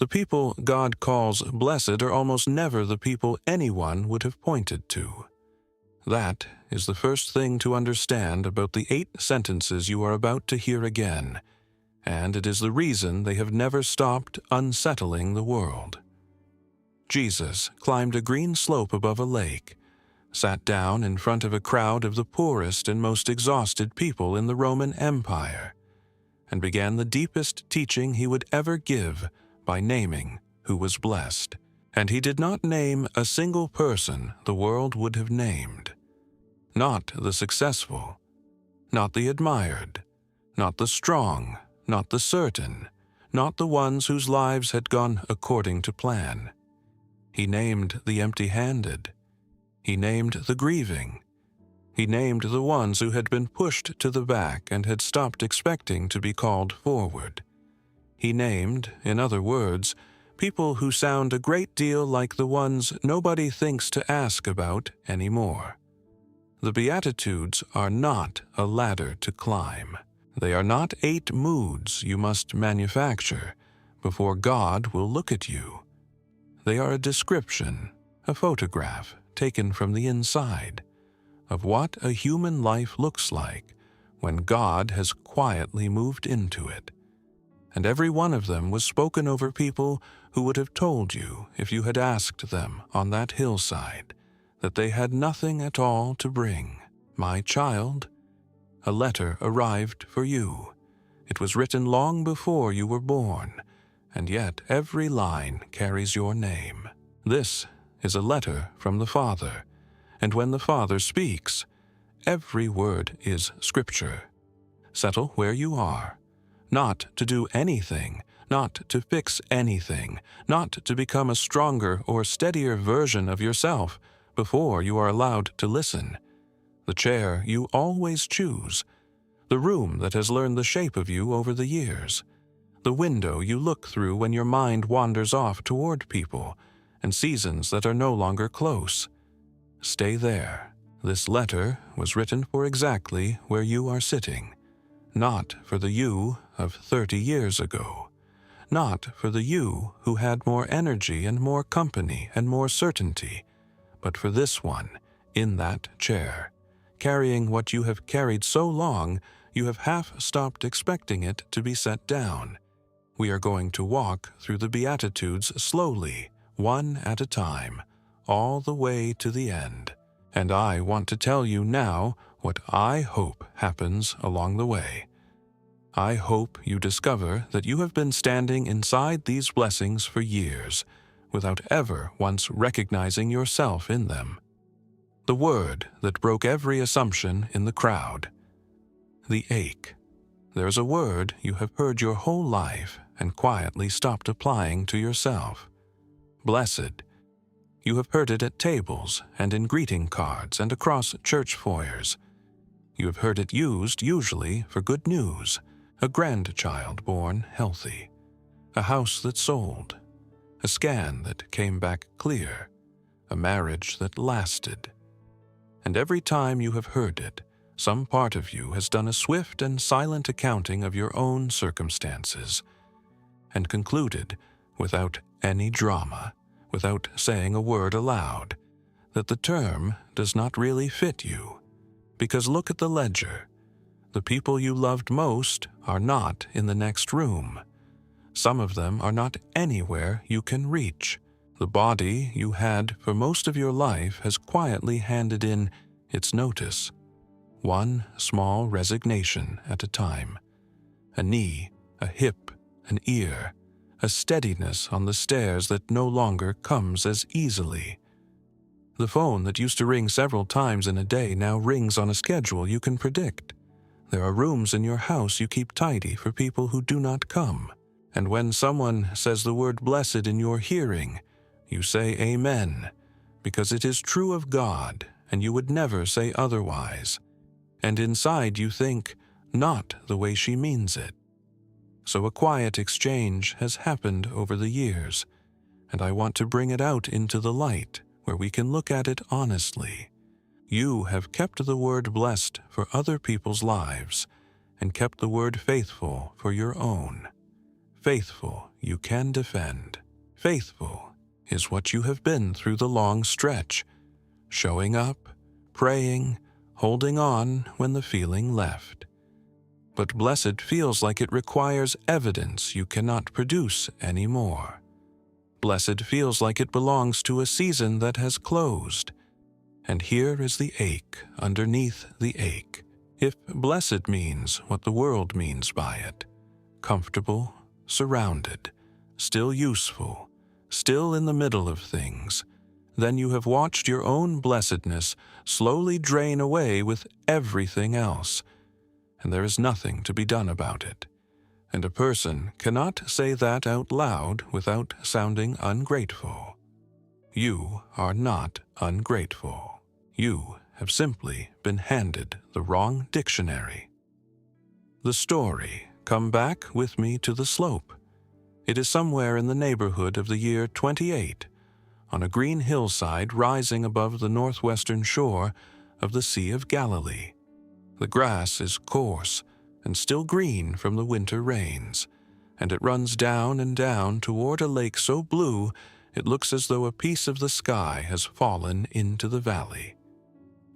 The people God calls blessed are almost never the people anyone would have pointed to. That is the first thing to understand about the 8 sentences you are about to hear again, and it is the reason they have never stopped unsettling the world. Jesus climbed a green slope above a lake, sat down in front of a crowd of the poorest and most exhausted people in the Roman Empire, and began the deepest teaching he would ever give by naming who was blessed. And he did not name a single person the world would have named. Not the successful, not the admired, not the strong, not the certain, not the ones whose lives had gone according to plan. He named the empty-handed. He named the grieving. He named the ones who had been pushed to the back and had stopped expecting to be called forward. He named, in other words, people who sound a great deal like the ones nobody thinks to ask about anymore. The Beatitudes are not a ladder to climb. They are not 8 moods you must manufacture before God will look at you. They are a description, a photograph taken from the inside, of what a human life looks like when God has quietly moved into it. And every one of them was spoken over people who would have told you, if you had asked them on that hillside, that they had nothing at all to bring. My child, a letter arrived for you. It was written long before you were born, and yet every line carries your name. This is a letter from the Father, and when the Father speaks, every word is Scripture. Settle where you are. Not to do anything, not to fix anything, not to become a stronger or steadier version of yourself before you are allowed to listen. The chair you always choose, the room that has learned the shape of you over the years, the window you look through when your mind wanders off toward people and seasons that are no longer close. Stay there. This letter was written for exactly where you are sitting. Not for the you of 30 years ago. Not for the you who had more energy and more company and more certainty, but for this one, in that chair, carrying what you have carried so long you have half stopped expecting it to be set down. We are going to walk through the Beatitudes slowly, one at a time, all the way to the end. And I want to tell you now what I hope happens along the way. I hope you discover that you have been standing inside these blessings for years, without ever once recognizing yourself in them. The word that broke every assumption in the crowd. The ache. There's a word you have heard your whole life and quietly stopped applying to yourself. Blessed. You have heard it at tables and in greeting cards and across church foyers. You have heard it used usually for good news, a grandchild born healthy, a house that sold, a scan that came back clear, a marriage that lasted. And every time you have heard it, some part of you has done a swift and silent accounting of your own circumstances, and concluded, without any drama, without saying a word aloud, that the term does not really fit you. Because look at the ledger. The people you loved most are not in the next room. Some of them are not anywhere you can reach. The body you had for most of your life has quietly handed in its notice, one small resignation at a time. A knee, a hip, an ear, a steadiness on the stairs that no longer comes as easily. The phone that used to ring several times in a day now rings on a schedule you can predict. There are rooms in your house you keep tidy for people who do not come. And when someone says the word blessed in your hearing, you say amen, because it is true of God and you would never say otherwise. And inside you think, not the way she means it. So a quiet exchange has happened over the years, and I want to bring it out into the light where we can look at it honestly. You have kept the word blessed for other people's lives and kept the word faithful for your own. Faithful you can defend. Faithful is what you have been through the long stretch, showing up, praying, holding on when the feeling left. But blessed feels like it requires evidence you cannot produce anymore. Blessed feels like it belongs to a season that has closed. And here is the ache underneath the ache. If blessed means what the world means by it, comfortable, surrounded, still useful, still in the middle of things, then you have watched your own blessedness slowly drain away with everything else, and there is nothing to be done about it. And a person cannot say that out loud without sounding ungrateful. You are not ungrateful. You have simply been handed the wrong dictionary. The story, come back with me to the slope. It is somewhere in the neighborhood of the year 28, on a green hillside rising above the northwestern shore of the Sea of Galilee. The grass is coarse and still green from the winter rains, and it runs down and down toward a lake so blue it looks as though a piece of the sky has fallen into the valley.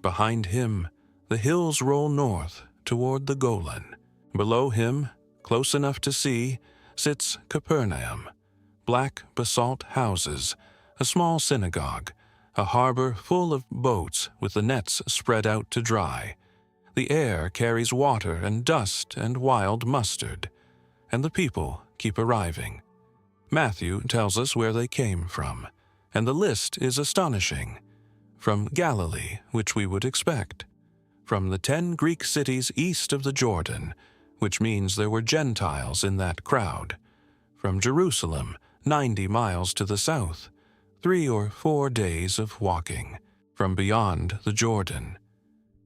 Behind him, the hills roll north toward the Golan. Below him, close enough to see, sits Capernaum, black basalt houses, a small synagogue, a harbor full of boats with the nets spread out to dry. The air carries water and dust and wild mustard, and the people keep arriving. Matthew tells us where they came from, and the list is astonishing. From Galilee, which we would expect. From the 10 Greek cities east of the Jordan, which means there were Gentiles in that crowd. From Jerusalem, 90 miles to the south, 3 or 4 days of walking. From beyond the Jordan.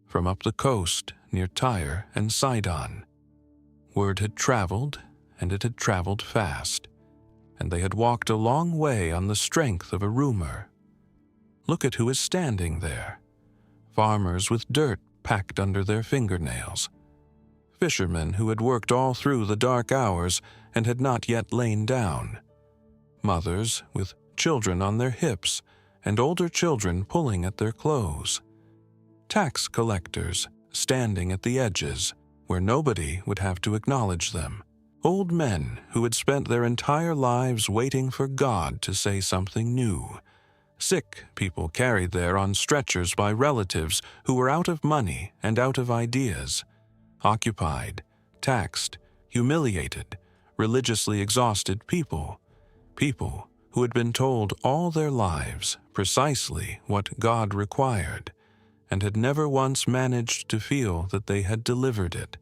From up the coast near Tyre and Sidon. Word had traveled, and it had traveled fast, and they had walked a long way on the strength of a rumor. Look at who is standing there. Farmers with dirt packed under their fingernails. Fishermen who had worked all through the dark hours and had not yet lain down. Mothers with children on their hips and older children pulling at their clothes. Tax collectors standing at the edges where nobody would have to acknowledge them. Old men who had spent their entire lives waiting for God to say something new. Sick people carried there on stretchers by relatives who were out of money and out of ideas. Occupied, taxed, humiliated, religiously exhausted people. People who had been told all their lives precisely what God required, and had never once managed to feel that they had delivered it.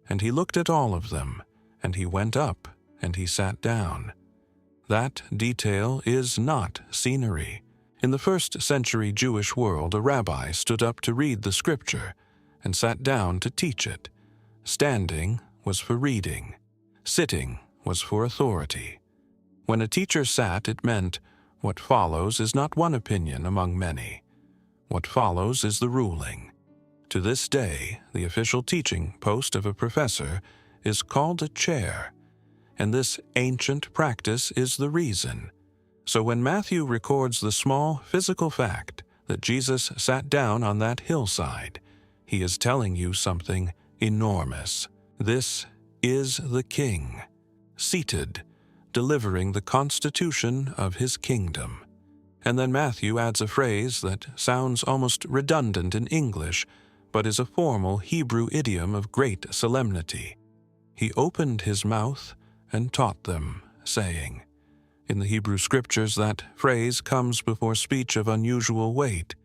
And he looked at all of them, and he went up, and he sat down. That detail is not scenery. In the first-century Jewish world, a rabbi stood up to read the Scripture and sat down to teach it. Standing was for reading. Sitting was for authority. When a teacher sat, it meant, what follows is not one opinion among many. What follows is the ruling. To this day, the official teaching post of a professor is called a chair, and this ancient practice is the reason. So when Matthew records the small physical fact that Jesus sat down on that hillside, he is telling you something enormous. This is the King, seated, delivering the constitution of his kingdom. And then Matthew adds a phrase that sounds almost redundant in English, but is a formal Hebrew idiom of great solemnity. He opened his mouth and taught them, saying. In the Hebrew Scriptures, that phrase comes before speech of unusual weight.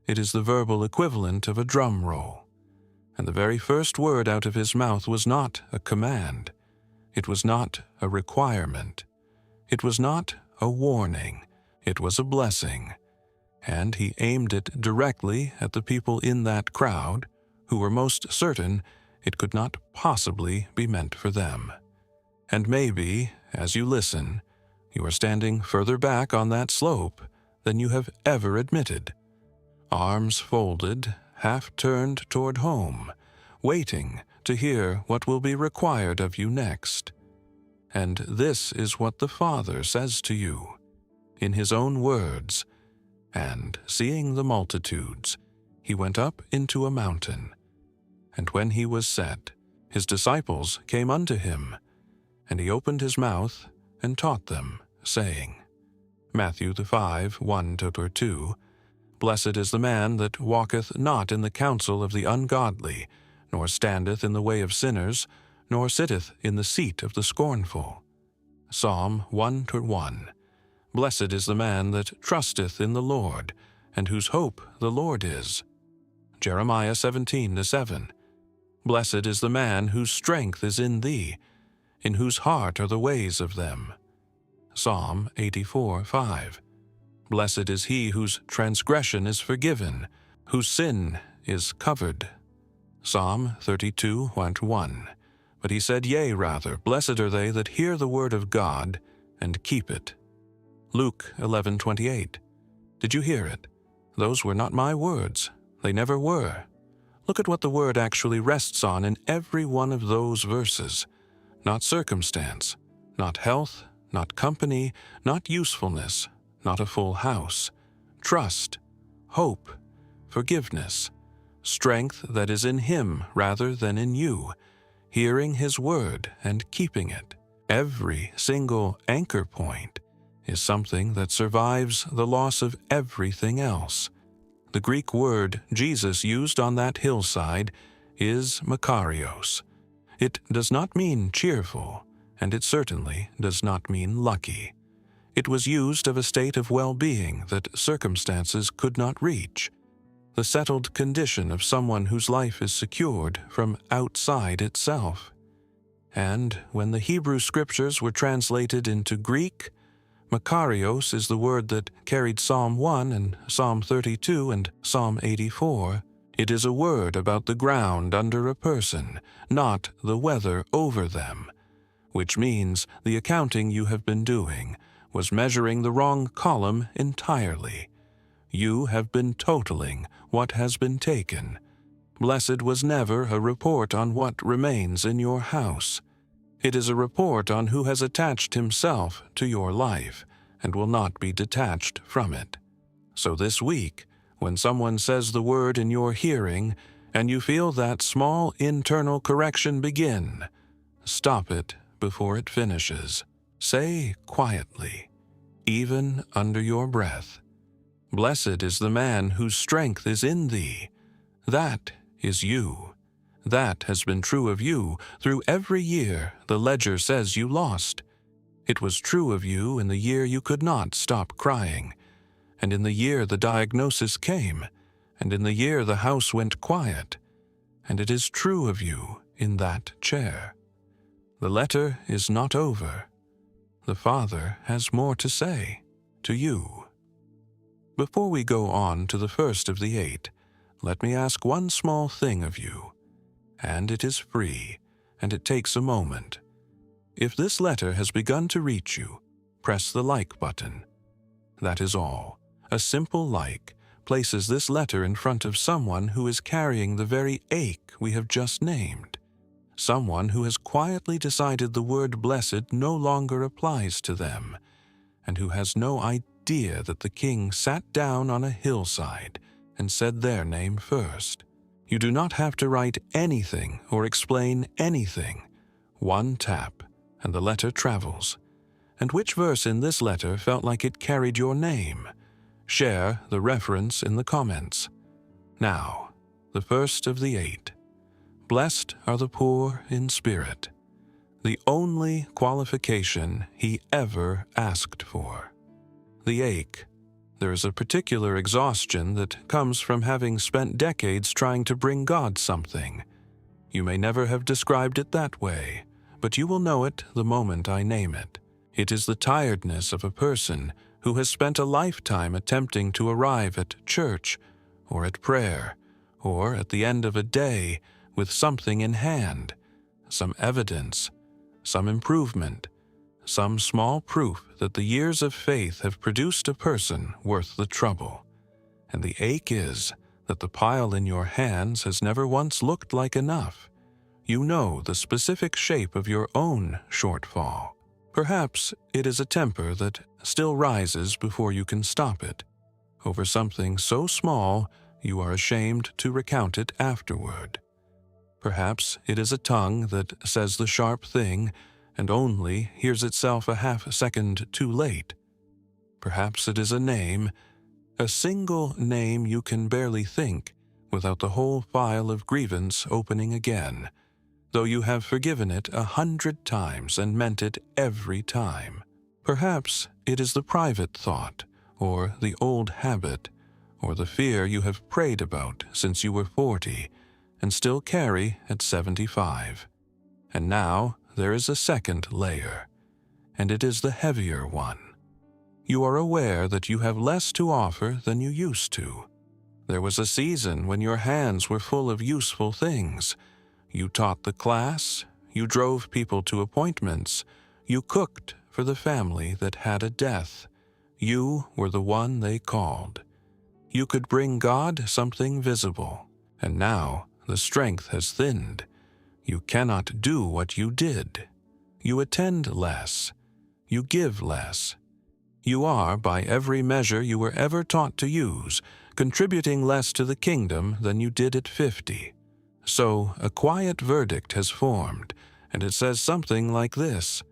It is the verbal equivalent of a drum roll. And the very first word out of his mouth was not a command. It was not a requirement. It was not a warning. It was a blessing. And he aimed it directly at the people in that crowd, who were most certain it could not possibly be meant for them. And maybe, as you listen, you are standing further back on that slope than you have ever admitted. Arms folded, half turned toward home, waiting to hear what will be required of you next. And this is what the Father says to you, in his own words. And seeing the multitudes, he went up into a mountain. And when he was set, his disciples came unto him, and he opened his mouth and taught them, saying, Matthew 5:1-2, Blessed is the man that walketh not in the counsel of the ungodly, nor standeth in the way of sinners, nor sitteth in the seat of the scornful. Psalm 1:1. Blessed is the man that trusteth in the Lord, and whose hope the Lord is. Jeremiah 17:7. Blessed is the man whose strength is in thee, in whose heart are the ways of them. Psalm 84:5. Blessed is he whose transgression is forgiven, whose sin is covered. Psalm 32:1. But he said, Yea, rather, blessed are they that hear the word of God and keep it. Luke 11:28. Did you hear it? Those were not my words. They never were. Look at what the word actually rests on in every one of those verses. Not circumstance, not health, not company, not usefulness, not a full house. Trust, hope, forgiveness, strength that is in him rather than in you, hearing his word and keeping it. Every single anchor point is something that survives the loss of everything else. The Greek word Jesus used on that hillside is makarios. It does not mean cheerful, and it certainly does not mean lucky. It was used of a state of well-being that circumstances could not reach, the settled condition of someone whose life is secured from outside itself. And when the Hebrew Scriptures were translated into Greek, makarios is the word that carried Psalm 1 and Psalm 32 and Psalm 84. It is a word about the ground under a person, not the weather over them, which means the accounting you have been doing was measuring the wrong column entirely. You have been totaling what has been taken. Blessed was never a report on what remains in your house. It is a report on who has attached himself to your life and will not be detached from it. So this week, when someone says the word in your hearing and you feel that small internal correction begin, stop it before it finishes. Say quietly, even under your breath, Blessed is the man whose strength is in thee. That is you. That has been true of you through every year the ledger says you lost. It was true of you in the year you could not stop crying, and in the year the diagnosis came, and in the year the house went quiet, and it is true of you in that chair. The letter is not over. The Father has more to say to you. Before we go on to the first of the 8, let me ask one small thing of you, and it is free, and it takes a moment. If this letter has begun to reach you, press the like button. That is all. A simple like places this letter in front of someone who is carrying the very ache we have just named. Someone who has quietly decided the word blessed no longer applies to them, and who has no idea that the King sat down on a hillside and said their name first. You do not have to write anything or explain anything. One tap, and the letter travels. And which verse in this letter felt like it carried your name? Share the reference in the comments. Now, the first of the 8. Blessed are the poor in spirit. The only qualification he ever asked for. The ache. There is a particular exhaustion that comes from having spent decades trying to bring God something. You may never have described it that way, but you will know it the moment I name it. It is the tiredness of a person who has spent a lifetime attempting to arrive at church, or at prayer, or at the end of a day with something in hand, some evidence, some improvement, some small proof that the years of faith have produced a person worth the trouble. And the ache is that the pile in your hands has never once looked like enough. You know the specific shape of your own shortfall. Perhaps it is a temper that still rises before you can stop it, over something so small you are ashamed to recount it afterward. Perhaps it is a tongue that says the sharp thing and only hears itself a half-second too late. Perhaps it is a name, a single name you can barely think without the whole file of grievance opening again, though you have forgiven it 100 times and meant it every time. Perhaps it is the private thought, or the old habit, or the fear you have prayed about since you were 40 and still carry at 75. And now there is a second layer, and it is the heavier one. You are aware that you have less to offer than you used to. There was a season when your hands were full of useful things. You taught the class, you drove people to appointments, you cooked for the family that had a death. You were the one they called. You could bring God something visible, and now the strength has thinned. You cannot do what you did. You attend less. You give less. You are, by every measure you were ever taught to use, contributing less to the kingdom than you did at 50. So a quiet verdict has formed, and it says something like this: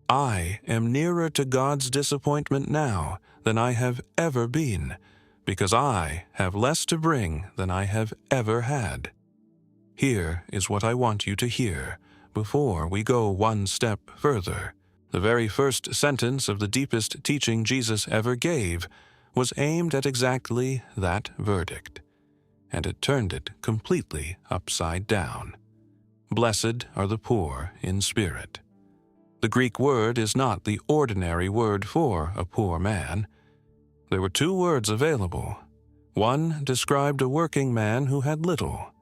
I am nearer to God's disappointment now than I have ever been, because I have less to bring than I have ever had. Here is what I want you to hear before we go one step further. The very first sentence of the deepest teaching Jesus ever gave was aimed at exactly that verdict, and it turned it completely upside down. Blessed are the poor in spirit. The Greek word is not the ordinary word for a poor man. There were two words available. One described a working man who had little,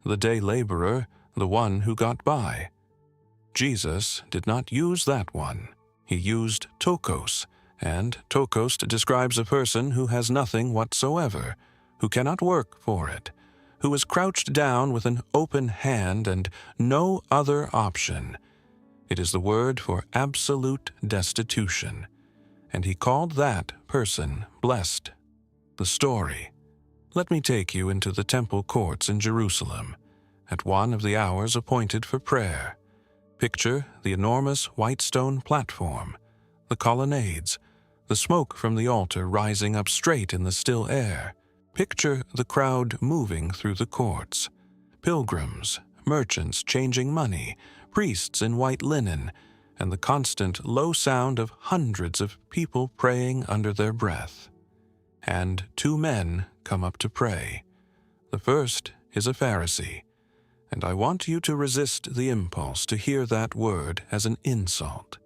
the day laborer, the one who got by. Jesus did not use that one. He used tokos, and tokos describes a person who has nothing whatsoever, who cannot work for it, who is crouched down with an open hand and no other option. It is the word for absolute destitution, and he called that person blessed. The story. Let me take you into the temple courts in Jerusalem, at one of the hours appointed for prayer. Picture the enormous white stone platform, the colonnades, the smoke from the altar rising up straight in the still air. Picture the crowd moving through the courts, pilgrims, merchants changing money, priests in white linen, and the constant low sound of hundreds of people praying under their breath. And two men come up to pray. The first is a Pharisee, and I want you to resist the impulse to hear that word as an insult.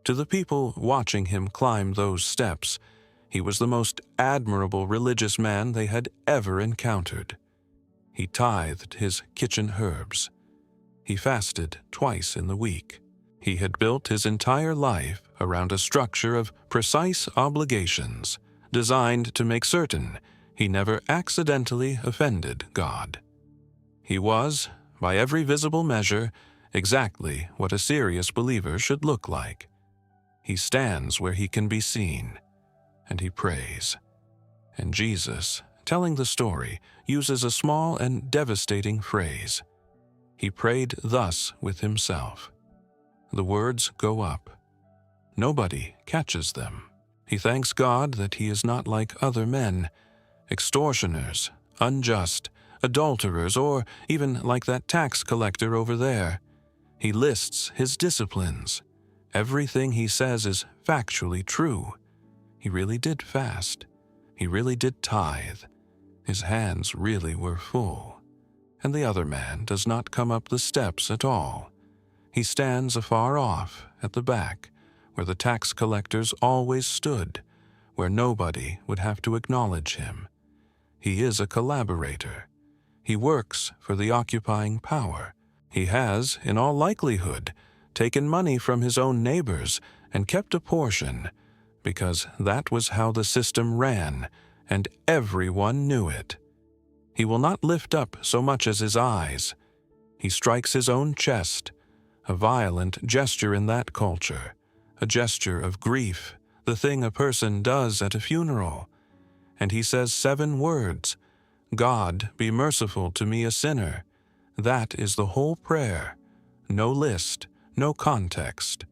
To the people watching him climb those steps, he was the most admirable religious man they had ever encountered. He tithed his kitchen herbs. He fasted twice in the week. He had built his entire life around a structure of precise obligations, designed to make certain he never accidentally offended God. He was, by every visible measure, exactly what a serious believer should look like. He stands where he can be seen, and he prays. And Jesus, telling the story, uses a small and devastating phrase. He prayed thus with himself. The words go up. Nobody catches them. He thanks God that he is not like other men, extortioners, unjust, adulterers, or even like that tax collector over there. He lists his disciplines. Everything he says is factually true. He really did fast. He really did tithe. His hands really were full. And the other man does not come up the steps at all. He stands afar off at the back, where the tax collectors always stood, where nobody would have to acknowledge him. He is a collaborator. He works for the occupying power. He has, in all likelihood, taken money from his own neighbors and kept a portion, because that was how the system ran, and everyone knew it. He will not lift up so much as his eyes. He strikes his own chest, a violent gesture in that culture, a gesture of grief, the thing a person does at a funeral. And he says 7 words, God, be merciful to me a sinner. That is the whole prayer. No list, no context,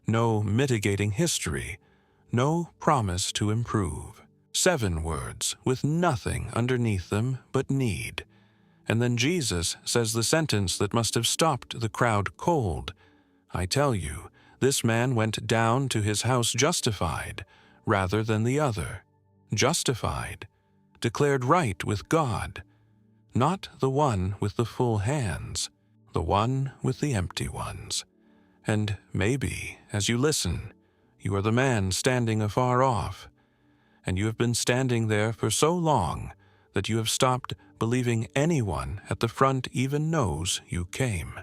no mitigating history, no promise to improve. 7 words with nothing underneath them but need. And then Jesus says the sentence that must have stopped the crowd cold. I tell you, this man went down to his house justified rather than the other. Justified, declared right with God, not the one with the full hands, the one with the empty ones. And maybe, as you listen, you are the man standing afar off, and you have been standing there for so long that you have stopped believing anyone at the front even knows you came.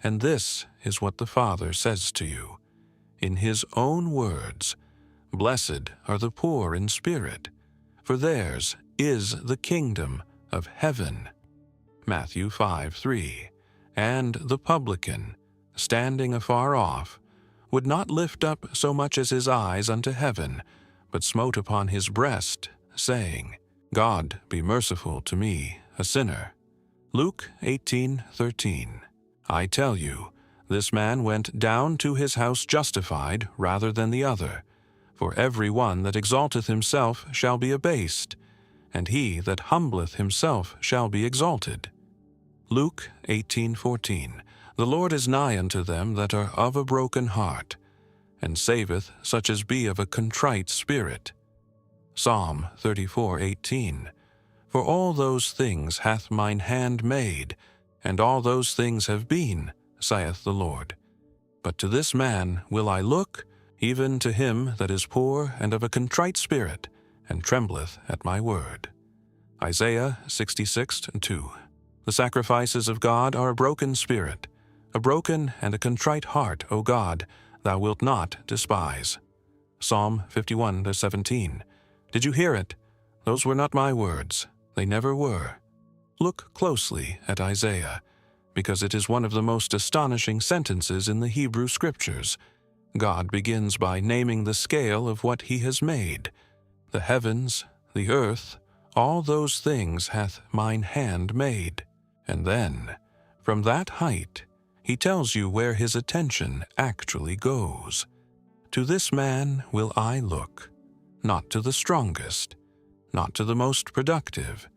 And this is what the Father says to you. In His own words, "Blessed are the poor in spirit, for theirs is the kingdom of heaven." Matthew 5:3. And the publican, standing afar off, would not lift up so much as his eyes unto heaven, but smote upon his breast, saying, God, be merciful to me, a sinner. Luke 18:13. I tell you, this man went down to his house justified rather than the other. For every one that exalteth himself shall be abased, and he that humbleth himself shall be exalted. Luke 18:14. The Lord is nigh unto them that are of a broken heart, and saveth such as be of a contrite spirit. Psalm 34:18. For all those things hath mine hand made, and all those things have been, saith the Lord. But to this man will I look, even to him that is poor and of a contrite spirit, and trembleth at my word. Isaiah 66:2. The sacrifices of God are a broken spirit. A broken and a contrite heart, O God, thou wilt not despise. Psalm 51:17. Did you hear it? Those were not my words. They never were. Look closely at Isaiah, because it is one of the most astonishing sentences in the Hebrew Scriptures. God begins by naming the scale of what He has made. The heavens, the earth, all those things hath mine hand made. And then, from that height, He tells you where His attention actually goes. To this man will I look, not to the strongest, not to the most productive,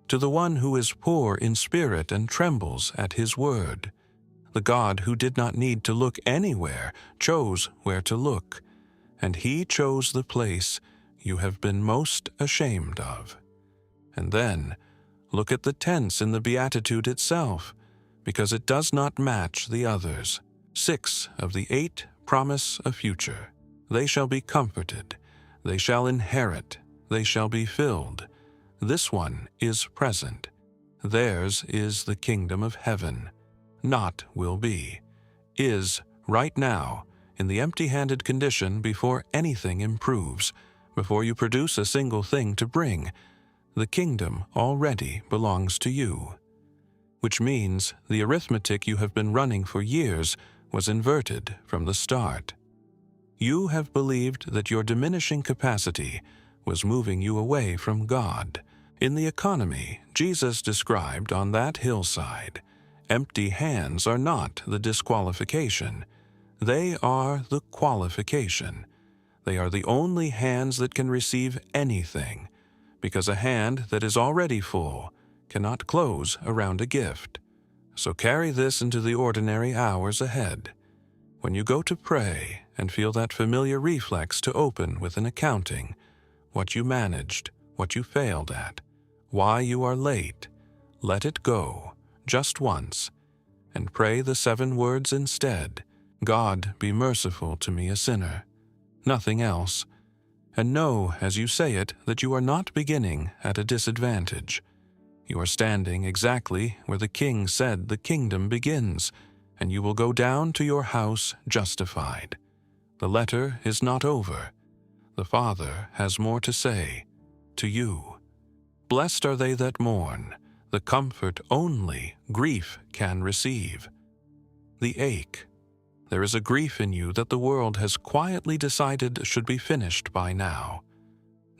to the one who is poor in spirit and trembles at His word. The God who did not need to look anywhere chose where to look, and He chose the place you have been most ashamed of. And then, look at the tense in the Beatitude itself, because it does not match the others. 6 of the 8 promise a future. They shall be comforted, they shall inherit, they shall be filled. This one is present. Theirs is the kingdom of heaven. Not will be. Is right now, in the empty-handed condition before anything improves, before you produce a single thing to bring. The kingdom already belongs to you. Which means the arithmetic you have been running for years was inverted from the start. You have believed that your diminishing capacity was moving you away from God. In the economy Jesus described on that hillside, empty hands are not the disqualification. They are the qualification. They are the only hands that can receive anything, because a hand that is already full cannot close around a gift. So carry this into the ordinary hours ahead. When you go to pray and feel that familiar reflex to open with an accounting, what you managed, what you failed at, why you are late, let it go, just once, and pray the 7 words instead. God, be merciful to me a sinner. Nothing else. And know, as you say it, that you are not beginning at a disadvantage. You are standing exactly where the King said the kingdom begins, and you will go down to your house justified. The letter is not over. The Father has more to say to you. Blessed are they that mourn, the comfort only grief can receive. The ache, There is a grief in you that the world has quietly decided should be finished by now.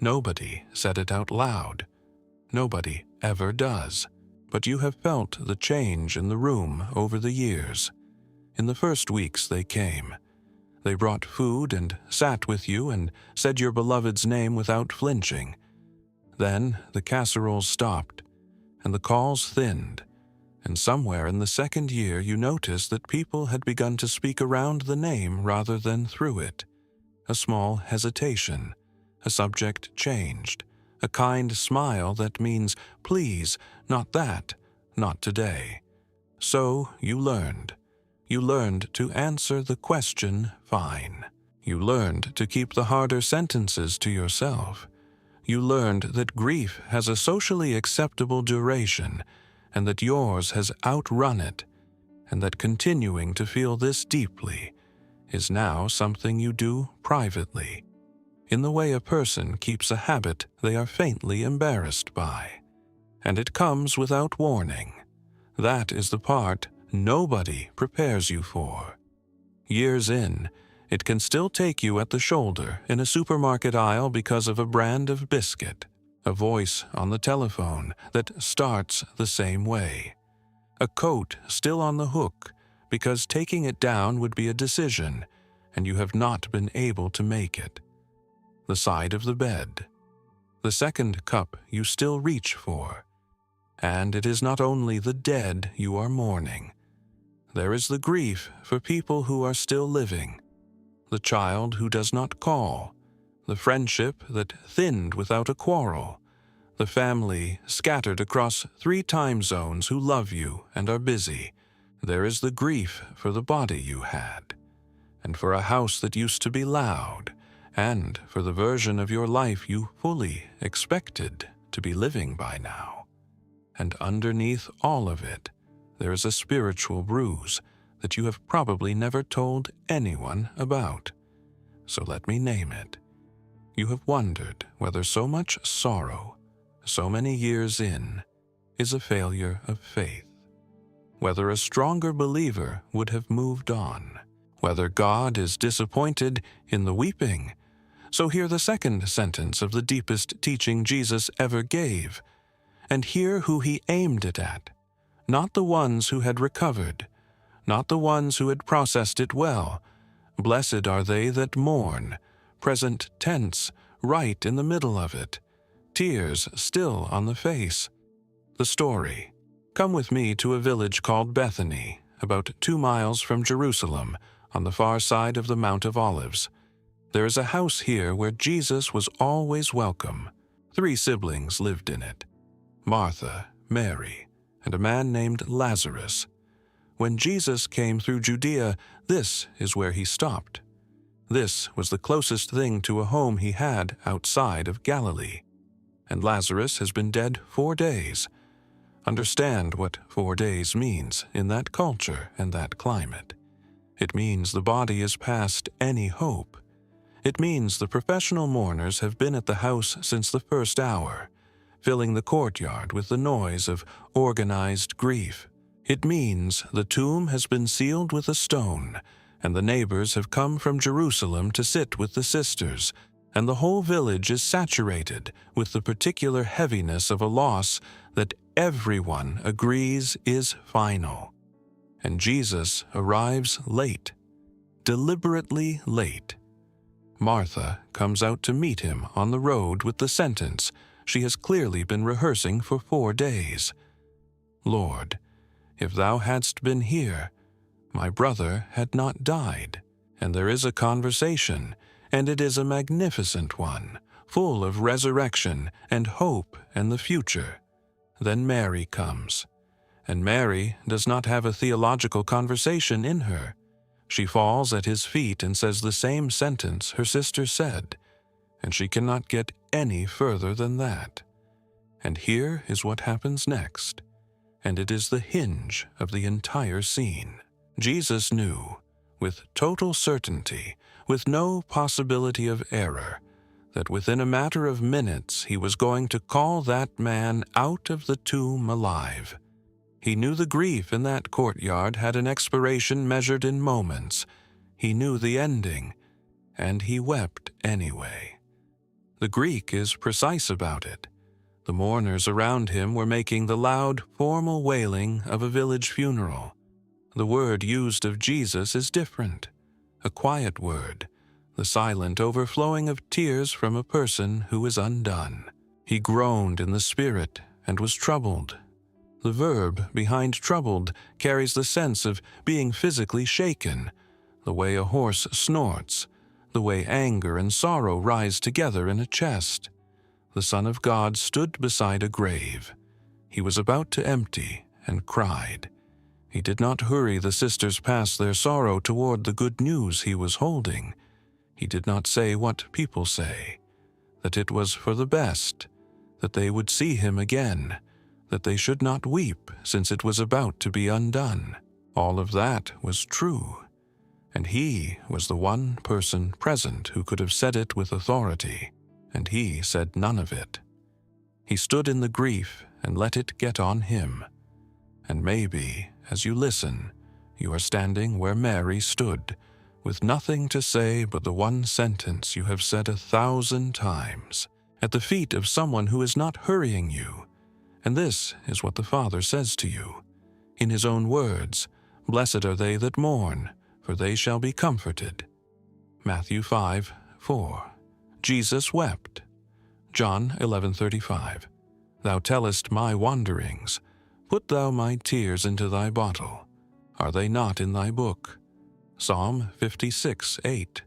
Nobody said it out loud. Nobody ever does. But you have felt the change in the room over the years. In the first weeks they came. They brought food and sat with you and said your beloved's name without flinching. Then the casseroles stopped, and the calls thinned, and somewhere in the second year you noticed that people had begun to speak around the name rather than through it. A small hesitation, a subject changed, a kind smile that means, please, not that, not today. So you learned. You learned to answer the question fine. You learned to keep the harder sentences to yourself. You learned that grief has a socially acceptable duration, and that yours has outrun it, and that continuing to feel this deeply is now something you do privately, in the way a person keeps a habit they are faintly embarrassed by. And it comes without warning. That is the part nobody prepares you for. Years in, it can still take you at the shoulder in a supermarket aisle because of a brand of biscuit, a voice on the telephone that starts the same way, a coat still on the hook because taking it down would be a decision and you have not been able to make it, the side of the bed, the second cup you still reach for. And it is not only the dead you are mourning. There is the grief for people who are still living, the child who does not call, the friendship that thinned without a quarrel, the family scattered across 3 time zones who love you and are busy. There is the grief for the body you had, and for a house that used to be loud, and for the version of your life you fully expected to be living by now. And underneath all of it, there is a spiritual bruise that you have probably never told anyone about. So let me name it. You have wondered whether so much sorrow, so many years in, is a failure of faith. Whether a stronger believer would have moved on. Whether God is disappointed in the weeping. So hear the second sentence of the deepest teaching Jesus ever gave, and hear who he aimed it at. Not the ones who had recovered, not the ones who had processed it well. Blessed are they that mourn, present tense, right in the middle of it, tears still on the face. The story. Come with me to a village called Bethany, about 2 miles from Jerusalem, on the far side of the Mount of Olives. There is a house here where Jesus was always welcome. 3 siblings lived in it: Martha, Mary, and a man named Lazarus. When Jesus came through Judea, this is where he stopped. This was the closest thing to a home he had outside of Galilee. And Lazarus has been dead 4 days. Understand what 4 days means in that culture and that climate. It means the body is past any hope. It means the professional mourners have been at the house since the first hour, filling the courtyard with the noise of organized grief. It means the tomb has been sealed with a stone, and the neighbors have come from Jerusalem to sit with the sisters, and the whole village is saturated with the particular heaviness of a loss that everyone agrees is final. And Jesus arrives late, deliberately late. Martha comes out to meet him on the road with the sentence she has clearly been rehearsing for 4 days. Lord, if thou hadst been here, my brother had not died. And there is a conversation, and it is a magnificent one, full of resurrection and hope and the future. Then Mary comes, and Mary does not have a theological conversation in her. She falls at his feet and says the same sentence her sister said, and she cannot get any further than that. And here is what happens next, and it is the hinge of the entire scene. Jesus knew, with total certainty, with no possibility of error, that within a matter of minutes he was going to call that man out of the tomb alive. He knew the grief in that courtyard had an expiration measured in moments, He knew the ending, and he wept anyway. The Greek is precise about it. The mourners around him were making the loud, formal wailing of a village funeral. The word used of Jesus is different, a quiet word, the silent overflowing of tears from a person who is undone. He groaned in the spirit and was troubled. The verb behind troubled carries the sense of being physically shaken, the way a horse snorts, the way anger and sorrow rise together in a chest. The Son of God stood beside a grave. He was about to empty and cried. He did not hurry the sisters past their sorrow toward the good news he was holding. He did not say what people say, that it was for the best, that they would see him again, that they should not weep since it was about to be undone. All of that was true, and he was the one person present who could have said it with authority, and he said none of it. He stood in the grief and let it get on him. And maybe, as you listen, you are standing where Mary stood, with nothing to say but the one sentence you have said 1,000 times, at the feet of someone who is not hurrying you. And this is what the Father says to you. In his own words, "Blessed are they that mourn, for they shall be comforted." Matthew 5:4. Jesus wept. John 11:35. Thou tellest my wanderings. Put thou my tears into thy bottle. Are they not in thy book? Psalm 56:8.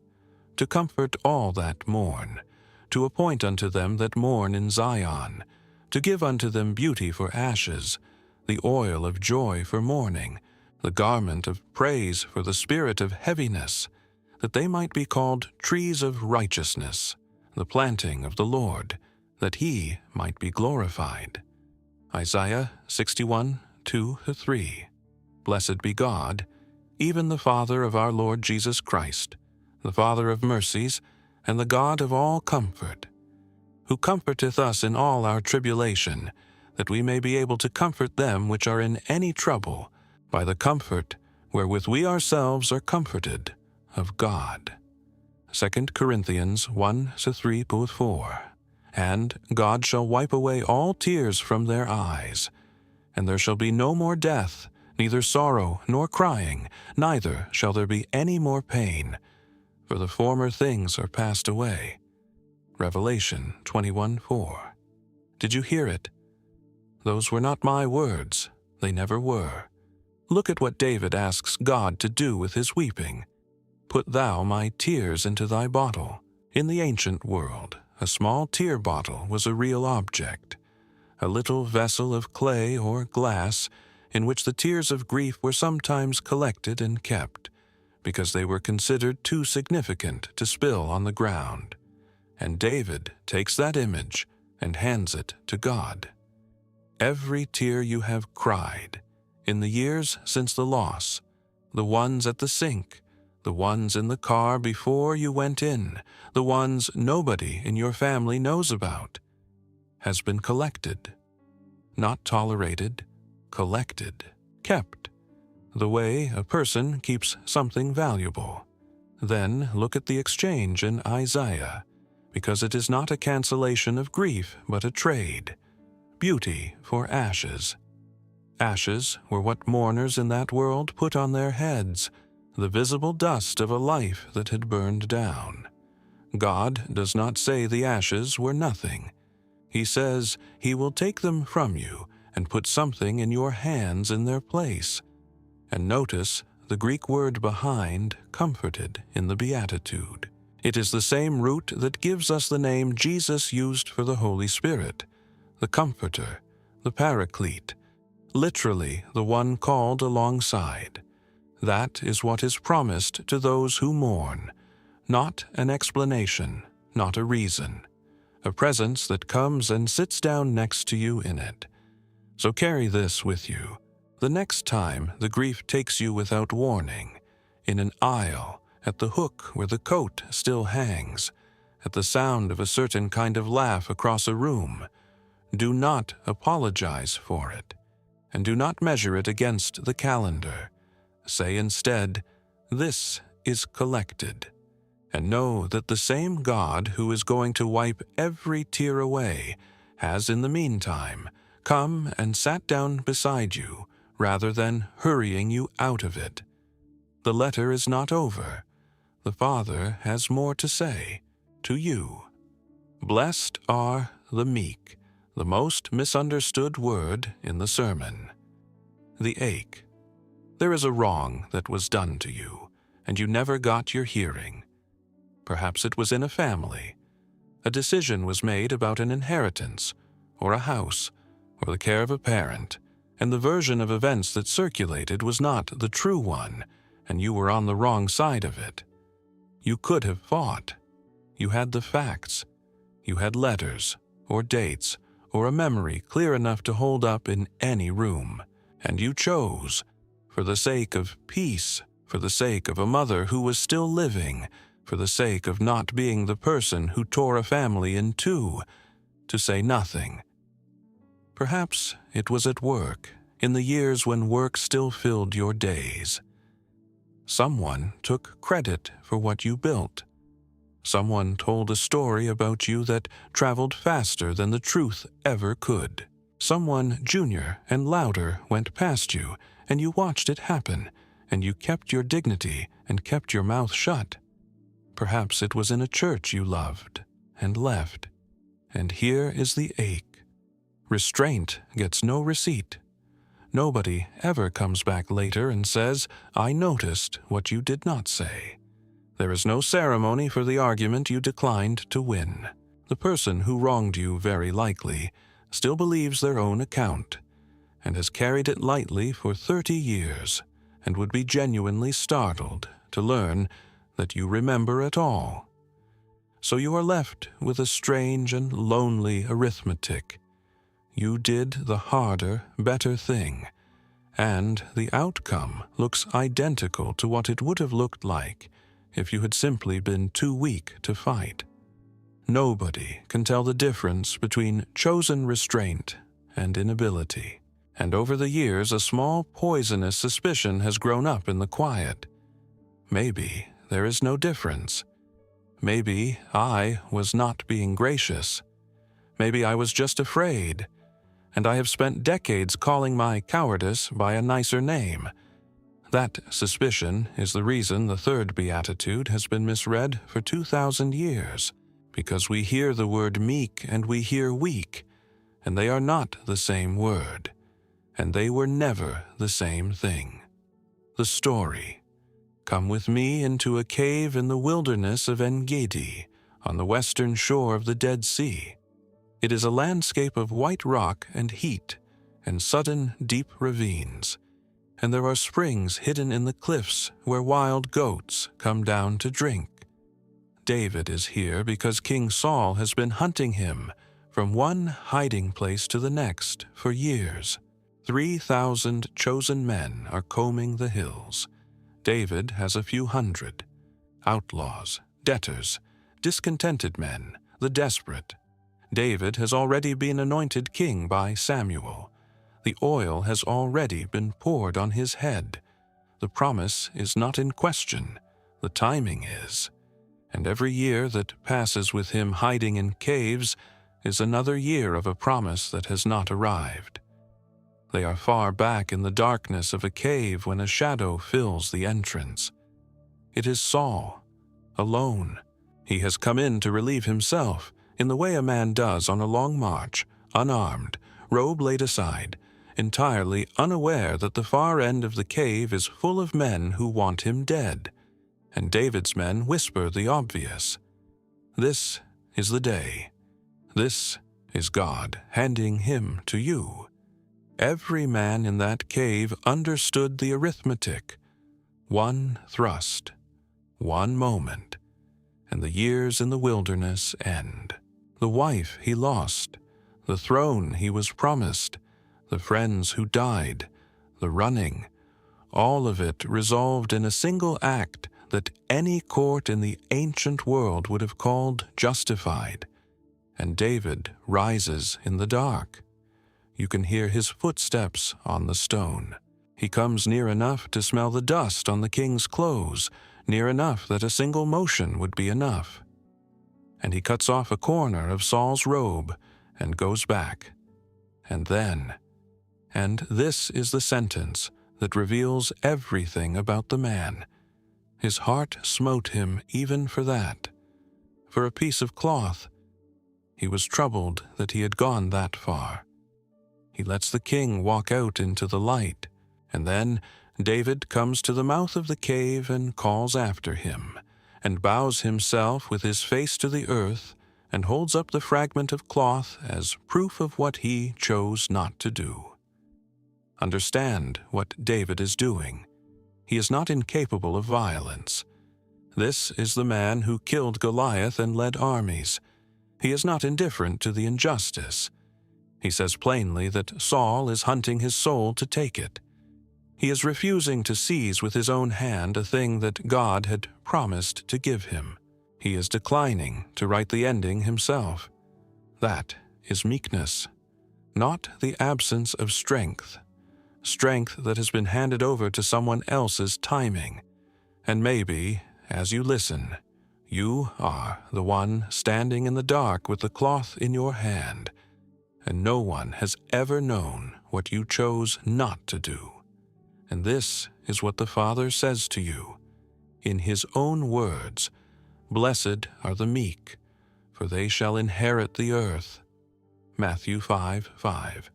To comfort all that mourn, to appoint unto them that mourn in Zion, to give unto them beauty for ashes, the oil of joy for mourning, the garment of praise for the spirit of heaviness, that they might be called trees of righteousness, the planting of the Lord, that he might be glorified. Isaiah 61:2-3. Blessed be God, even the Father of our Lord Jesus Christ, the Father of mercies, and the God of all comfort, who comforteth us in all our tribulation, that we may be able to comfort them which are in any trouble, by the comfort wherewith we ourselves are comforted of God. 2 Corinthians 1-3-4. And God shall wipe away all tears from their eyes, and there shall be no more death, neither sorrow nor crying, neither shall there be any more pain, for the former things are passed away. Revelation 21:4. Did you hear it? Those were not my words. They never were. Look at what David asks God to do with his weeping. Put thou my tears into thy bottle. In the ancient world, a small tear bottle was a real object, a little vessel of clay or glass in which the tears of grief were sometimes collected and kept, because they were considered too significant to spill on the ground. And David takes that image and hands it to God. Every tear you have cried, in the years since the loss, the ones at the sink, the ones in the car before you went in, the ones nobody in your family knows about, has been collected. Not tolerated, collected, kept, the way a person keeps something valuable. Then look at the exchange in Isaiah, because it is not a cancellation of grief, but a trade. Beauty for ashes. Ashes were what mourners in that world put on their heads, the visible dust of a life that had burned down. God does not say the ashes were nothing. He says he will take them from you and put something in your hands in their place. And notice the Greek word behind, comforted, in the Beatitude. It is the same root that gives us the name Jesus used for the Holy Spirit, the Comforter, the Paraclete, literally the one called alongside. That is what is promised to those who mourn, not an explanation, not a reason, a presence that comes and sits down next to you in it. So carry this with you. The next time the grief takes you without warning, in an aisle, at the hook where the coat still hangs, at the sound of a certain kind of laugh across a room, do not apologize for it, and do not measure it against the calendar. Say instead, "This is collected. And know that the same God who is going to wipe every tear away has in the meantime come and sat down beside you, rather than hurrying you out of it. The letter is not over. The Father has more to say to you. Blessed are the meek, the most misunderstood word in the sermon. The ache. There is a wrong that was done to you, and you never got your hearing. Perhaps it was in a family. A decision was made about an inheritance, or a house, or the care of a parent, and the version of events that circulated was not the true one, and you were on the wrong side of it. You could have fought. You had the facts. You had letters, or dates, or a memory clear enough to hold up in any room, and you chose, for the sake of peace, for the sake of a mother who was still living, for the sake of not being the person who tore a family in two, to say nothing. Perhaps it was at work, in the years when work still filled your days. Someone took credit for what you built. Someone told a story about you that traveled faster than the truth ever could. Someone junior and louder went past you, and you watched it happen, and you kept your dignity and kept your mouth shut. Perhaps it was in a church you loved and left. And here is the ache. Restraint gets no receipt. Nobody ever comes back later and says, "I noticed what you did not say." There is no ceremony for the argument you declined to win. The person who wronged you very likely still believes their own account, and has carried it lightly for 30 years, and would be genuinely startled to learn that you remember at all. So you are left with a strange and lonely arithmetic. You did the harder, better thing, and the outcome looks identical to what it would have looked like if you had simply been too weak to fight. Nobody can tell the difference between chosen restraint and inability, and over the years a small poisonous suspicion has grown up in the quiet. Maybe there is no difference. Maybe I was not being gracious. Maybe I was just afraid, and I have spent decades calling my cowardice by a nicer name. That suspicion is the reason the third Beatitude has been misread for 2,000 years, because we hear the word meek and we hear weak, and they are not the same word, and they were never the same thing. The story. Come with me into a cave in the wilderness of En-Gedi, on the western shore of the Dead Sea. It is a landscape of white rock and heat, and sudden deep ravines, and there are springs hidden in the cliffs where wild goats come down to drink. David is here because King Saul has been hunting him from one hiding place to the next for years. 3,000 chosen men are combing the hills. David has a few hundred. Outlaws, debtors, discontented men, the desperate. David has already been anointed king by Samuel. The oil has already been poured on his head. The promise is not in question. The timing is. And every year that passes with him hiding in caves is another year of a promise that has not arrived. They are far back in the darkness of a cave when a shadow fills the entrance. It is Saul, alone. He has come in to relieve himself, in the way a man does on a long march, unarmed, robe laid aside, entirely unaware that the far end of the cave is full of men who want him dead, and David's men whisper the obvious. This is the day. This is God handing him to you. Every man in that cave understood the arithmetic. One thrust, one moment, and the years in the wilderness end. The wife he lost, the throne he was promised, the friends who died, the running, all of it resolved in a single act that any court in the ancient world would have called justified. And David rises in the dark. You can hear his footsteps on the stone. He comes near enough to smell the dust on the king's clothes near enough that a single motion would be enough. And he cuts off a corner of Saul's robe and goes back. And then, and this is the sentence that reveals everything about the man. His heart smote him even for that, for a piece of cloth. He was troubled that he had gone that far. He lets the king walk out into the light, and then David comes to the mouth of the cave and calls after him, and bows himself with his face to the earth, and holds up the fragment of cloth as proof of what he chose not to do. Understand what David is doing. He is not incapable of violence. This is the man who killed Goliath and led armies. He is not indifferent to the injustice. He says plainly that Saul is hunting his soul to take it. He is refusing to seize with his own hand a thing that God had promised to give him. He is declining to write the ending himself. That is meekness, not the absence of strength that has been handed over to someone else's timing. And maybe, as you listen, you are the one standing in the dark with the cloth in your hand, and no one has ever known what you chose not to do. And this is what the Father says to you, in His own words, "Blessed are the meek, for they shall inherit the earth." Matthew 5:5.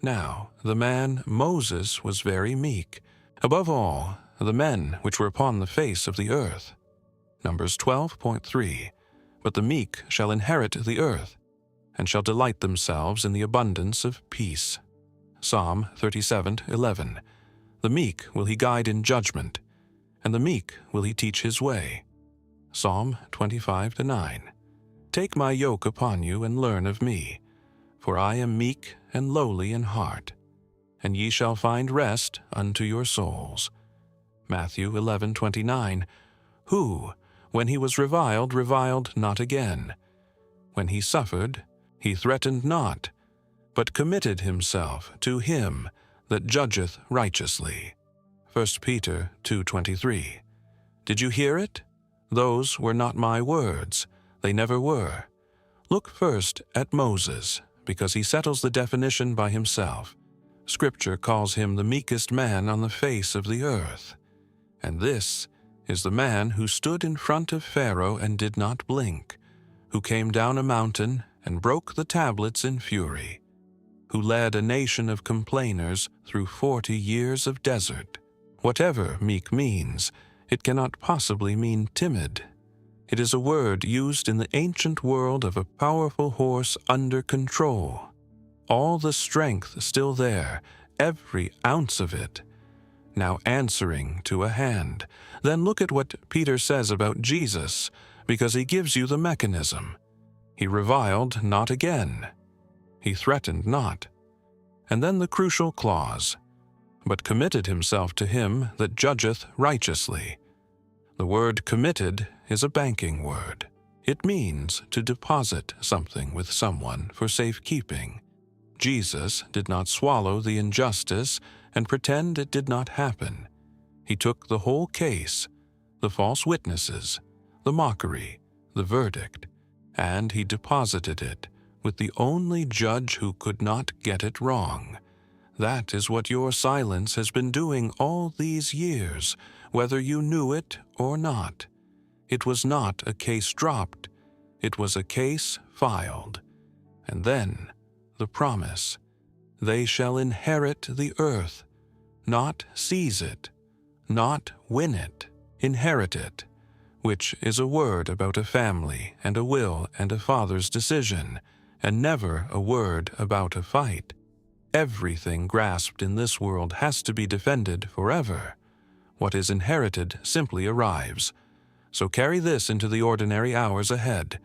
Now, the man Moses was very meek, above all the men which were upon the face of the earth. Numbers 12.3. But the meek shall inherit the earth, and shall delight themselves in the abundance of peace. Psalm 37:11. The meek will He guide in judgment, and the meek will He teach His way. Psalm 25:9. Take my yoke upon you and learn of me, for I am meek and lowly in heart, and ye shall find rest unto your souls. Matthew 11:29. Who, when he was reviled, reviled not again. When he suffered, he threatened not, but committed himself to Him that judgeth righteously. 1 Peter 2:23. Did you hear it? Those were not my words. They never were. Look first at Moses, because he settles the definition by himself. Scripture calls him the meekest man on the face of the earth. And this is the man who stood in front of Pharaoh and did not blink, who came down a mountain and broke the tablets in fury, who led a nation of complainers through 40 years of desert. Whatever meek means, it cannot possibly mean timid. It is a word used in the ancient world of a powerful horse under control. All the strength still there, every ounce of it, now answering to a hand. Then look at what Peter says about Jesus, because he gives you the mechanism. He reviled not again. He threatened not. And then the crucial clause, but committed himself to Him that judgeth righteously. The word committed is a banking word. It means to deposit something with someone for safekeeping. Jesus did not swallow the injustice and pretend it did not happen. He took the whole case, the false witnesses, the mockery, the verdict, and He deposited it with the only judge who could not get it wrong. That is what your silence has been doing all these years, whether you knew it or not. It was not a case dropped, it was a case filed. And then the promise, they shall inherit the earth, not seize it, not win it, inherit it, which is a word about a family and a will and a father's decision, and never a word about a fight. Everything grasped in this world has to be defended forever. What is inherited simply arrives. So carry this into the ordinary hours ahead.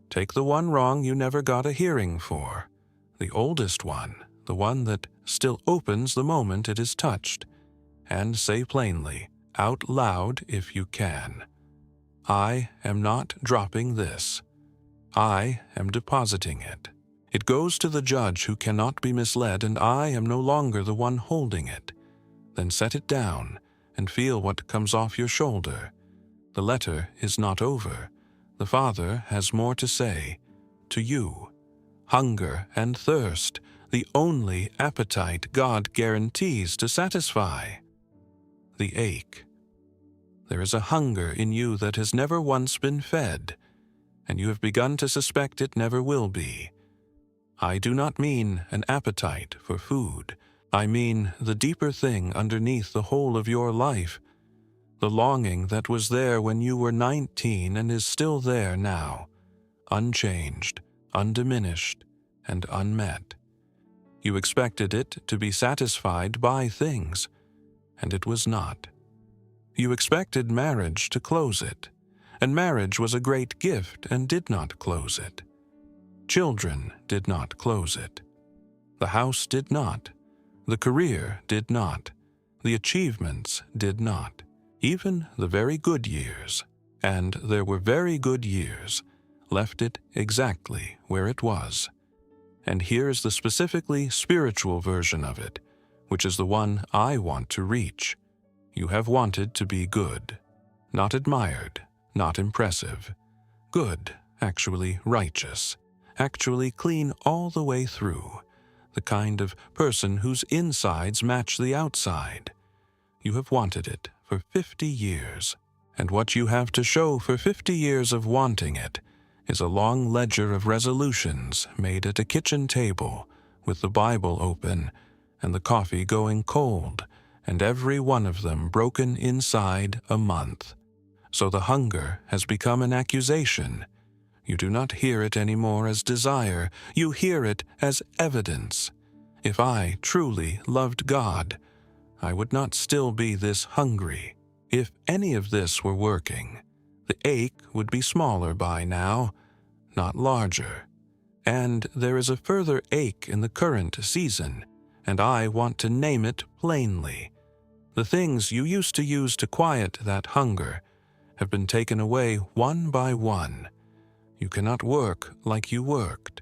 Take the one wrong you never got a hearing for, the oldest one, the one that still opens the moment it is touched, and say plainly, out loud if you can, I am not dropping this. I am depositing it. It goes to the judge who cannot be misled, and I am no longer the one holding it. Then set it down and feel what comes off your shoulder. The letter is not over. The Father has more to say to you. Hunger and thirst, the only appetite God guarantees to satisfy. The ache. There is a hunger in you that has never once been fed, and you have begun to suspect it never will be. I do not mean an appetite for food. I mean the deeper thing underneath the whole of your life, the longing that was there when you were 19 and is still there now, unchanged, undiminished, and unmet. You expected it to be satisfied by things, and it was not. You expected marriage to close it, and marriage was a great gift and did not close it. Children did not close it. The house did not. The career did not. The achievements did not. Even the very good years, and there were very good years, left it exactly where it was. And here is the specifically spiritual version of it, which is the one I want to reach. You have wanted to be good, not admired, not impressive. Good, actually righteous, actually clean all the way through, the kind of person whose insides match the outside. You have wanted it for 50 years, and what you have to show for 50 years of wanting it is a long ledger of resolutions made at a kitchen table with the Bible open and the coffee going cold, and every one of them broken inside a month. So the hunger has become an accusation. You do not hear it anymore as desire, you hear it as evidence. If I truly loved God, I would not still be this hungry. If any of this were working, the ache would be smaller by now, not larger. And there is a further ache in the current season, and I want to name it plainly. The things you used to use to quiet that hunger have been taken away one by one. You cannot work like you worked.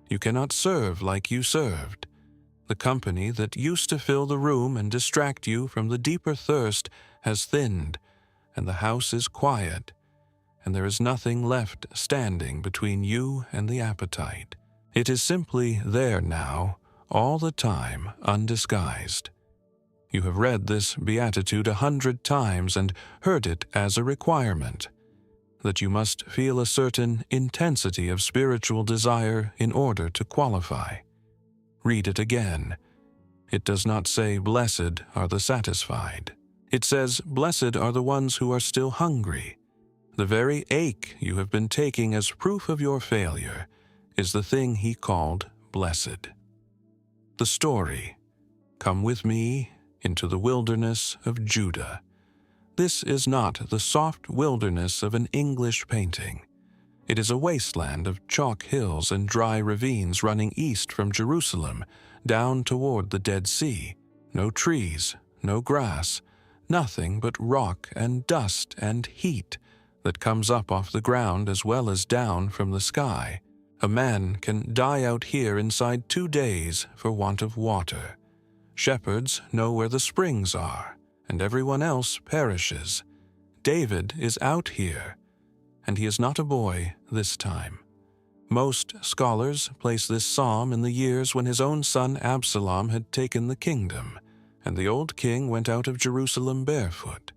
You cannot serve like you served. The company that used to fill the room and distract you from the deeper thirst has thinned, and the house is quiet, and there is nothing left standing between you and the appetite. It is simply there now, all the time, undisguised. You have read this Beatitude 100 times and heard it as a requirement, that you must feel a certain intensity of spiritual desire in order to qualify. Read it again. It does not say, "Blessed are the satisfied." It says, "Blessed are the ones who are still hungry." The very ache you have been taking as proof of your failure is the thing he called blessed. The story, "Come with me into the wilderness of Judah." This is not the soft wilderness of an English painting. It is a wasteland of chalk hills and dry ravines running east from Jerusalem down toward the Dead Sea. No trees, no grass, nothing but rock and dust and heat that comes up off the ground as well as down from the sky. A man can die out here inside 2 days for want of water. Shepherds know where the springs are, and everyone else perishes. David is out here, and he is not a boy this time. Most scholars place this psalm in the years when his own son Absalom had taken the kingdom, and the old king went out of Jerusalem barefoot,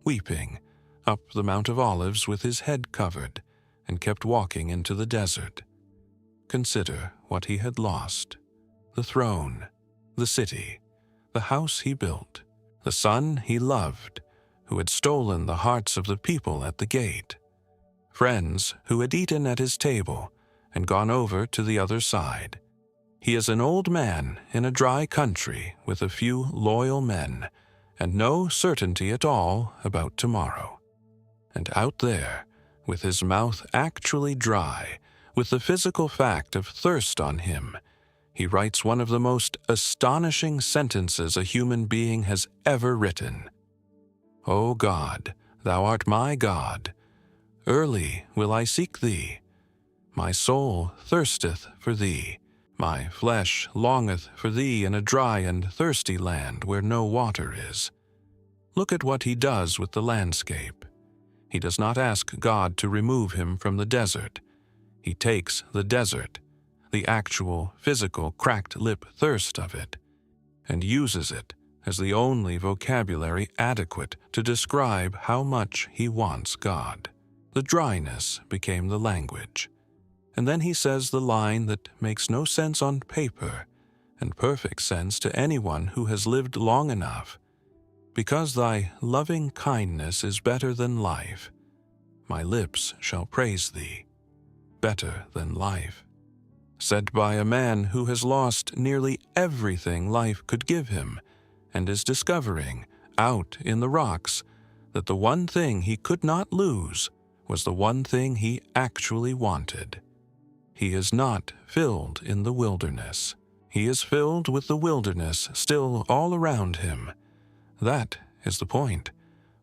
weeping, up the Mount of Olives with his head covered, and kept walking into the desert. Consider what he had lost: the throne, the city, the house he built, the son he loved, who had stolen the hearts of the people at the gate, friends who had eaten at his table and gone over to the other side. He is an old man in a dry country with a few loyal men and no certainty at all about tomorrow. And out there, with his mouth actually dry, with the physical fact of thirst on him, he writes one of the most astonishing sentences a human being has ever written. "O God, thou art my God. Early will I seek thee. My soul thirsteth for thee. My flesh longeth for thee in a dry and thirsty land where no water is." Look at what he does with the landscape. He does not ask God to remove him from the desert. He takes the desert, the actual, physical, cracked-lip thirst of it, and uses it as the only vocabulary adequate to describe how much he wants God. The dryness became the language. And then he says the line that makes no sense on paper and perfect sense to anyone who has lived long enough. Because thy loving kindness is better than life, my lips shall praise thee. Better than life. Said by a man who has lost nearly everything life could give him, and is discovering, out in the rocks, that the one thing he could not lose was the one thing he actually wanted. He is not filled in the wilderness. He is filled with the wilderness still all around him. That is the point.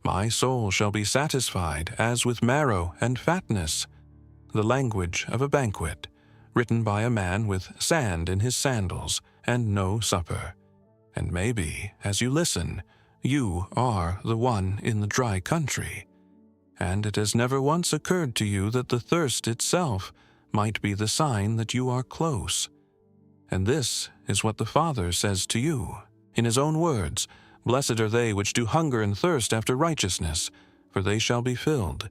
My soul shall be satisfied as with marrow and fatness. The language of a banquet, written by a man with sand in his sandals and no supper. And maybe, as you listen, you are the one in the dry country. And it has never once occurred to you that the thirst itself might be the sign that you are close. And this is what the Father says to you. In his own words, "Blessed are they which do hunger and thirst after righteousness, for they shall be filled."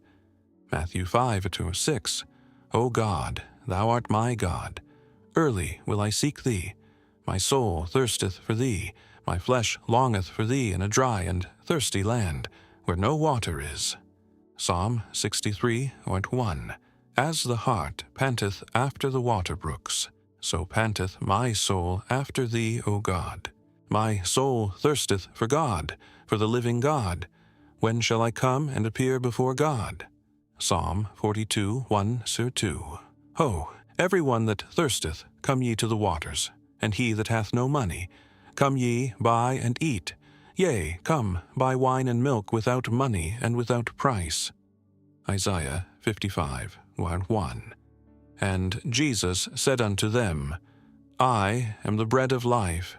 Matthew 5:6. O God, thou art my God. Early will I seek thee. My soul thirsteth for thee. My flesh longeth for thee in a dry and thirsty land, where no water is. Psalm 63:1. As the hart panteth after the water brooks, so panteth my soul after thee, O God. My soul thirsteth for God, for the living God. When shall I come and appear before God? Psalm 42:1-2. Ho, every one that thirsteth, come ye to the waters, and he that hath no money, come ye, buy and eat. Yea, come, buy wine and milk without money and without price. Isaiah 55:1. And Jesus said unto them, I am the bread of life.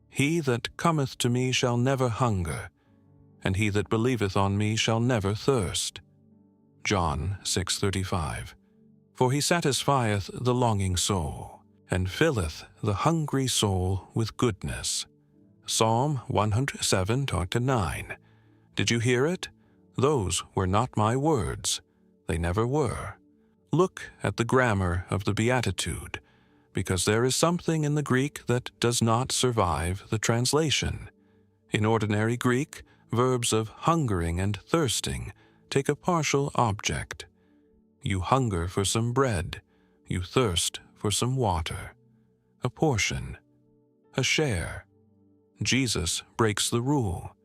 He that cometh to me shall never hunger, and he that believeth on me shall never thirst. John 6:35. For he satisfieth the longing soul, and filleth the hungry soul with goodness. Psalm 107:9. Did you hear it? Those were not my words. They never were. Look at the grammar of the Beatitude, because there is something in the Greek that does not survive the translation. In ordinary Greek, verbs of hungering and thirsting take a partial object. You hunger for some bread. You thirst for some water. A portion. A share. Jesus breaks the rule.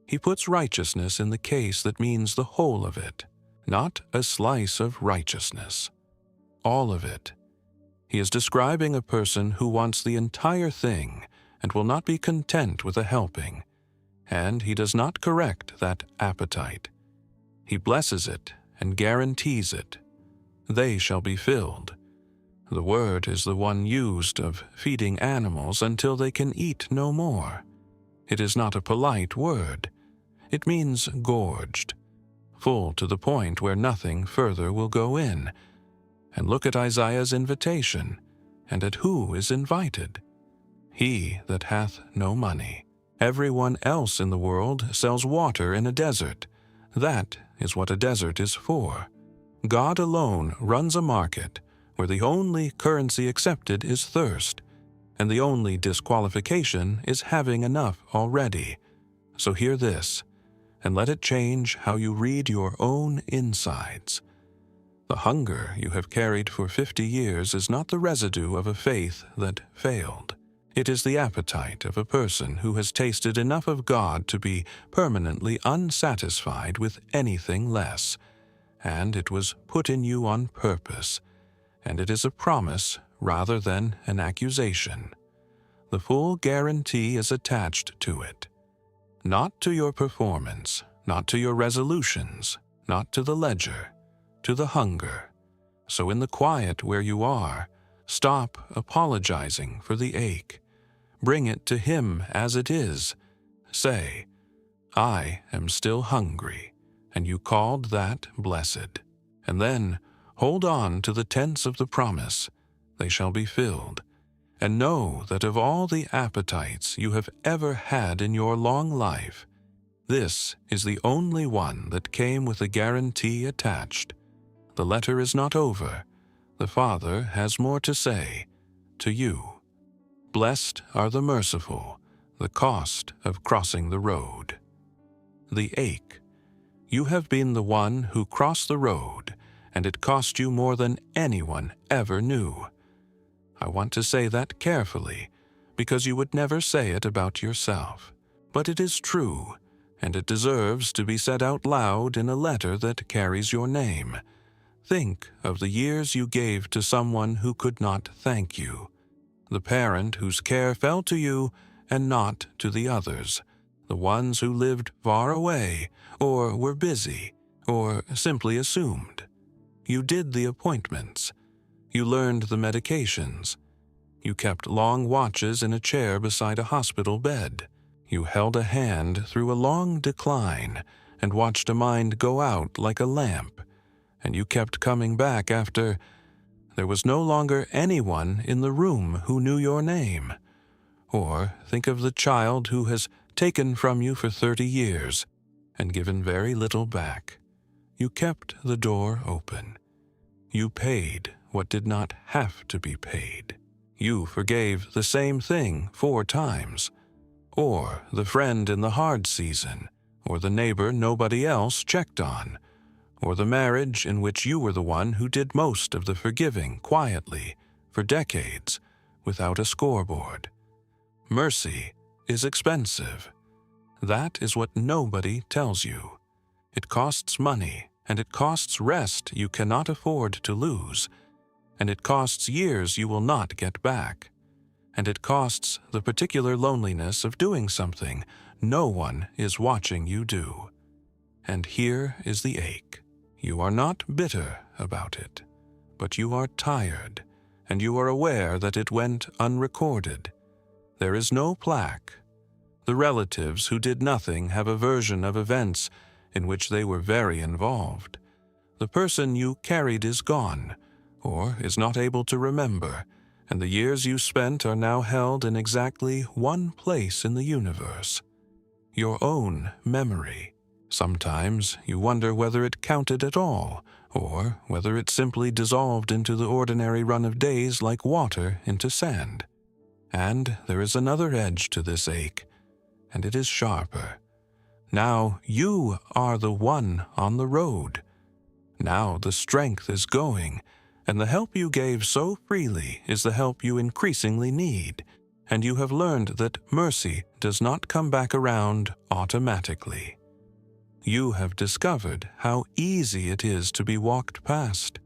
He puts righteousness in the case that means the whole of it, not a slice of righteousness. All of it. He is describing a person who wants the entire thing and will not be content with a helping, and he does not correct that appetite. He blesses it and guarantees it. They shall be filled. The word is the one used of feeding animals until they can eat no more. It is not a polite word. It means gorged, full to the point where nothing further will go in. And look at Isaiah's invitation, and at who is invited. He that hath no money. Everyone else in the world sells water in a desert. That is what a desert is for. God alone runs a market where the only currency accepted is thirst, and the only disqualification is having enough already. So hear this, and let it change how you read your own insides. The hunger you have carried for 50 years is not the residue of a faith that failed. It is the appetite of a person who has tasted enough of God to be permanently unsatisfied with anything less, and it was put in you on purpose, and it is a promise rather than an accusation. The full guarantee is attached to it. Not to your performance, not to your resolutions, not to the ledger, to the hunger. So in the quiet where you are, stop apologizing for the ache. Bring it to Him as it is. Say, I am still hungry. and you called that blessed. And then hold on to the tents of the promise. They shall be filled. And know that of all the appetites you have ever had in your long life, this is the only one that came with a guarantee attached. The letter is not over. The Father has more to say to you. Blessed are the merciful, the cost of crossing the road. The ache. You have been the one who crossed the road, and it cost you more than anyone ever knew. I want to say that carefully, because you would never say it about yourself. But it is true, and it deserves to be said out loud in a letter that carries your name. Think of the years you gave to someone who could not thank you, the parent whose care fell to you and not to the others, the ones who lived far away, or were busy, or simply assumed. You did the appointments. You learned the medications. You kept long watches in a chair beside a hospital bed. You held a hand through a long decline and watched a mind go out like a lamp. And you kept coming back after there was no longer anyone in the room who knew your name. Or think of the child who has taken from you for 30 years and given very little back. You kept the door open. You paid what did not have to be paid. You forgave the same thing 4 times. Or the friend in the hard season, or the neighbor nobody else checked on, or the marriage in which you were the one who did most of the forgiving quietly for decades without a scoreboard. Mercy is expensive. That is what nobody tells you. It costs money, and it costs rest you cannot afford to lose, and it costs years you will not get back, and it costs the particular loneliness of doing something no one is watching you do. And here is the ache. You are not bitter about it, but you are tired, and you are aware that it went unrecorded. There is no plaque. The relatives who did nothing have a version of events in which they were very involved. The person you carried is gone, or is not able to remember, and the years you spent are now held in exactly one place in the universe: your own memory. Sometimes you wonder whether it counted at all, or whether it simply dissolved into the ordinary run of days like water into sand. And there is another edge to this ache, and it is sharper. Now you are the one on the road. Now the strength is going, and the help you gave so freely is the help you increasingly need, and you have learned that mercy does not come back around automatically. You have discovered how easy it is to be walked past.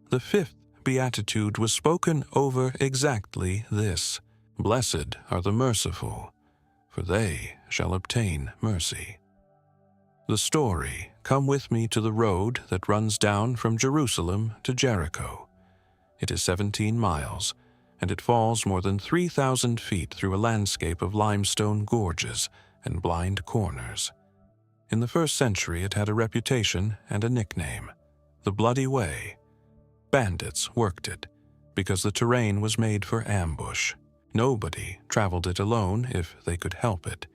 The 5th Beatitude was spoken over exactly this: Blessed are the merciful, for they shall obtain mercy. The story, come with me to the road that runs down from Jerusalem to Jericho. It is 17 miles, and it falls more than 3,000 feet through a landscape of limestone gorges and blind corners. In the 1st century it had a reputation and a nickname: the Bloody Way. Bandits worked it, because the terrain was made for ambush. Nobody traveled it alone if they could help it,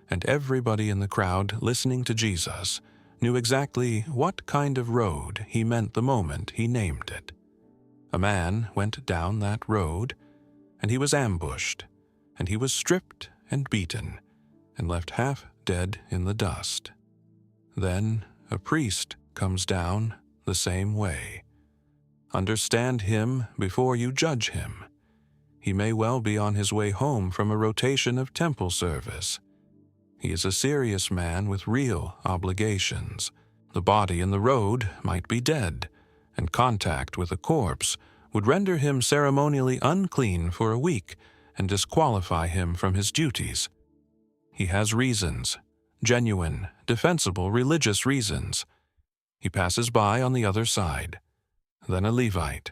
and everybody in the crowd listening to Jesus knew exactly what kind of road he meant the moment he named it. A man went down that road, and he was ambushed, and he was stripped and beaten, and left half dead in the dust. Then a priest comes down the same way. Understand him before you judge him. He may well be on his way home from a rotation of temple service. He is a serious man with real obligations. The body in the road might be dead, and contact with a corpse would render him ceremonially unclean for a week and disqualify him from his duties. He has reasons, genuine, defensible religious reasons. He passes by on the other side. Then a Levite.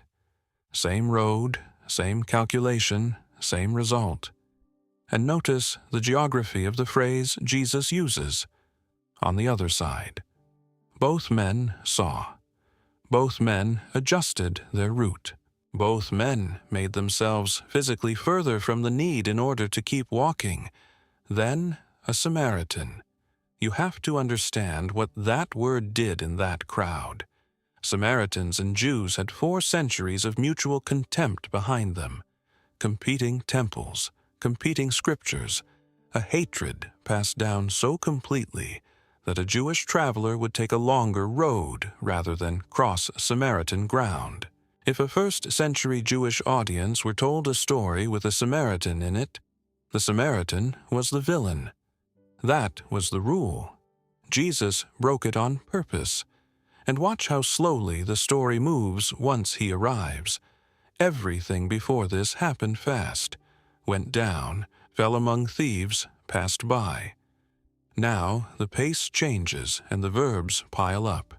Same road, same calculation, same result. And notice the geography of the phrase Jesus uses: on the other side. Both men saw. Both men adjusted their route. Both men made themselves physically further from the need in order to keep walking. Then a Samaritan. You have to understand what that word did in that crowd. Samaritans and Jews had 4 centuries of mutual contempt behind them, competing temples, competing scriptures, a hatred passed down so completely that a Jewish traveler would take a longer road rather than cross Samaritan ground. If a first-century Jewish audience were told a story with a Samaritan in it, the Samaritan was the villain. That was the rule. Jesus broke it on purpose. And watch how slowly the story moves once he arrives. Everything before this happened fast, went down, fell among thieves, passed by. Now the pace changes and the verbs pile up.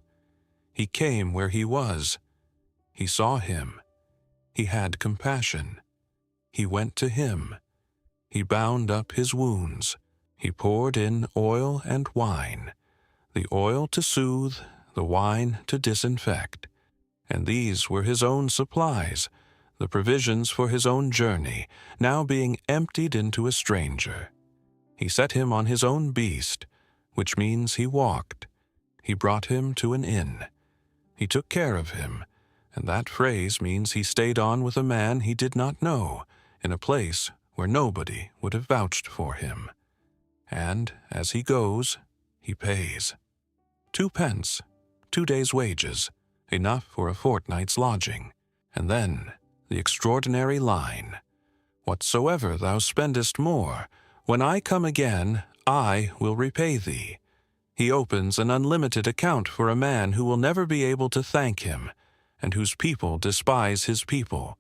He came where he was. He saw him. He had compassion. He went to him. He bound up his wounds. He poured in oil and wine, the oil to soothe, the wine to disinfect. And these were his own supplies, the provisions for his own journey, now being emptied into a stranger. He set him on his own beast, which means he walked. He brought him to an inn. He took care of him, and that phrase means he stayed on with a man he did not know, in a place where nobody would have vouched for him. And as he goes, he pays. 2 pence, 2 days' wages, enough for a fortnight's lodging. And then the extraordinary line, "Whatsoever thou spendest more, when I come again, I will repay thee." He opens an unlimited account for a man who will never be able to thank him, and whose people despise his people.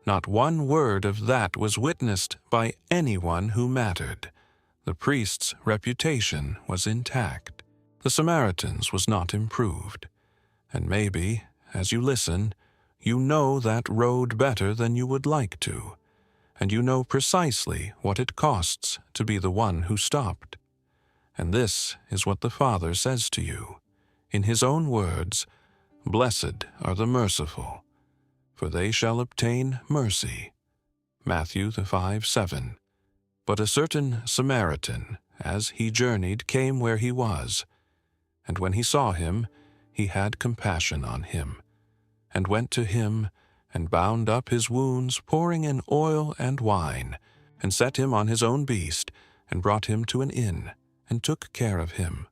Not one word of that was witnessed by anyone who mattered. The priest's reputation was intact. The Samaritan's was not improved. And maybe, as you listen, you know that road better than you would like to, and you know precisely what it costs to be the one who stopped. And this is what the Father says to you. In his own words, "Blessed are the merciful, for they shall obtain mercy." Matthew 5:7. But a certain Samaritan, as he journeyed, came where he was. And when he saw him, he had compassion on him, and went to him, and bound up his wounds, pouring in oil and wine, and set him on his own beast, and brought him to an inn, and took care of him.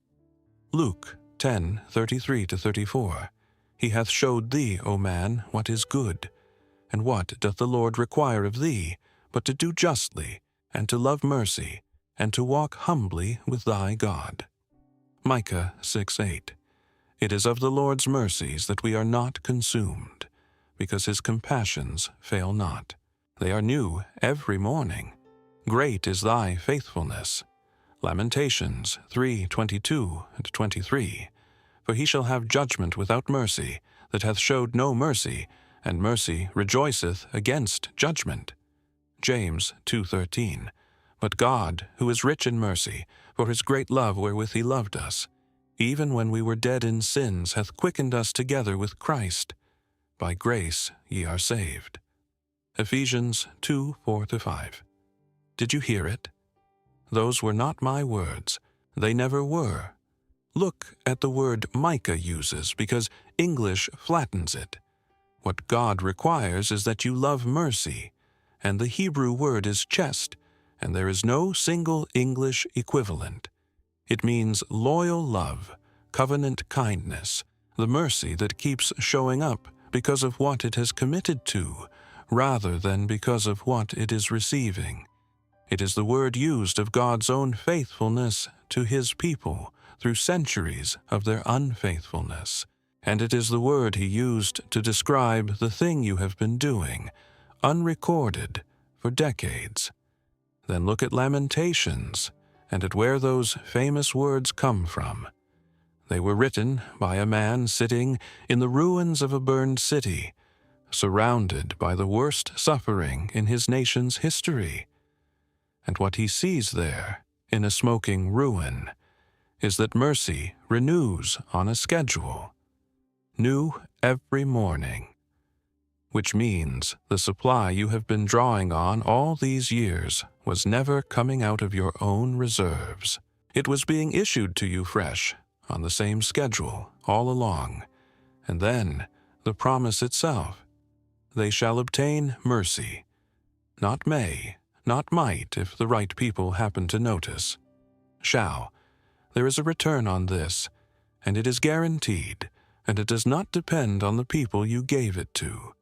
Luke 10:33-34. He hath showed thee, O man, what is good. And what doth the Lord require of thee, but to do justly, and to love mercy, and to walk humbly with thy God? Micah 6:8. It is of the Lord's mercies that we are not consumed, because his compassions fail not. They are new every morning. Great is thy faithfulness. Lamentations 3:22-23. For he shall have judgment without mercy, that hath showed no mercy, and mercy rejoiceth against judgment. James 2:13. But God, who is rich in mercy, for his great love wherewith he loved us, even when we were dead in sins, hath quickened us together with Christ. By grace ye are saved. Ephesians 2:4-5. Did you hear it? Those were not my words. They never were. Look at the word Micah uses, because English flattens it. What God requires is that you love mercy, and the Hebrew word is chest, and there is no single English equivalent. It means loyal love, covenant kindness, the mercy that keeps showing up because of what it has committed to, rather than because of what it is receiving. It is the word used of God's own faithfulness to his people through centuries of their unfaithfulness, and it is the word he used to describe the thing you have been doing, unrecorded, for decades. Then look at Lamentations, and at where those famous words come from. They were written by a man sitting in the ruins of a burned city, surrounded by the worst suffering in his nation's history. And what he sees there, in a smoking ruin, is that mercy renews on a schedule, new every morning, which means the supply you have been drawing on all these years was never coming out of your own reserves. It was being issued to you fresh, on the same schedule, all along. And then, the promise itself, they shall obtain mercy, not may, not might if the right people happen to notice. Shall. There is a return on this, and it is guaranteed, and it does not depend on the people you gave it to.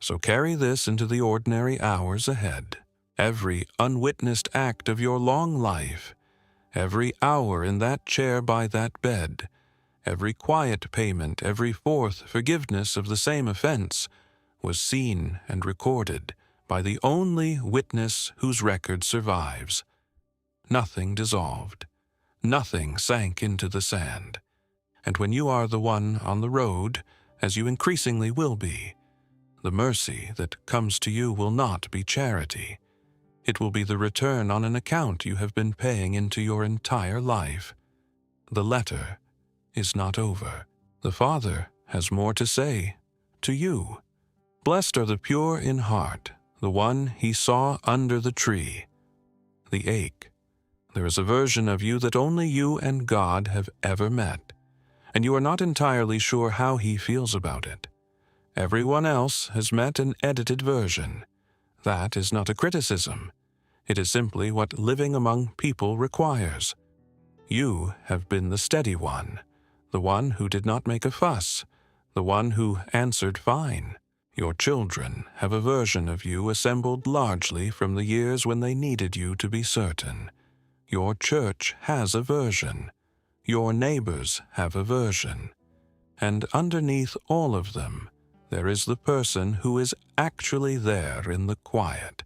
So carry this into the ordinary hours ahead. Every unwitnessed act of your long life, every hour in that chair by that bed, every quiet payment, every fourth forgiveness of the same offense, was seen and recorded by the only witness whose record survives. Nothing dissolved, nothing sank into the sand. And when you are the one on the road, as you increasingly will be, the mercy that comes to you will not be charity. It will be the return on an account you have been paying into your entire life. The letter is not over. The Father has more to say to you. Blessed are the pure in heart, the one he saw under the tree. The ache. There is a version of you that only you and God have ever met, and you are not entirely sure how he feels about it. Everyone else has met an edited version. That is not a criticism. It is simply what living among people requires. You have been the steady one, the one who did not make a fuss, the one who answered fine. Your children have a version of you assembled largely from the years when they needed you to be certain. Your church has a version. Your neighbors have a version. And underneath all of them, there is the person who is actually there in the quiet,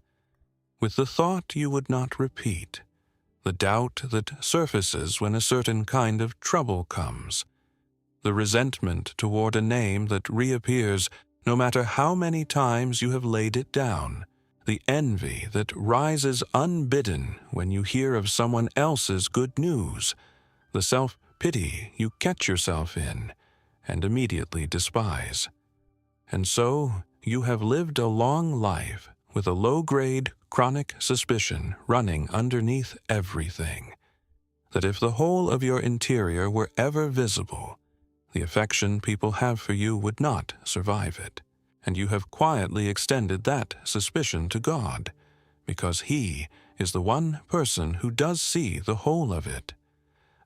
with the thought you would not repeat, the doubt that surfaces when a certain kind of trouble comes, the resentment toward a name that reappears no matter how many times you have laid it down, the envy that rises unbidden when you hear of someone else's good news, the self-pity you catch yourself in and immediately despise. And so you have lived a long life with a low-grade, chronic suspicion running underneath everything, that if the whole of your interior were ever visible, the affection people have for you would not survive it. And you have quietly extended that suspicion to God, because He is the one person who does see the whole of it.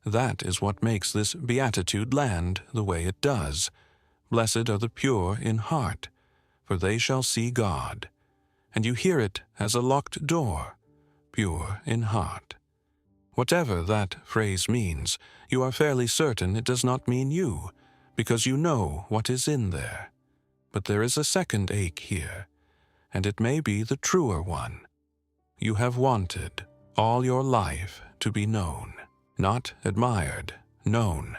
That is what makes this beatitude land the way it does. Blessed are the pure in heart, for they shall see God. And you hear it as a locked door, pure in heart. Whatever that phrase means, you are fairly certain it does not mean you, because you know what is in there. But there is a second ache here, and it may be the truer one. You have wanted all your life to be known, not admired, known.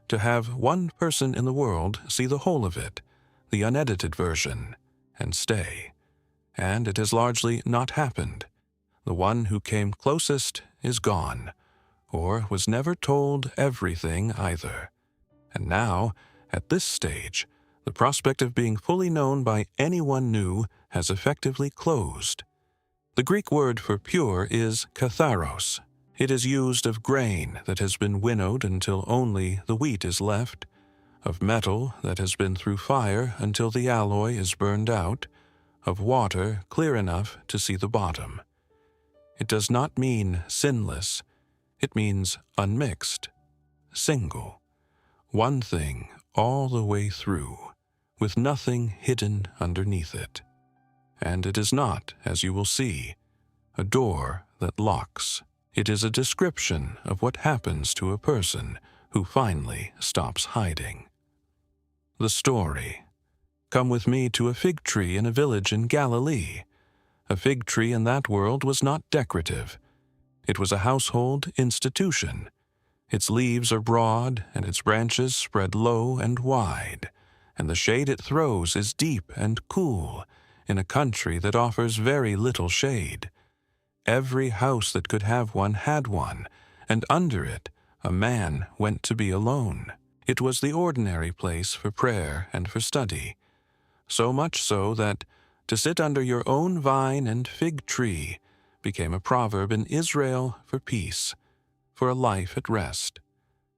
To have one person in the world see the whole of it, the unedited version, and stay. And it has largely not happened. The one who came closest is gone, or was never told everything either. And now, at this stage, the prospect of being fully known by anyone new has effectively closed. The Greek word for pure is katharos. It is used of grain that has been winnowed until only the wheat is left, of metal that has been through fire until the alloy is burned out, of water clear enough to see the bottom. It does not mean sinless. It means unmixed, single, one thing all the way through, with nothing hidden underneath it. And it is not, as you will see, a door that locks. It is a description of what happens to a person who finally stops hiding. The story. Come with me to a fig tree in a village in Galilee. A fig tree in that world was not decorative. It was a household institution. Its leaves are broad, and its branches spread low and wide, and the shade it throws is deep and cool in a country that offers very little shade. Every house that could have one had one, and under it, a man went to be alone. It was the ordinary place for prayer and for study, so much so that to sit under your own vine and fig tree became a proverb in Israel for peace, for a life at rest.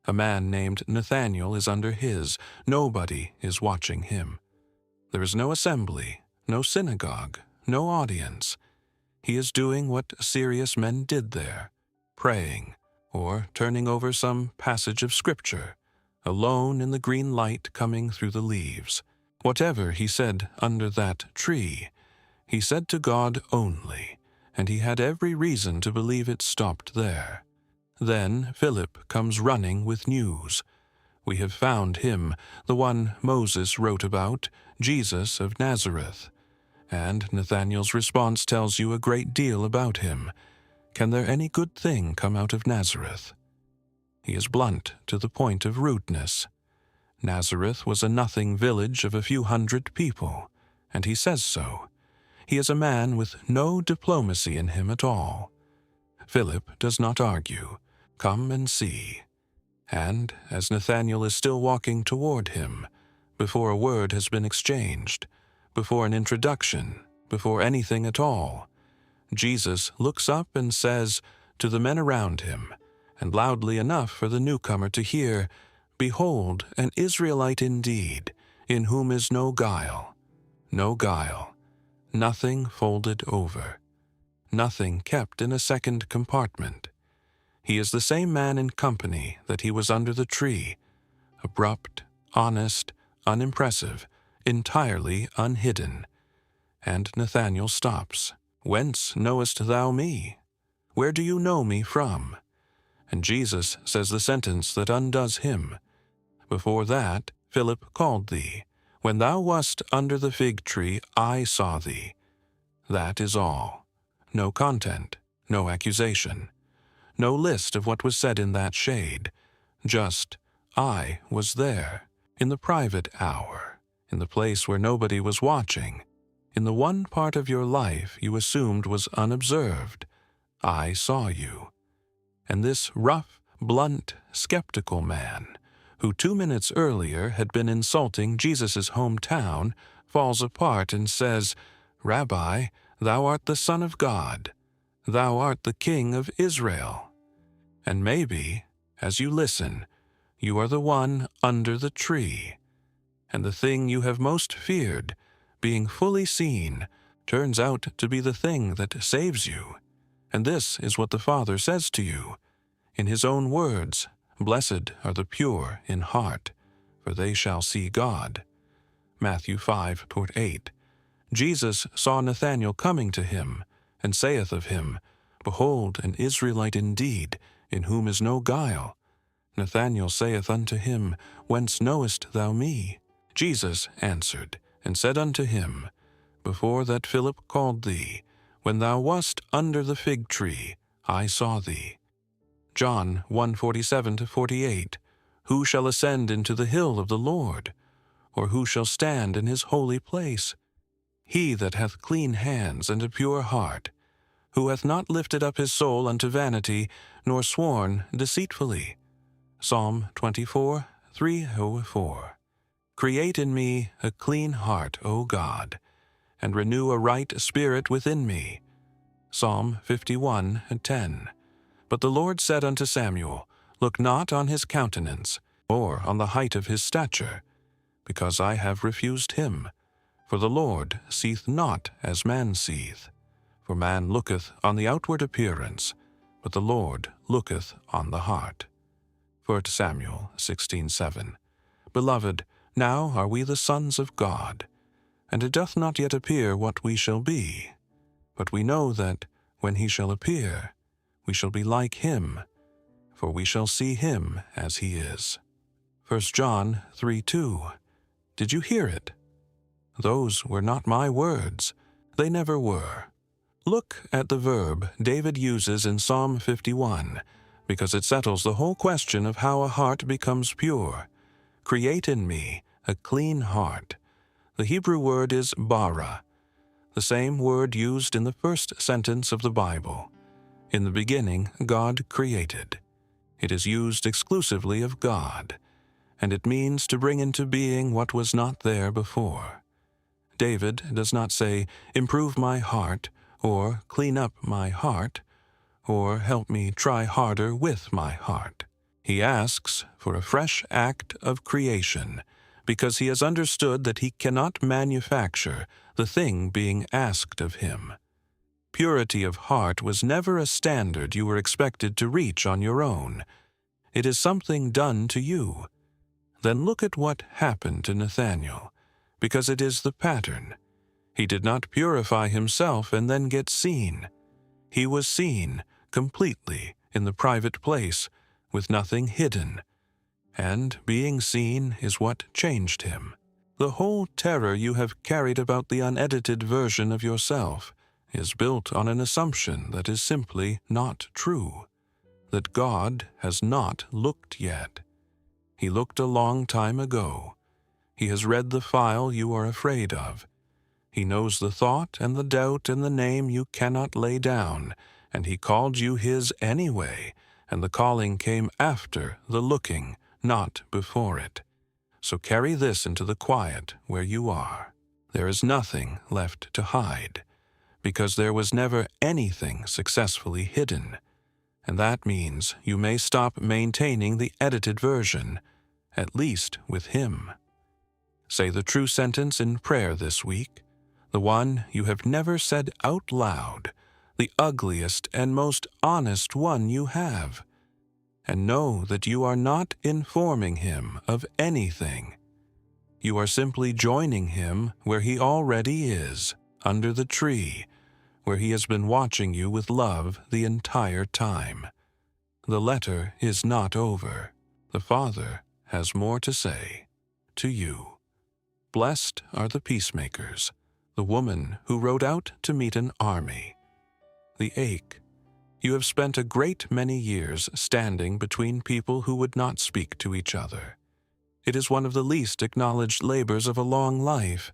A man named Nathanael is under his. Nobody is watching him. There is no assembly, no synagogue, no audience. He is doing what serious men did there, praying, or turning over some passage of Scripture, alone in the green light coming through the leaves. Whatever he said under that tree, he said to God only, and he had every reason to believe it stopped there. Then Philip comes running with news. We have found him, the one Moses wrote about, Jesus of Nazareth. And Nathanael's response tells you a great deal about him. Can there any good thing come out of Nazareth? He is blunt to the point of rudeness. Nazareth was a nothing village of a few hundred people, and he says so. He is a man with no diplomacy in him at all. Philip does not argue. Come and see. And as Nathanael is still walking toward him, before a word has been exchanged, before an introduction, before anything at all, Jesus looks up and says to the men around him, and loudly enough for the newcomer to hear, "Behold, an Israelite indeed, in whom is no guile, nothing folded over, nothing kept in a second compartment. He is the same man in company that he was under the tree, abrupt, honest, unimpressive, entirely unhidden." And Nathanael stops. "Whence knowest thou me? Where do you know me from?" And Jesus says the sentence that undoes him. "Before that, Philip called thee. When thou wast under the fig tree, I saw thee." That is all. No content, no accusation, no list of what was said in that shade. Just, I was there, in the private hour, in the place where nobody was watching, in the one part of your life you assumed was unobserved. I saw you. And this rough, blunt, skeptical man, who 2 minutes earlier had been insulting Jesus' hometown, falls apart and says, "Rabbi, thou art the Son of God. Thou art the King of Israel." And maybe, as you listen, you are the one under the tree. And the thing you have most feared, being fully seen, turns out to be the thing that saves you. And this is what the Father says to you. In his own words, "Blessed are the pure in heart, for they shall see God." Matthew 5:8. Jesus saw Nathanael coming to him, and saith of him, "Behold, an Israelite indeed, in whom is no guile." Nathanael saith unto him, "Whence knowest thou me?" Jesus answered, and said unto him, "Before that Philip called thee, when thou wast under the fig tree, I saw thee." John 1:47-48. Who shall ascend into the hill of the Lord? Or who shall stand in his holy place? He that hath clean hands and a pure heart, who hath not lifted up his soul unto vanity, nor sworn deceitfully. Psalm 24:3-4. Create in me a clean heart, O God, and renew a right spirit within me. Psalm 51:10. But the Lord said unto Samuel, Look not on his countenance, or on the height of his stature, because I have refused him. For the Lord seeth not as man seeth. For man looketh on the outward appearance, but the Lord looketh on the heart. 1 Samuel 16:7. Beloved, now are we the sons of God, and it doth not yet appear what we shall be. But we know that, when he shall appear, we shall be like him, for we shall see him as he is. 1 John 3:2. Did you hear it? Those were not my words. They never were. Look at the verb David uses in Psalm 51, because it settles the whole question of how a heart becomes pure. Create in me a clean heart. The Hebrew word is bara, the same word used in the first sentence of the Bible. In the beginning, God created. It is used exclusively of God, and it means to bring into being what was not there before. David does not say, "Improve my heart," or "Clean up my heart," or "Help me try harder with my heart." He asks for a fresh act of creation, because he has understood that he cannot manufacture the thing being asked of him. Purity of heart was never a standard you were expected to reach on your own. It is something done to you. Then look at what happened to Nathanael, because it is the pattern. He did not purify himself and then get seen. He was seen completely in the private place, with nothing hidden, and being seen is what changed him. The whole terror you have carried about the unedited version of yourself is built on an assumption that is simply not true, that God has not looked yet. He looked a long time ago. He has read the file you are afraid of. He knows the thought and the doubt and the name you cannot lay down, and he called you his anyway, and the calling came after the looking, not before it. So carry this into the quiet where you are. There is nothing left to hide, because there was never anything successfully hidden, and that means you may stop maintaining the edited version, at least with him. Say the true sentence in prayer this week, the one you have never said out loud, the ugliest and most honest one you have, and know that you are not informing him of anything. You are simply joining him where he already is, under the tree, where he has been watching you with love the entire time. The letter is not over. The Father has more to say to you. Blessed are the peacemakers, the woman who rode out to meet an army. The ache. You have spent a great many years standing between people who would not speak to each other. It is one of the least acknowledged labors of a long life,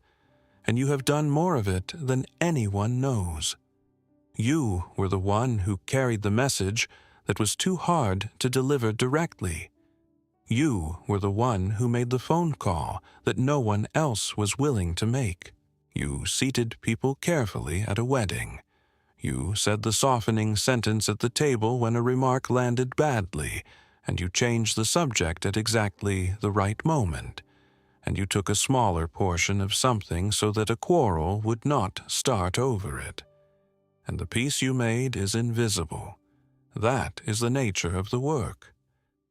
and you have done more of it than anyone knows. You were the one who carried the message that was too hard to deliver directly. You were the one who made the phone call that no one else was willing to make. You seated people carefully at a wedding. You said the softening sentence at the table when a remark landed badly, and you changed the subject at exactly the right moment. And you took a smaller portion of something so that a quarrel would not start over it. And the peace you made is invisible. That is the nature of the work.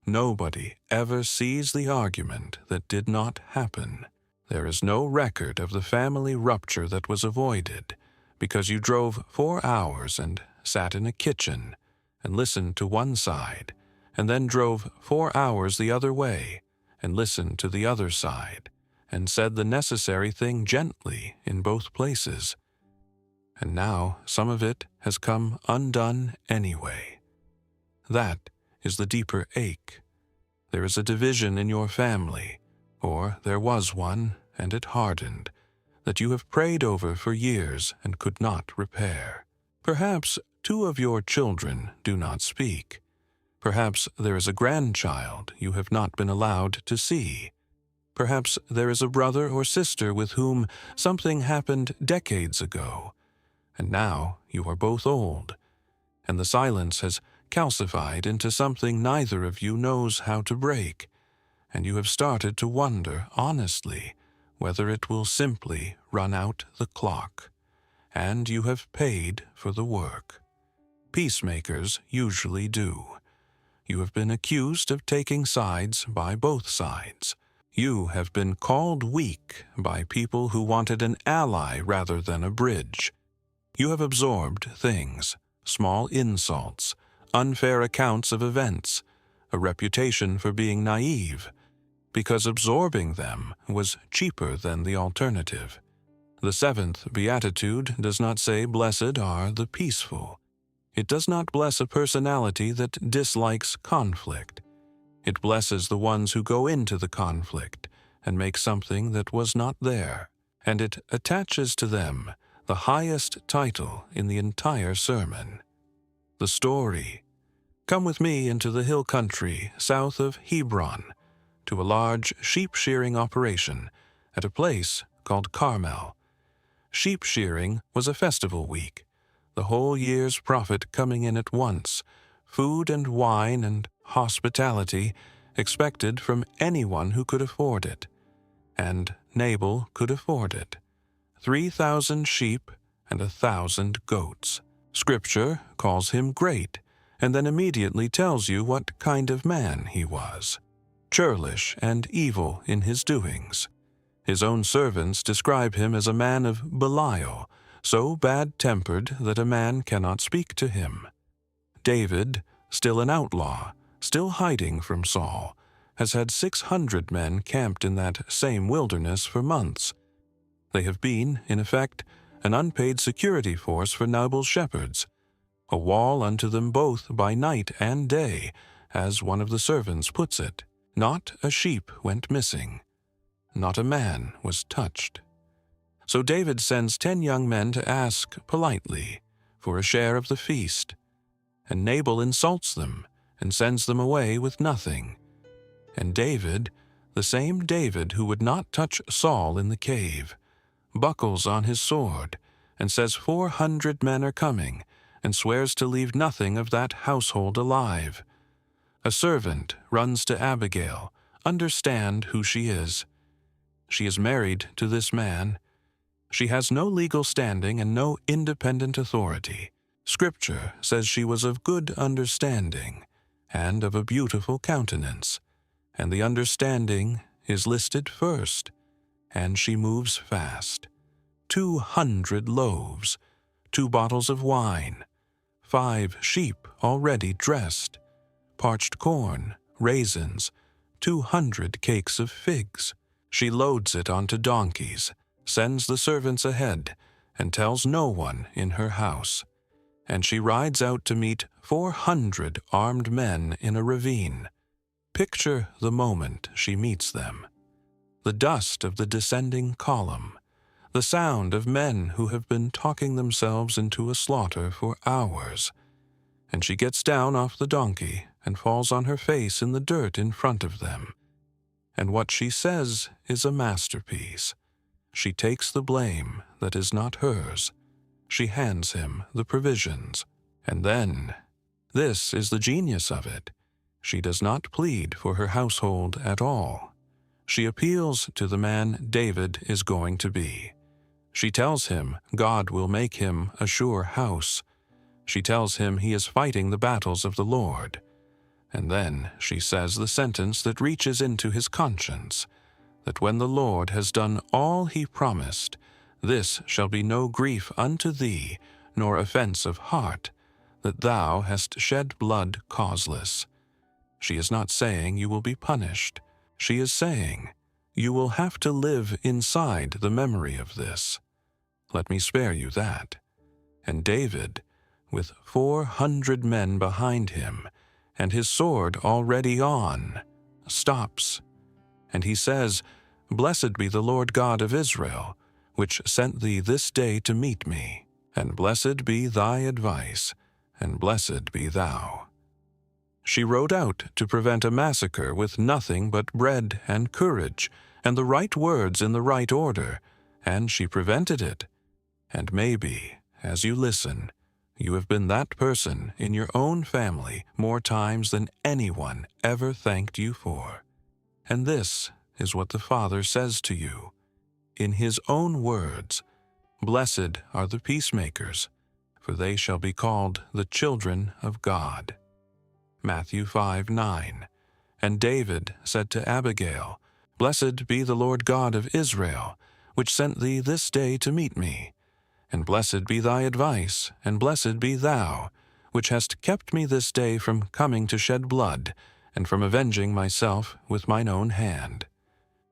Nobody ever sees the argument that did not happen. There is no record of the family rupture that was avoided, because you drove 4 hours and sat in a kitchen and listened to one side, and then drove 4 hours the other way and listened to the other side, and said the necessary thing gently in both places. And now some of it has come undone anyway. That is the deeper ache. There is a division in your family, or there was one, and it hardened, that you have prayed over for years and could not repair. Perhaps 2 of your children do not speak. Perhaps there is a grandchild you have not been allowed to see. Perhaps there is a brother or sister with whom something happened decades ago, and now you are both old, and the silence has calcified into something neither of you knows how to break, and you have started to wonder honestly whether it will simply run out the clock, and you have paid for the work. Peacemakers usually do. You have been accused of taking sides by both sides. You have been called weak by people who wanted an ally rather than a bridge. You have absorbed things, small insults, unfair accounts of events, a reputation for being naive, because absorbing them was cheaper than the alternative. The 7th Beatitude does not say, "Blessed are the peaceful." It does not bless a personality that dislikes conflict. It blesses the ones who go into the conflict and make something that was not there, and it attaches to them the highest title in the entire sermon. The story. Come with me into the hill country south of Hebron, to a large sheep-shearing operation at a place called Carmel. Sheep shearing was a festival week, the whole year's profit coming in at once, food and wine and hospitality expected from anyone who could afford it. And Nabal could afford it. 3,000 sheep and 1,000 goats. Scripture calls him great, and then immediately tells you what kind of man he was. Churlish and evil in his doings. His own servants describe him as a man of Belial, so bad-tempered that a man cannot speak to him. David, still an outlaw, still hiding from Saul, has had 600 men camped in that same wilderness for months. They have been, in effect, an unpaid security force for Nabal's shepherds, a wall unto them both by night and day, as one of the servants puts it. Not a sheep went missing. Not a man was touched. So David sends 10 young men to ask politely for a share of the feast, and Nabal insults them and sends them away with nothing. And David, the same David who would not touch Saul in the cave, buckles on his sword and says 400 men are coming, and swears to leave nothing of that household alive. A servant runs to Abigail, understand who she is. She is married to this man. She has no legal standing and no independent authority. Scripture says she was of good understanding and of a beautiful countenance, and the understanding is listed first, and she moves fast. 200 loaves, 2 bottles of wine, 5 sheep already dressed, parched corn, raisins, 200 cakes of figs. She loads it onto donkeys, sends the servants ahead, and tells no one in her house. And she rides out to meet 400 armed men in a ravine. Picture the moment she meets them. The dust of the descending column, the sound of men who have been talking themselves into a slaughter for hours. And she gets down off the donkey and falls on her face in the dirt in front of them. And what she says is a masterpiece. She takes the blame that is not hers. She hands him the provisions. And then, this is the genius of it, she does not plead for her household at all. She appeals to the man David is going to be. She tells him God will make him a sure house. She tells him he is fighting the battles of the Lord. And then she says the sentence that reaches into his conscience, that when the Lord has done all he promised, this shall be no grief unto thee, nor offense of heart, that thou hast shed blood causeless. She is not saying you will be punished. She is saying, you will have to live inside the memory of this. Let me spare you that. And David, with 400 men behind him, and his sword already on, stops. And he says, Blessed be the Lord God of Israel, which sent thee this day to meet me, and blessed be thy advice, and blessed be thou. She rode out to prevent a massacre with nothing but bread and courage, and the right words in the right order, and she prevented it. And maybe, as you listen, you have been that person in your own family more times than anyone ever thanked you for. And this is what the Father says to you. In his own words, Blessed are the peacemakers, for they shall be called the children of God. Matthew 5:9. And David said to Abigail, Blessed be the Lord God of Israel, which sent thee this day to meet me. And blessed be thy advice, and blessed be thou, which hast kept me this day from coming to shed blood, and from avenging myself with mine own hand.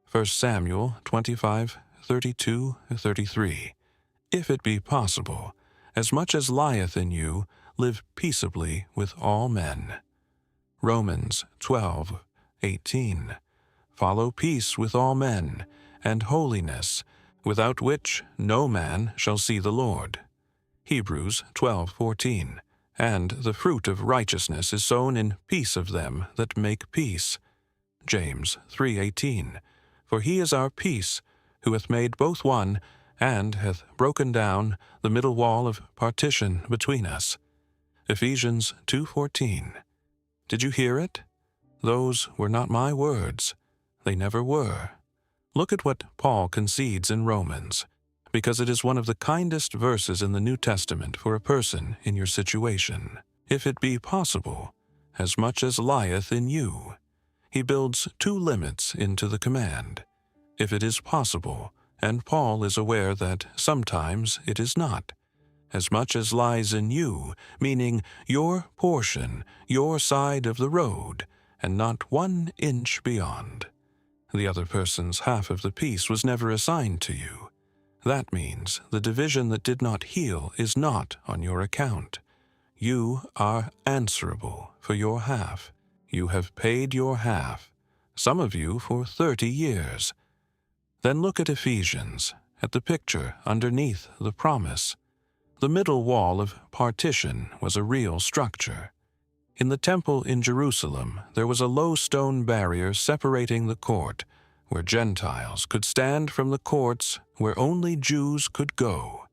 1 Samuel 25:32-33. If it be possible, as much as lieth in you, live peaceably with all men. Romans 12:18. Follow peace with all men, and holiness, without which no man shall see the Lord. Hebrews 12:14. and the fruit of righteousness is sown in peace of them that make peace. James 3:18. For he is our peace, who hath made both one, and hath broken down the middle wall of partition between us. Ephesians 2:14. Did you hear it? Those were not my words. They never were. Look at what Paul concedes in Romans, because it is one of the kindest verses in the New Testament for a person in your situation. If it be possible, as much as lieth in you. He builds two limits into the command. If it is possible, and Paul is aware that sometimes it is not. As much as lies in you, meaning your portion, your side of the road, and not 1 inch beyond. The other person's half of the piece was never assigned to you. That means the division that did not heal is not on your account. You are answerable for your half. You have paid your half, some of you for 30 years. Then look at Ephesians, at the picture underneath the promise. The middle wall of partition was a real structure. In the temple in Jerusalem, there was a low stone barrier separating the court, where Gentiles could stand from the courts where only Jews could go,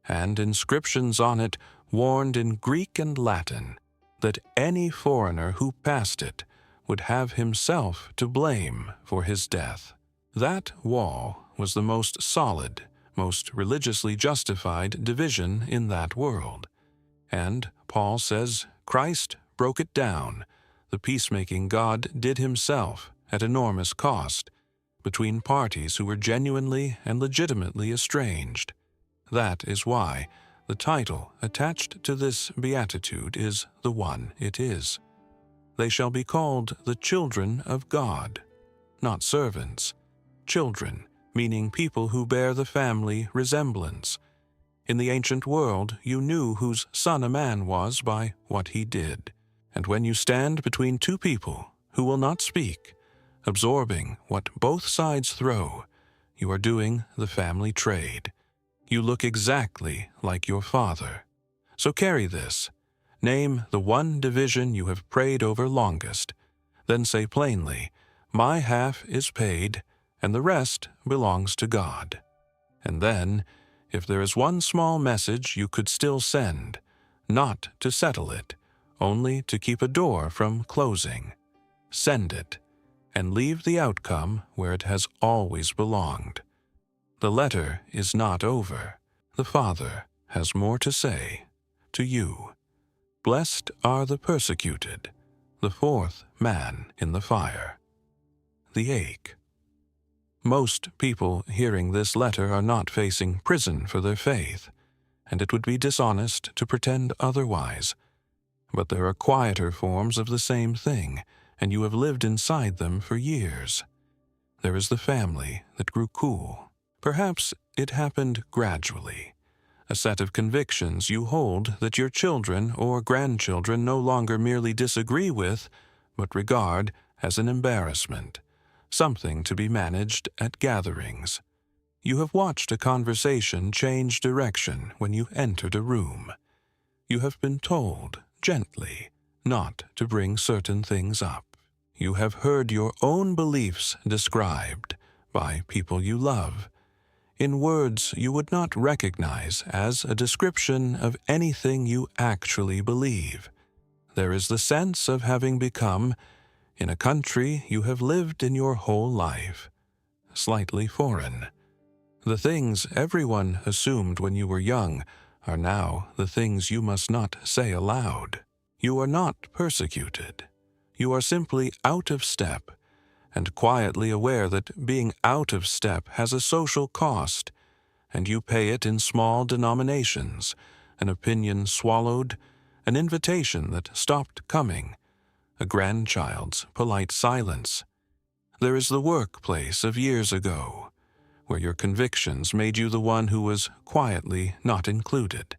and inscriptions on it warned in Greek and Latin that any foreigner who passed it would have himself to blame for his death. That wall was the most solid, most religiously justified division in that world. And Paul says Christ broke it down, the peacemaking God did himself at enormous cost, between parties who were genuinely and legitimately estranged. That is why the title attached to this beatitude is the one it is. They shall be called the children of God, not servants. Children, meaning people who bear the family resemblance. In the ancient world, you knew whose son a man was by what he did. And when you stand between two people who will not speak, absorbing what both sides throw, you are doing the family trade. You look exactly like your father. So carry this. Name the one division you have prayed over longest. Then say plainly, my half is paid, and the rest belongs to God. And then, if there is one small message you could still send, not to settle it, only to keep a door from closing, send it, and leave the outcome where it has always belonged. The letter is not over. The Father has more to say to you. Blessed are the persecuted, the fourth man in the fire. The ache. Most people hearing this letter are not facing prison for their faith, and it would be dishonest to pretend otherwise. But there are quieter forms of the same thing, and you have lived inside them for years. There is the family that grew cool. Perhaps it happened gradually. A set of convictions you hold that your children or grandchildren no longer merely disagree with, but regard as an embarrassment, something to be managed at gatherings. You have watched a conversation change direction when you entered a room. You have been told, gently, not to bring certain things up. You have heard your own beliefs described by people you love, in words you would not recognize as a description of anything you actually believe. There is the sense of having become, in a country you have lived in your whole life, slightly foreign. The things everyone assumed when you were young are now the things you must not say aloud. You are not persecuted. You are simply out of step, and quietly aware that being out of step has a social cost, and you pay it in small denominations, an opinion swallowed, an invitation that stopped coming, a grandchild's polite silence. There is the workplace of years ago, where your convictions made you the one who was quietly not included.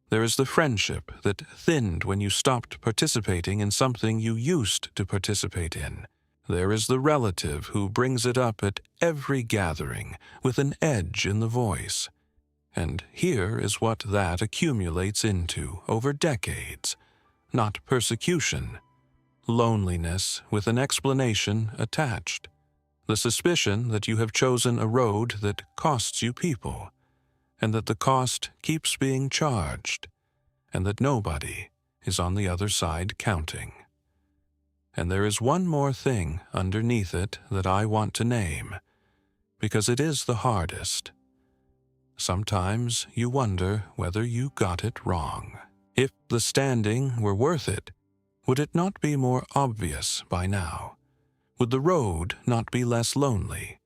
There is the friendship that thinned when you stopped participating in something you used to participate in. There is the relative who brings it up at every gathering with an edge in the voice. And here is what that accumulates into over decades. Not persecution, loneliness with an explanation attached. The suspicion that you have chosen a road that costs you people, and that the cost keeps being charged, and that nobody is on the other side counting. And there is one more thing underneath it that I want to name, because it is the hardest. Sometimes you wonder whether you got it wrong. If the standing were worth it, would it not be more obvious by now? Would the road not be less lonely?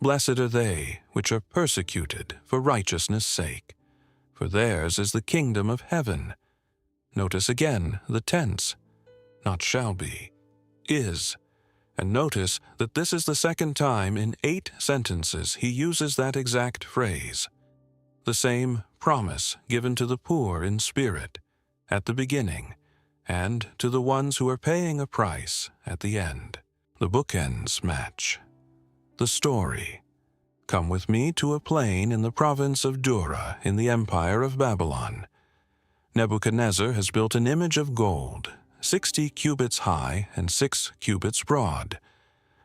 Blessed are they which are persecuted for righteousness' sake, for theirs is the kingdom of heaven. Notice again the tense, not shall be, is. And notice that this is the second time in 8 sentences he uses that exact phrase. The same promise given to the poor in spirit at the beginning, and to the ones who are paying a price at the end. The bookends match. The story. Come with me to a plain in the province of Dura in the empire of Babylon. Nebuchadnezzar has built an image of gold, 60 cubits high and 6 cubits broad,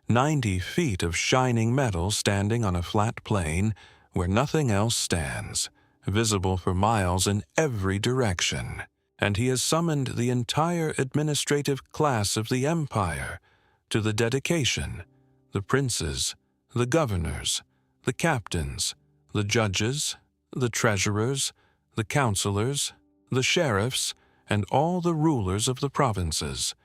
90 feet of shining metal standing on a flat plain where nothing else stands, visible for miles in every direction. And he has summoned the entire administrative class of the empire to the dedication, the princes, the governors, the captains, the judges, the treasurers, the counselors, the sheriffs, and all the rulers of the provinces.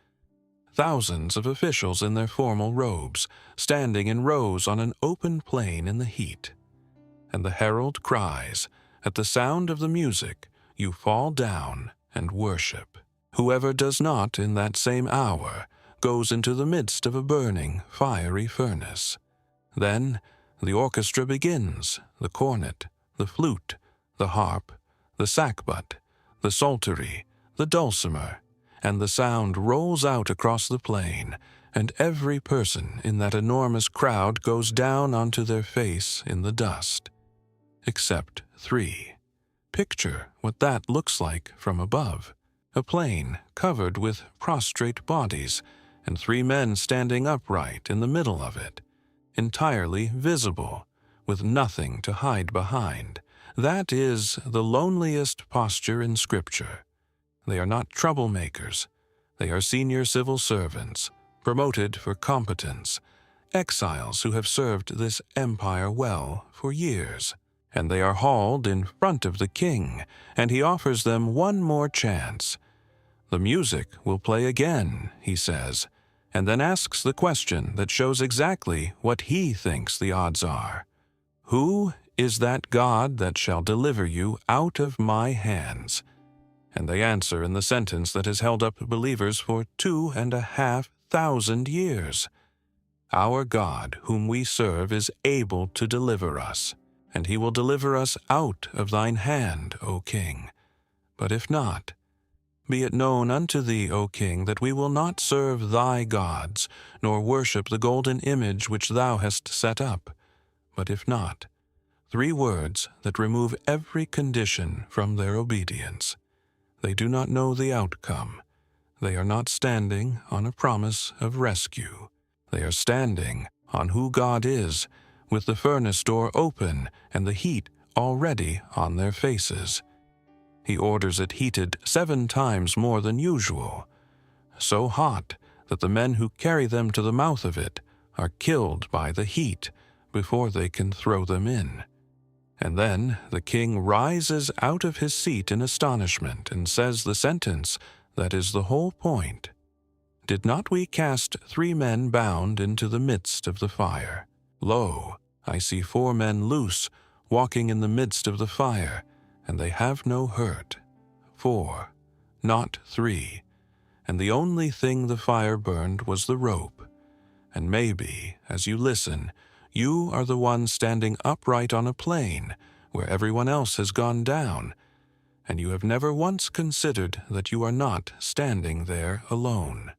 Thousands of officials in their formal robes, standing in rows on an open plain in the heat. And the herald cries, at the sound of the music, you fall down and worship. Whoever does not in that same hour goes into the midst of a burning, fiery furnace. Then the orchestra begins, the cornet, the flute, the harp, the sackbut, the psaltery, the dulcimer, and the sound rolls out across the plain, and every person in that enormous crowd goes down onto their face in the dust. Except 3. Picture what that looks like from above. A plain covered with prostrate bodies, and 3 men standing upright in the middle of it, entirely visible, with nothing to hide behind. That is the loneliest posture in Scripture. They are not troublemakers. They are senior civil servants, promoted for competence, exiles who have served this empire well for years. And they are hauled in front of the king, and he offers them one more chance. The music will play again, he says, and then asks the question that shows exactly what he thinks the odds are. Who is that God that shall deliver you out of my hands? And they answer in the sentence that has held up believers for 2,500 years. Our God, whom we serve, is able to deliver us, and he will deliver us out of thine hand, O king. But if not, be it known unto thee, O king, that we will not serve thy gods, nor worship the golden image which thou hast set up. But if not, 3 words that remove every condition from their obedience. They do not know the outcome. They are not standing on a promise of rescue. They are standing on who God is, with the furnace door open and the heat already on their faces. He orders it heated 7 times more than usual, so hot that the men who carry them to the mouth of it are killed by the heat before they can throw them in. And then the king rises out of his seat in astonishment and says the sentence that is the whole point. Did not we cast 3 men bound into the midst of the fire? Lo, I see 4 men loose, walking in the midst of the fire, and they have no hurt. 4, not 3. And the only thing the fire burned was the rope. And maybe, as you listen, you are the one standing upright on a plain where everyone else has gone down, and you have never once considered that you are not standing there alone.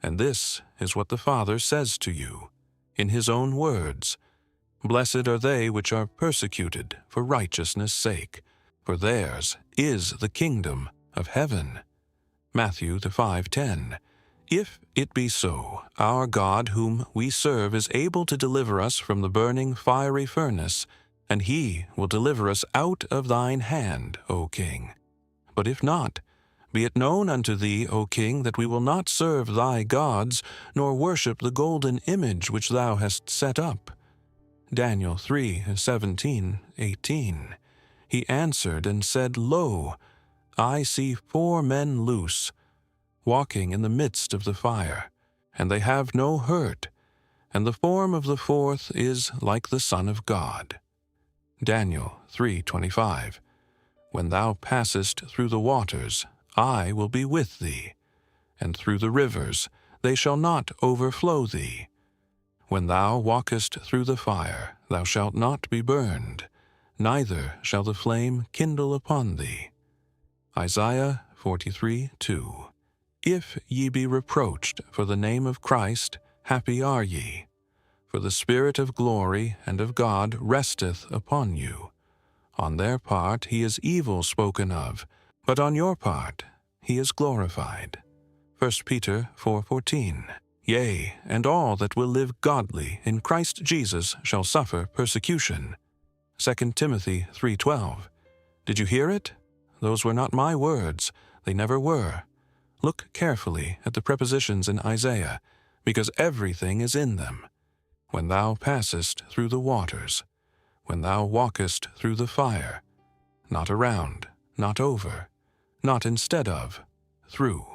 And this is what the Father says to you, in his own words. Blessed are they which are persecuted for righteousness' sake, for theirs is the kingdom of heaven. Matthew 5:10. If it be so, our God whom we serve is able to deliver us from the burning fiery furnace, and he will deliver us out of thine hand, O king. But if not, be it known unto thee, O king, that we will not serve thy gods, nor worship the golden image which thou hast set up. Daniel 3:17-18. He answered and said, Lo, I see 4 men loose, walking in the midst of the fire, and they have no hurt, and the form of the 4th is like the Son of God. Daniel 3:25. When thou passest through the waters, I will be with thee, and through the rivers, they shall not overflow thee. When thou walkest through the fire, thou shalt not be burned, neither shall the flame kindle upon thee. Isaiah 43:2. If ye be reproached for the name of Christ, happy are ye, for the Spirit of glory and of God resteth upon you. On their part he is evil spoken of, but on your part he is glorified. 1 Peter 4:14. Yea, and all that will live godly in Christ Jesus shall suffer persecution. 2 Timothy 3:12. Did you hear it? Those were not my words, they never were. Look carefully at the prepositions in Isaiah, because everything is in them. When thou passest through the waters, when thou walkest through the fire, not around, not over, not instead of, through.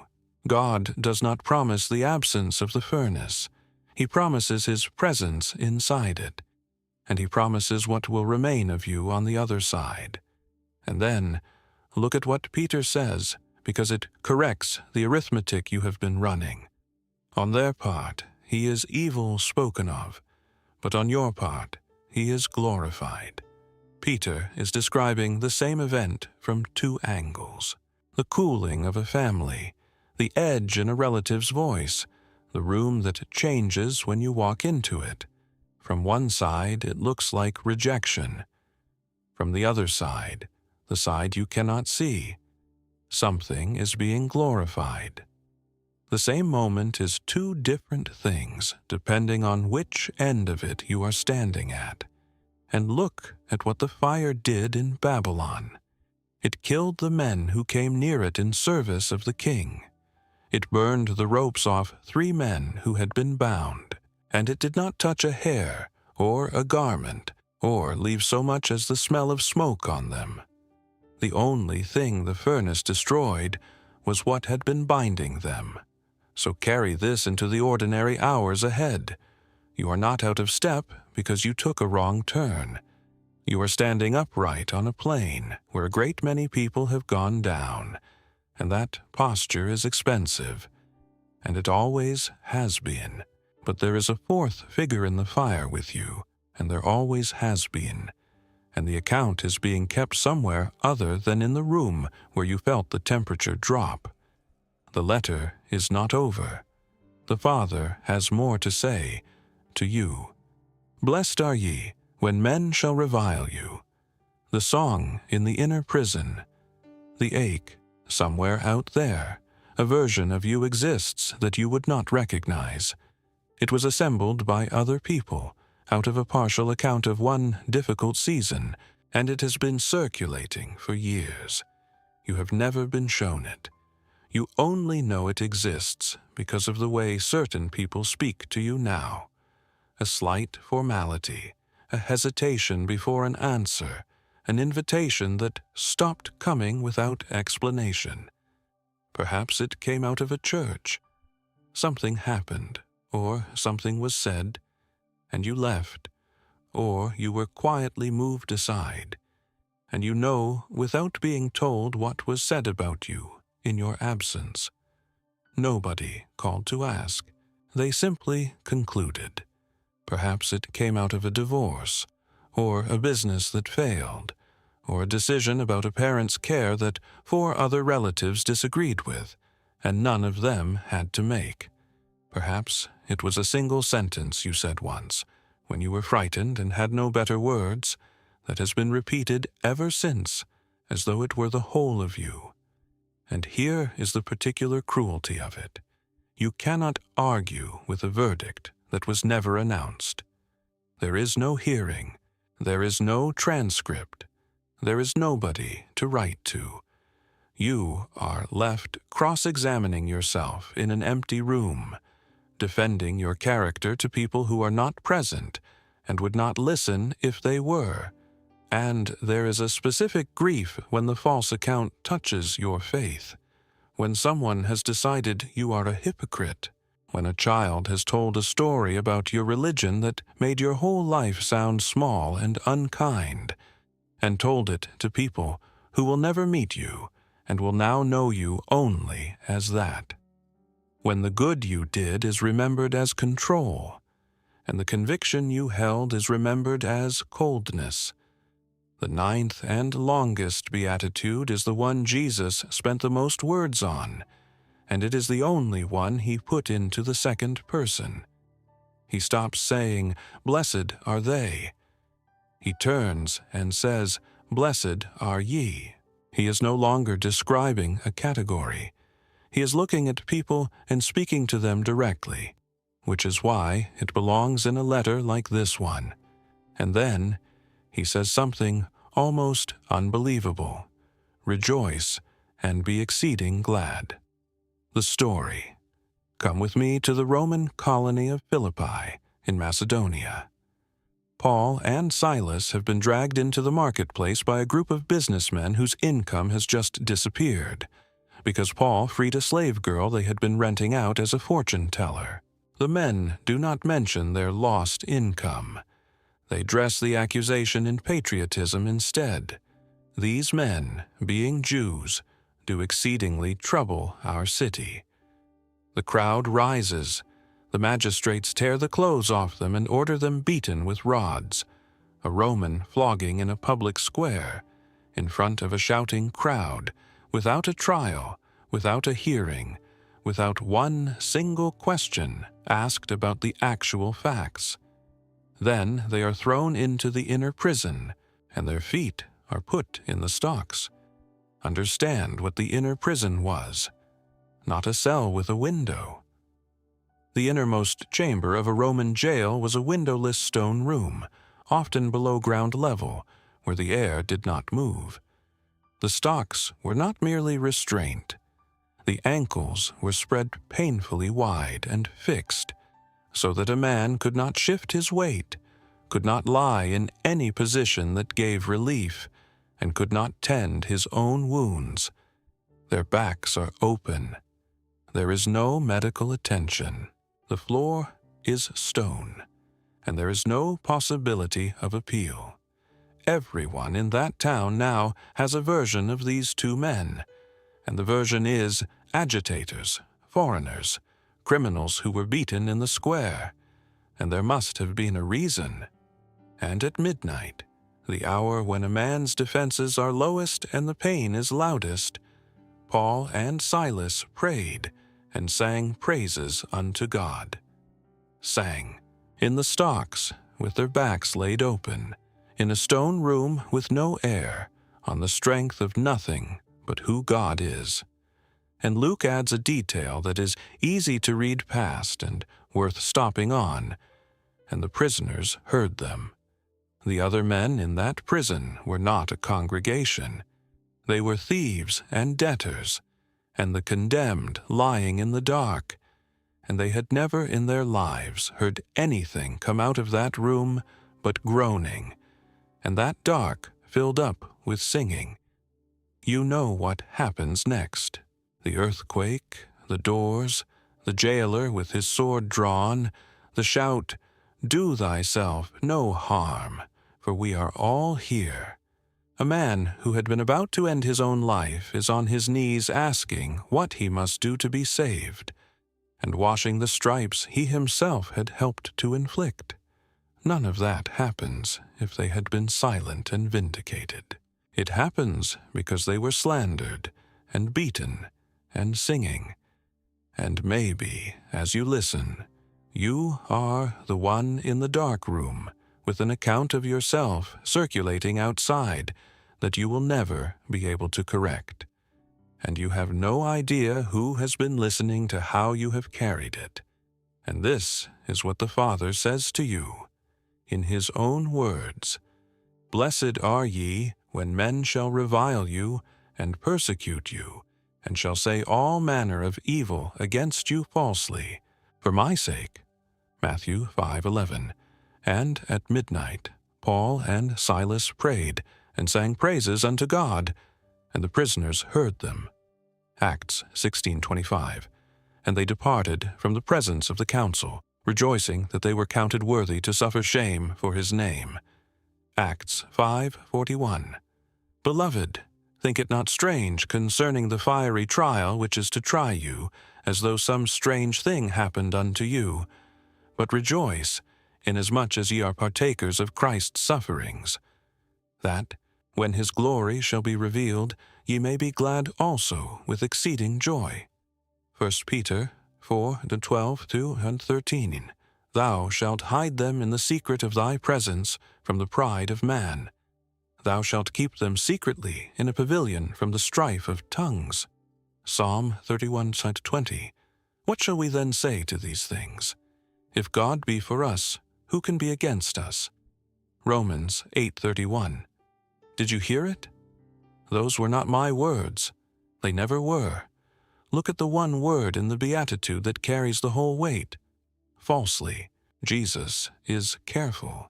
God does not promise the absence of the furnace. He promises his presence inside it, and he promises what will remain of you on the other side. And then, look at what Peter says, because it corrects the arithmetic you have been running. On their part, he is evil spoken of, but on your part, he is glorified. Peter is describing the same event from 2 angles. The cooling of a family, the edge in a relative's voice, the room that changes when you walk into it. From one side, it looks like rejection. From the other side, the side you cannot see, something is being glorified. The same moment is 2 different things depending on which end of it you are standing at. And look at what the fire did in Babylon. It killed the men who came near it in service of the king. It burned the ropes off 3 men who had been bound, and it did not touch a hair or a garment, or leave so much as the smell of smoke on them. The only thing the furnace destroyed was what had been binding them. So carry this into the ordinary hours ahead. You are not out of step because you took a wrong turn. You are standing upright on a plane where a great many people have gone down, and that posture is expensive, and it always has been. But there is a 4th figure in the fire with you, and there always has been, and the account is being kept somewhere other than in the room where you felt the temperature drop. The letter is not over. The Father has more to say to you. Blessed are ye when men shall revile you. The song in the inner prison. The ache somewhere out there. A version of you exists that you would not recognize. It was assembled by other people out of a partial account of one difficult season, and it has been circulating for years. You have never been shown it. You only know it exists because of the way certain people speak to you now. A slight formality, a hesitation before an answer, an invitation that stopped coming without explanation. Perhaps it came out of a church. Something happened, or something was said, and you left, or you were quietly moved aside, and you know without being told what was said about you in your absence. Nobody called to ask. They simply concluded. Perhaps it came out of a divorce, or a business that failed, or a decision about a parent's care that 4 other relatives disagreed with, and none of them had to make. Perhaps it was a single sentence you said once, when you were frightened and had no better words, that has been repeated ever since, as though it were the whole of you. And here is the particular cruelty of it. You cannot argue with a verdict that was never announced. There is no hearing. There is no transcript. There is nobody to write to. You are left cross-examining yourself in an empty room, defending your character to people who are not present and would not listen if they were. And there is a specific grief when the false account touches your faith, when someone has decided you are a hypocrite, when a child has told a story about your religion that made your whole life sound small and unkind, and told it to people who will never meet you and will now know you only as that. When the good you did is remembered as control, and the conviction you held is remembered as coldness. The 9th and longest beatitude is the one Jesus spent the most words on, and it is the only one he put into the second person. He stops saying, "Blessed are they." He turns and says, "Blessed are ye." He is no longer describing a category. He is looking at people and speaking to them directly, which is why it belongs in a letter like this one. And then he says something almost unbelievable. Rejoice and be exceeding glad. The story. Come with me to the Roman colony of Philippi in Macedonia. Paul and Silas have been dragged into the marketplace by a group of businessmen whose income has just disappeared, because Paul freed a slave girl they had been renting out as a fortune teller. The men do not mention their lost income. They dress the accusation in patriotism instead. These men, being Jews, do exceedingly trouble our city. The crowd rises. The magistrates tear the clothes off them and order them beaten with rods, a Roman flogging in a public square, in front of a shouting crowd, without a trial, without a hearing, without one single question asked about the actual facts. Then they are thrown into the inner prison, and their feet are put in the stocks. Understand what the inner prison was. Not a cell with a window. The innermost chamber of a Roman jail was a windowless stone room, often below ground level, where the air did not move. The stocks were not merely restraint. The ankles were spread painfully wide and fixed, so that a man could not shift his weight, could not lie in any position that gave relief, and could not tend his own wounds. Their backs are open. There is no medical attention. The floor is stone, and there is no possibility of appeal. Everyone in that town now has a version of these two men, and the version is agitators, foreigners, criminals who were beaten in the square, and there must have been a reason. And at midnight, the hour when a man's defenses are lowest and the pain is loudest, Paul and Silas prayed and sang praises unto God. Sang in the stocks, with their backs laid open, in a stone room with no air, on the strength of nothing but who God is. And Luke adds a detail that is easy to read past and worth stopping on, and the prisoners heard them. The other men in that prison were not a congregation. They were thieves and debtors, and the condemned lying in the dark, and they had never in their lives heard anything come out of that room but groaning, and that dark filled up with singing. You know what happens next. The earthquake, the doors, the jailer with his sword drawn, the shout, "Do thyself no harm, for we are all here." A man who had been about to end his own life is on his knees asking what he must do to be saved, and washing the stripes he himself had helped to inflict. None of that happens if they had been silent and vindicated. It happens because they were slandered and beaten and singing. And maybe, as you listen, You are the one in the dark room, with an account of yourself circulating outside that you will never be able to correct. And you have no idea who has been listening to how you have carried it. And this is what the Father says to you, in His own words, "Blessed are ye when men shall revile you and persecute you, and shall say all manner of evil against you falsely, for my sake." Matthew 5:11. And at midnight Paul and Silas prayed and sang praises unto God, and the prisoners heard them. Acts 16:25. And they departed from the presence of the council, rejoicing that they were counted worthy to suffer shame for His name. Acts 5:41. Beloved, think it not strange concerning the fiery trial which is to try you, as though some strange thing happened unto you. But rejoice, inasmuch as ye are partakers of Christ's sufferings, that, when His glory shall be revealed, ye may be glad also with exceeding joy. 1 Peter 4:12-13. Thou shalt hide them in the secret of thy presence from the pride of man. Thou shalt keep them secretly in a pavilion from the strife of tongues. Psalm 31:20. What shall we then say to these things? If God be for us, who can be against us? Romans 8:31. Did you hear it? Those were not my words. They never were. Look at the one word in the Beatitude that carries the whole weight. Falsely. Jesus is careful.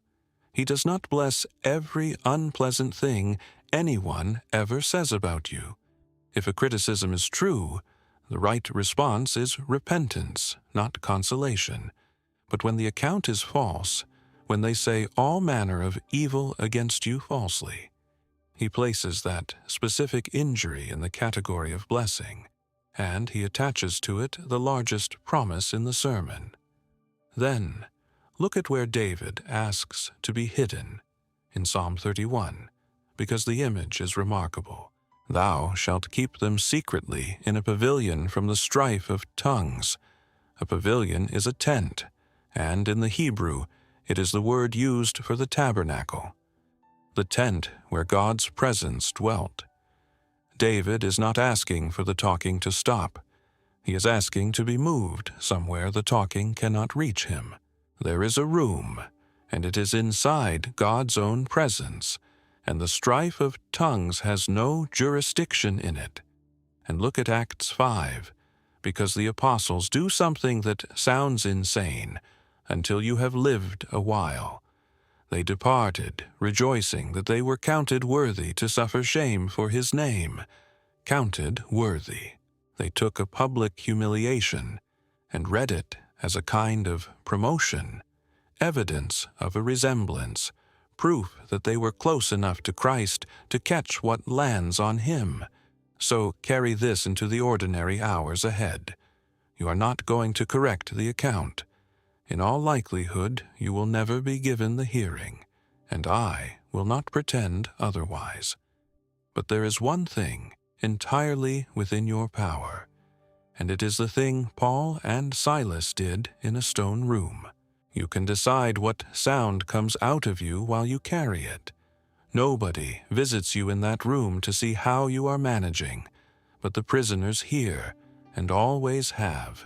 He does not bless every unpleasant thing anyone ever says about you. If a criticism is true, the right response is repentance, not consolation. But when the account is false, when they say all manner of evil against you falsely, He places that specific injury in the category of blessing, and He attaches to it the largest promise in the sermon. Then, look at where David asks to be hidden, in Psalm 31, because the image is remarkable. Thou shalt keep them secretly in a pavilion from the strife of tongues. A pavilion is a tent, and in the Hebrew it is the word used for the tabernacle, the tent where God's presence dwelt. David is not asking for the talking to stop. He is asking to be moved somewhere the talking cannot reach him. There is a room, and it is inside God's own presence, and the strife of tongues has no jurisdiction in it. And look at Acts 5, because the apostles do something that sounds insane until you have lived a while. They departed, rejoicing that they were counted worthy to suffer shame for His name. Counted worthy. They took a public humiliation and read it as a kind of promotion, evidence of a resemblance, proof that they were close enough to Christ to catch what lands on Him. So carry this into the ordinary hours ahead. You are not going to correct the account. In all likelihood, you will never be given the hearing, and I will not pretend otherwise. But there is one thing entirely within your power, and it is the thing Paul and Silas did in a stone room. You can decide what sound comes out of you while you carry it. Nobody visits you in that room to see how you are managing, but the prisoners hear, and always have.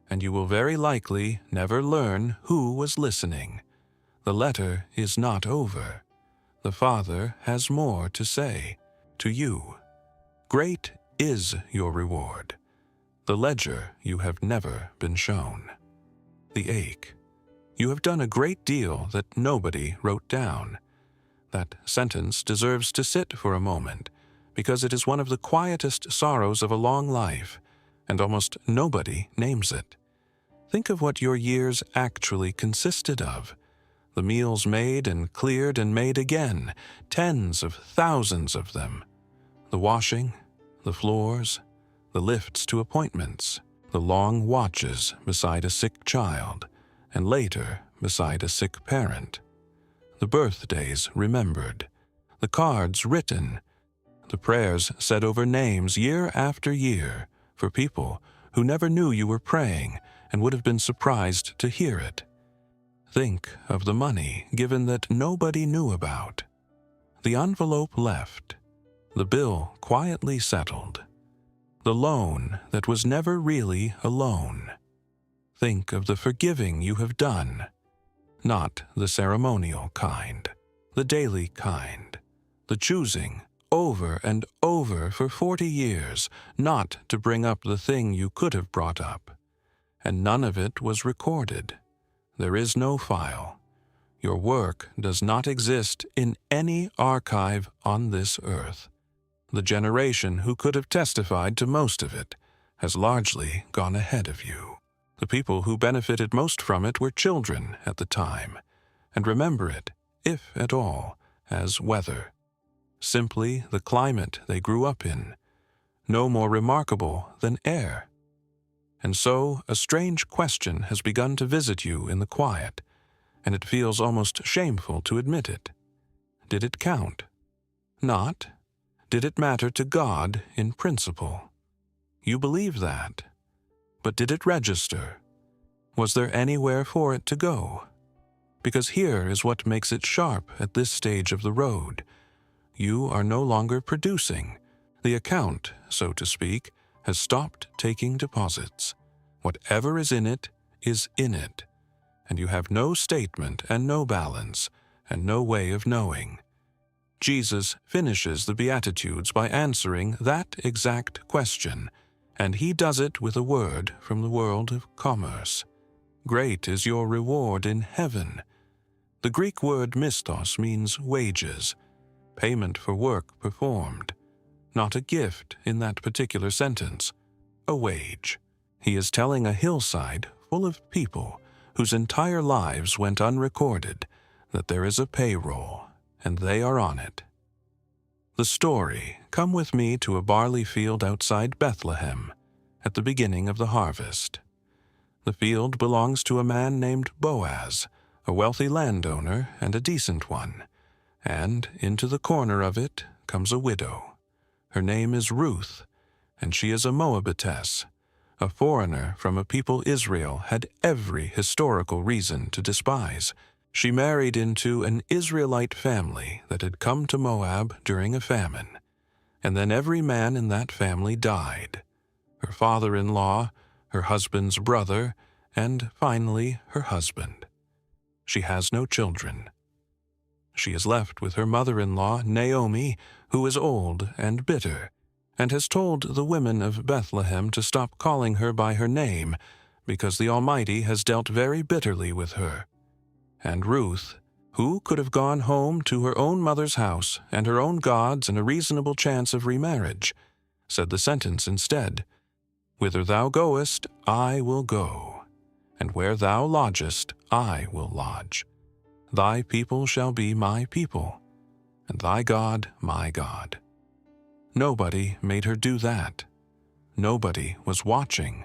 And you will very likely never learn who was listening. The letter is not over. The Father has more to say to you. Great is your reward. The ledger you have never been shown. The ache. You have done a great deal that nobody wrote down. That sentence deserves to sit for a moment, because it is one of the quietest sorrows of a long life, and almost nobody names it. Think of what your years actually consisted of. The meals made and cleared and made again, tens of thousands of them. The washing, the floors, the lifts to appointments, the long watches beside a sick child, and later beside a sick parent. The birthdays remembered, the cards written, the prayers said over names year after year for people who never knew you were praying and would have been surprised to hear it. Think of the money given that nobody knew about. The envelope left, the bill quietly settled, the loan that was never really a loan. Think of the forgiving you have done, not the ceremonial kind, the daily kind, the choosing over and over for 40 years not to bring up the thing you could have brought up, and none of it was recorded. There is no file. Your work does not exist in any archive on this earth. The generation who could have testified to most of it has largely gone ahead of you. The people who benefited most from it were children at the time, and remember it, if at all, as weather. Simply the climate they grew up in, no more remarkable than air. And so a strange question has begun to visit you in the quiet, and it feels almost shameful to admit it. Did it count? Not. Did it matter to God in principle? You believe that. But did it register? Was there anywhere for it to go? Because here is what makes it sharp at this stage of the road. You are no longer producing. The account, so to speak, has stopped taking deposits. Whatever is in it, and you have no statement and no balance, and no way of knowing. Jesus finishes the Beatitudes by answering that exact question, and he does it with a word from the world of commerce. Great is your reward in heaven. The Greek word mistos means wages, payment for work performed, not a gift in that particular sentence, a wage. He is telling a hillside full of people whose entire lives went unrecorded that there is a payroll, and they are on it. The story, come with me to a barley field outside Bethlehem at the beginning of the harvest. The field belongs to a man named Boaz, a wealthy landowner and a decent one, and into the corner of it comes a widow. Her name is Ruth, and she is a Moabitess, a foreigner from a people Israel had every historical reason to despise. She married into an Israelite family that had come to Moab during a famine, and then every man in that family died. Her father-in-law, her husband's brother, and finally her husband. She has no children. She is left with her mother-in-law, Naomi, who is old and bitter, and has told the women of Bethlehem to stop calling her by her name, because the Almighty has dealt very bitterly with her. And Ruth, who could have gone home to her own mother's house and her own gods and a reasonable chance of remarriage, said the sentence instead, "Whither thou goest, I will go, and where thou lodgest, I will lodge. Thy people shall be my people, and thy God my God." Nobody made her do that. Nobody was watching.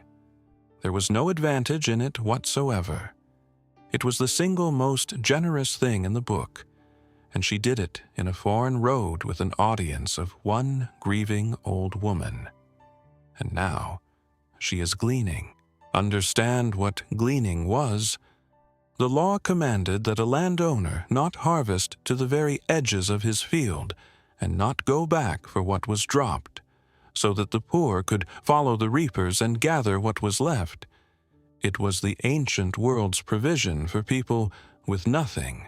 There was no advantage in it whatsoever. It was the single most generous thing in the book, and she did it in a foreign road with an audience of one grieving old woman. And now she is gleaning. Understand what gleaning was. The law commanded that a landowner not harvest to the very edges of his field, and not go back for what was dropped, so that the poor could follow the reapers and gather what was left. It was the ancient world's provision for people with nothing,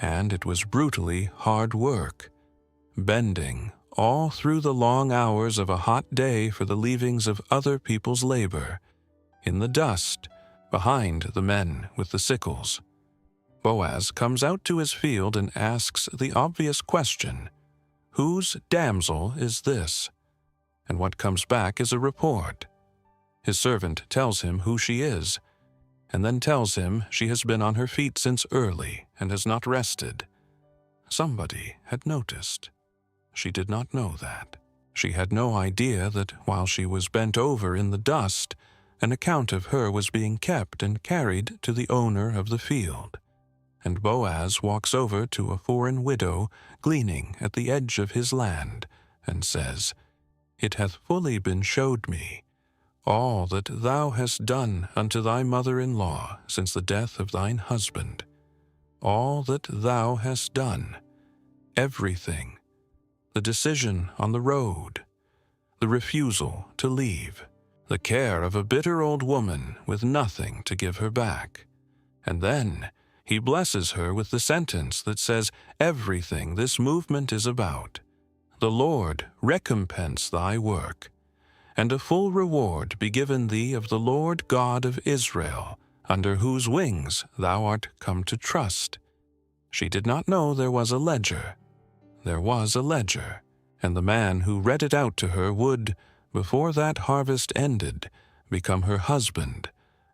and it was brutally hard work, bending all through the long hours of a hot day for the leavings of other people's labor, in the dust, behind the men with the sickles. Boaz comes out to his field and asks the obvious question, "Whose damsel is this?" And what comes back is a report. His servant tells him who she is, and then tells him she has been on her feet since early and has not rested. Somebody had noticed. She did not know that. She had no idea that while she was bent over in the dust, an account of her was being kept and carried to the owner of the field. And Boaz walks over to a foreign widow gleaning at the edge of his land, and says, "It hath fully been showed me, all that thou hast done unto thy mother-in-law since the death of thine husband, all that thou hast done, everything, the decision on the road, the refusal to leave, the care of a bitter old woman with nothing to give her back. And then he blesses her with the sentence that says everything this movement is about. The Lord recompense thy work, and a full reward be given thee of the Lord God of Israel, under whose wings thou art come to trust. She did not know there was a ledger. There was a ledger, and the man who read it out to her would, before that harvest ended, become her husband,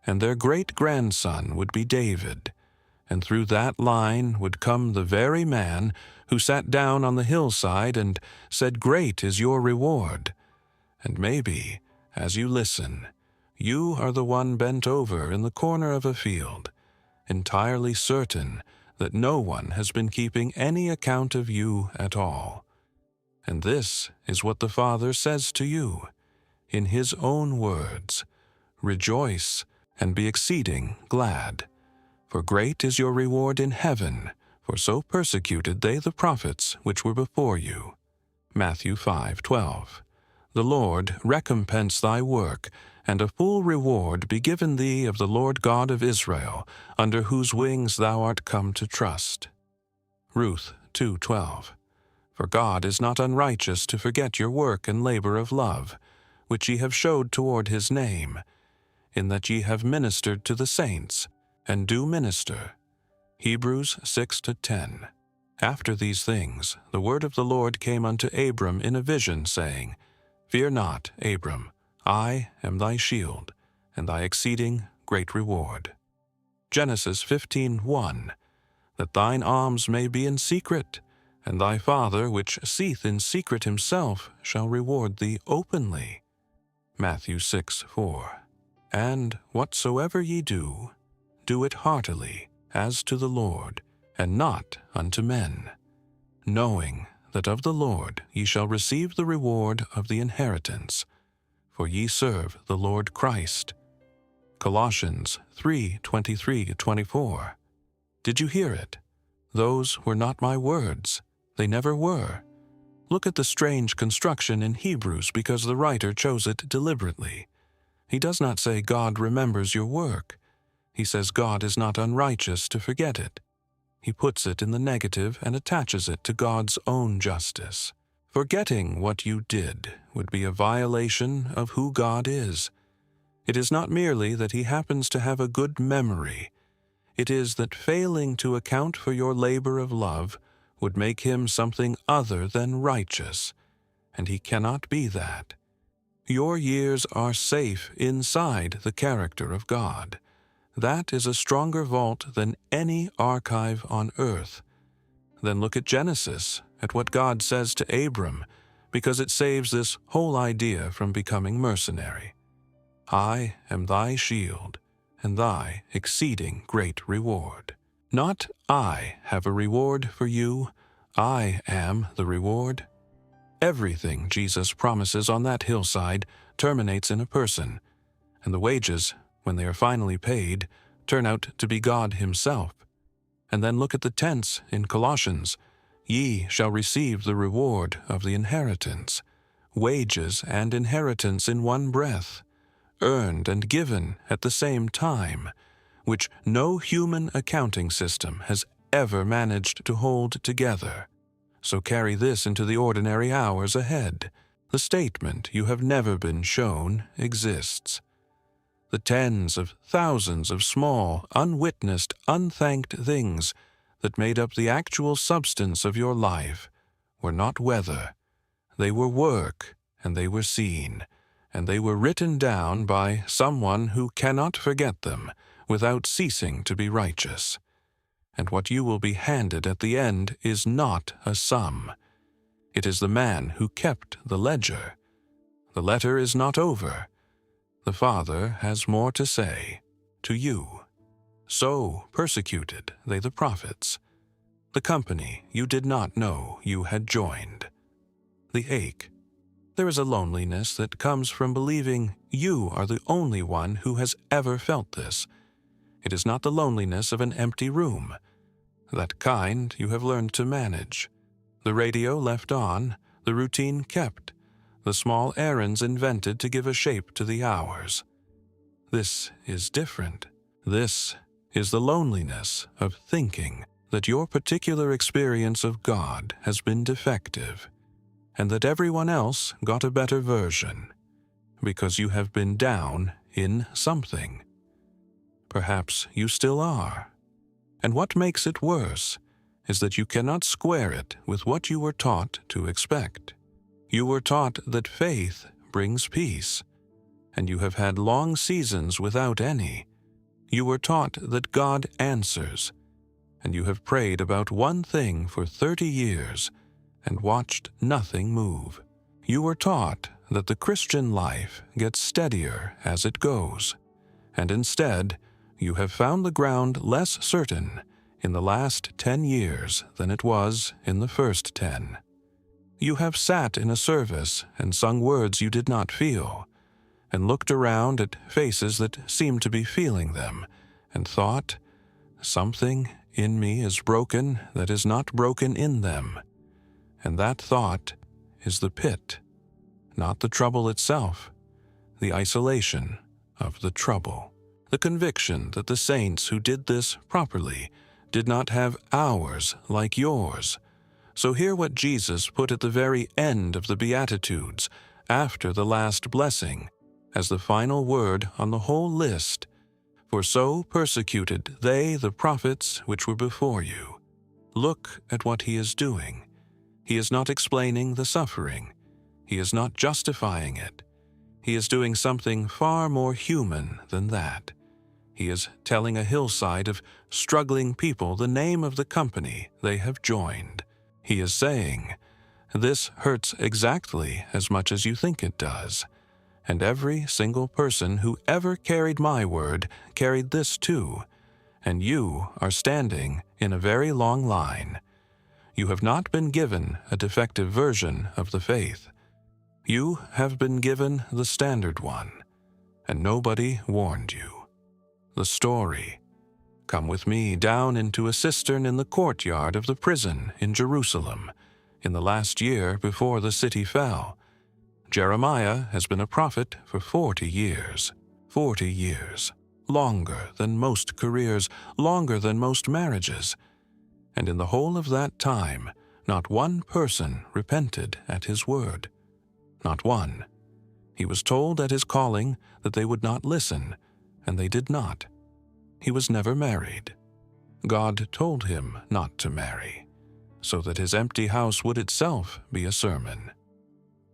and their great-grandson would be David, and through that line would come the very man who sat down on the hillside and said, "Great is your reward." And maybe, as you listen, you are the one bent over in the corner of a field, entirely certain that no one has been keeping any account of you at all. And this is what the Father says to you, in his own words, "Rejoice and be exceeding glad, for great is your reward in heaven, for so persecuted they the prophets which were before you." Matthew 5:12. The Lord recompense thy work, and a full reward be given thee of the Lord God of Israel, under whose wings thou art come to trust. Ruth 2:12. For God is not unrighteous to forget your work and labor of love, which ye have showed toward his name, in that ye have ministered to the saints, and do minister. Hebrews 6-10. After these things, the word of the Lord came unto Abram in a vision, saying, Fear not, Abram, I am thy shield, and thy exceeding great reward. Genesis 15:1. That thine alms may be in secret, and thy Father which seeth in secret himself shall reward thee openly. Matthew 6:4. And whatsoever ye do, do it heartily, as to the Lord, and not unto men, knowing that of the Lord ye shall receive the reward of the inheritance, for ye serve the Lord Christ. Colossians 3:23-24. Did you hear it? Those were not my words. They never were. Look at the strange construction in Hebrews because the writer chose it deliberately. He does not say God remembers your work. He says God is not unrighteous to forget it. He puts it in the negative and attaches it to God's own justice. Forgetting what you did would be a violation of who God is. It is not merely that he happens to have a good memory. It is that failing to account for your labor of love would make him something other than righteous, and he cannot be that. Your years are safe inside the character of God. That is a stronger vault than any archive on earth. Then look at Genesis, at what God says to Abram, because it saves this whole idea from becoming mercenary. I am thy shield, and thy exceeding great reward. Not I have a reward for you, I am the reward. Everything Jesus promises on that hillside terminates in a person, and the wages, when they are finally paid, turn out to be God himself. And then look at the tense in Colossians. Ye shall receive the reward of the inheritance. Wages and inheritance in one breath, earned and given at the same time, which no human accounting system has ever managed to hold together. So carry this into the ordinary hours ahead. The statement you have never been shown exists. The tens of thousands of small, unwitnessed, unthanked things that made up the actual substance of your life were not weather. They were work, and they were seen, and they were written down by someone who cannot forget them without ceasing to be righteous. And what you will be handed at the end is not a sum. It is the man who kept the ledger. The letter is not over. The Father has more to say to you. So persecuted they the prophets, the company you did not know you had joined. The ache, There is a loneliness that comes from believing you are the only one who has ever felt this. It is not the loneliness of an empty room. That kind you have learned to manage. The radio left on, the routine kept, the small errands invented to give a shape to the hours. This is different. This is the loneliness of thinking that your particular experience of God has been defective, and that everyone else got a better version, because you have been down in something. Perhaps you still are. And what makes it worse is that you cannot square it with what you were taught to expect. You were taught that faith brings peace, and you have had long seasons without any. You were taught that God answers, and you have prayed about one thing for 30 years and watched nothing move. You were taught that the Christian life gets steadier as it goes, and instead, you have found the ground less certain in the last 10 years than it was in the first 10. You have sat in a service and sung words you did not feel, and looked around at faces that seemed to be feeling them, and thought, "Something in me is broken that is not broken in them." And that thought is the pit, not the trouble itself, the isolation of the trouble. The conviction that the saints who did this properly did not have hours like yours. So hear what Jesus put at the very end of the Beatitudes, after the last blessing, as the final word on the whole list. "For so persecuted they the prophets which were before you." Look at what he is doing. He is not explaining the suffering. He is not justifying it. He is doing something far more human than that. He is telling a hillside of struggling people the name of the company they have joined. He is saying, "This hurts exactly as much as you think it does. And every single person who ever carried my word carried this too, and you are standing in a very long line. You have not been given a defective version of the faith. You have been given the standard one, and nobody warned you. The story. Come with me down into a cistern in the courtyard of the prison in Jerusalem, in the last year before the city fell. Jeremiah has been a prophet for 40 years. 40 years. Longer than most careers, longer than most marriages. And in the whole of that time, not one person repented at his word. Not one. He was told at his calling that they would not listen, and they did not. He was never married. God told him not to marry, so that his empty house would itself be a sermon.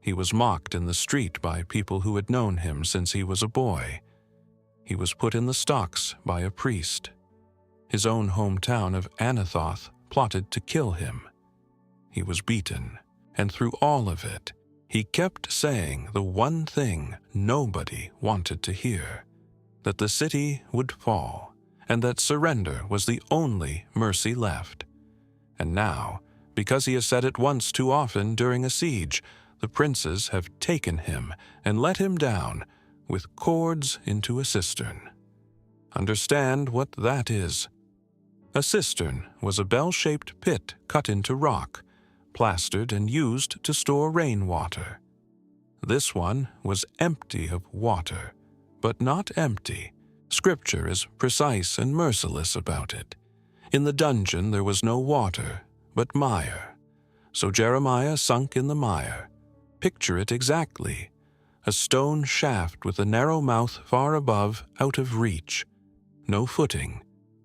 He was mocked in the street by people who had known him since he was a boy. He was put in the stocks by a priest. His own hometown of Anathoth plotted to kill him. He was beaten, and through all of it, he kept saying the one thing nobody wanted to hear, that the city would fall, and that surrender was the only mercy left. And now, because he has said it once too often during a siege, the princes have taken him and let him down with cords into a cistern. Understand what that is. A cistern was a bell-shaped pit cut into rock, plastered and used to store rainwater. This one was empty of water, but not empty. Scripture is precise and merciless about it. In the dungeon there was no water, but mire. So Jeremiah sunk in the mire. Picture it exactly. A stone shaft with a narrow mouth far above, out of reach. No footing.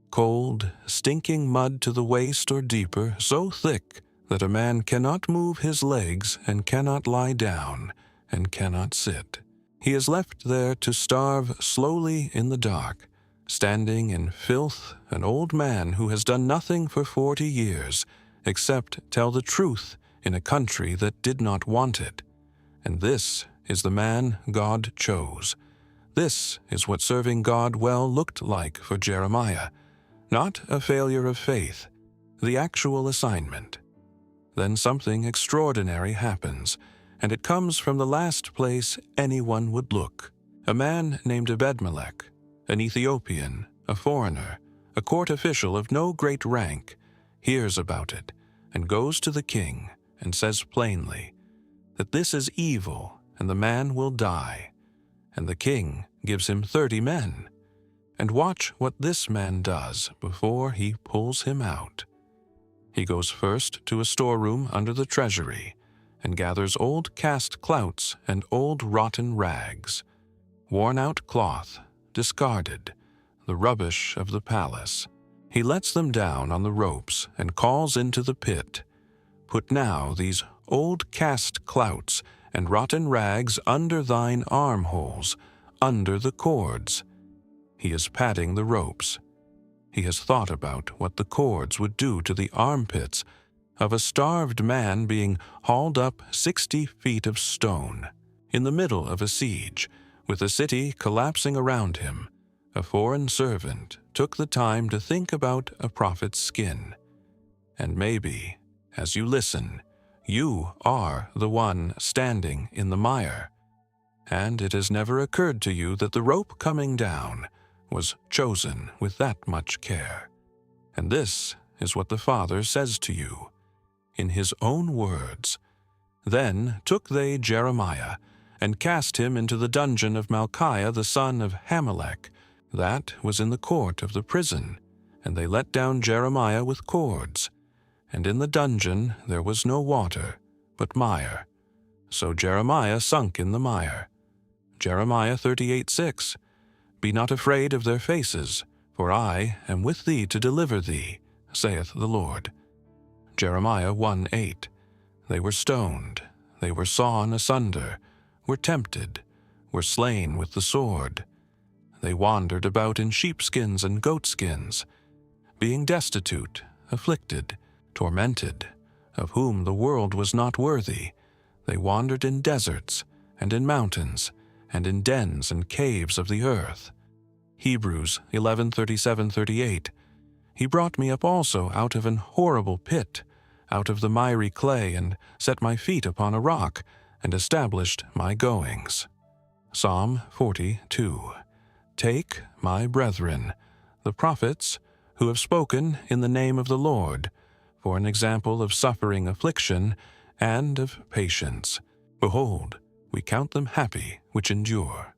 Cold, stinking mud to the waist or deeper, so thick that a man cannot move his legs and cannot lie down and cannot sit. He is left there to starve slowly in the dark, standing in filth, an old man who has done nothing for 40 years except tell the truth in a country that did not want it. And this is the man God chose. This is what serving God well looked like for Jeremiah. Not a failure of faith, the actual assignment. Then something extraordinary happens, and it comes from the last place anyone would look. A man named Ebedmelech, an Ethiopian, a foreigner, a court official of no great rank, hears about it and goes to the king and says plainly that this is evil and the man will die. And the king gives him 30 men. And watch what this man does before he pulls him out. He goes first to a storeroom under the treasury and gathers old cast clouts and old rotten rags, worn-out cloth, discarded, the rubbish of the palace. He lets them down on the ropes and calls into the pit, "Put now these old cast clouts and rotten rags under thine armholes, under the cords." He is padding the ropes. He has thought about what the cords would do to the armpits of a starved man being hauled up 60 feet of stone. In the middle of a siege, with the city collapsing around him, a foreign servant took the time to think about a prophet's skin. And maybe, as you listen, you are the one standing in the mire. And it has never occurred to you that the rope coming down was chosen with that much care. And this is what the Father says to you, in his own words. Then took they Jeremiah, and cast him into the dungeon of Malchiah the son of Hamelech, that was in the court of the prison, and they let down Jeremiah with cords. And in the dungeon there was no water, but mire. So Jeremiah sunk in the mire. Jeremiah 38:6. Be not afraid of their faces, for I am with thee to deliver thee, saith the Lord. Jeremiah 1:8. They were stoned, they were sawn asunder, were tempted, were slain with the sword. They wandered about in sheepskins and goatskins, being destitute, afflicted, tormented, of whom the world was not worthy. They wandered in deserts, and in mountains, and in dens and caves of the earth. Hebrews 11:37-38. He brought me up also out of an horrible pit, out of the miry clay, and set my feet upon a rock, and established my goings. Psalm 42. Take, my brethren, the prophets, who have spoken in the name of the Lord, for an example of suffering affliction and of patience. Behold, we count them happy which endure.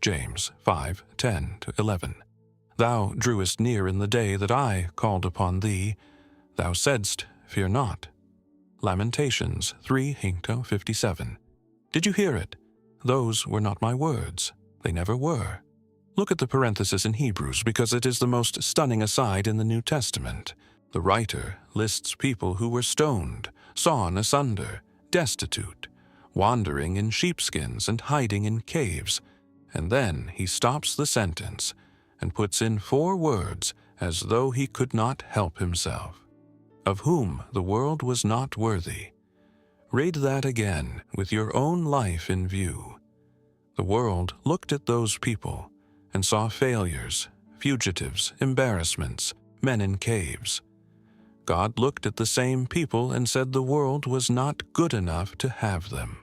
James 5:10-11. Thou drewest near in the day that I called upon thee. Thou saidst, Fear not. Lamentations 3:57. Did you hear it? Those were not my words. They never were. Look at the parenthesis in Hebrews, because it is the most stunning aside in the New Testament. The writer lists people who were stoned, sawn asunder, destitute, wandering in sheepskins and hiding in caves, and then he stops the sentence and puts in 4 words as though he could not help himself. Of whom the world was not worthy. Read that again with your own life in view. The world looked at those people and saw failures, fugitives, embarrassments, men in caves. God looked at the same people and said the world was not good enough to have them.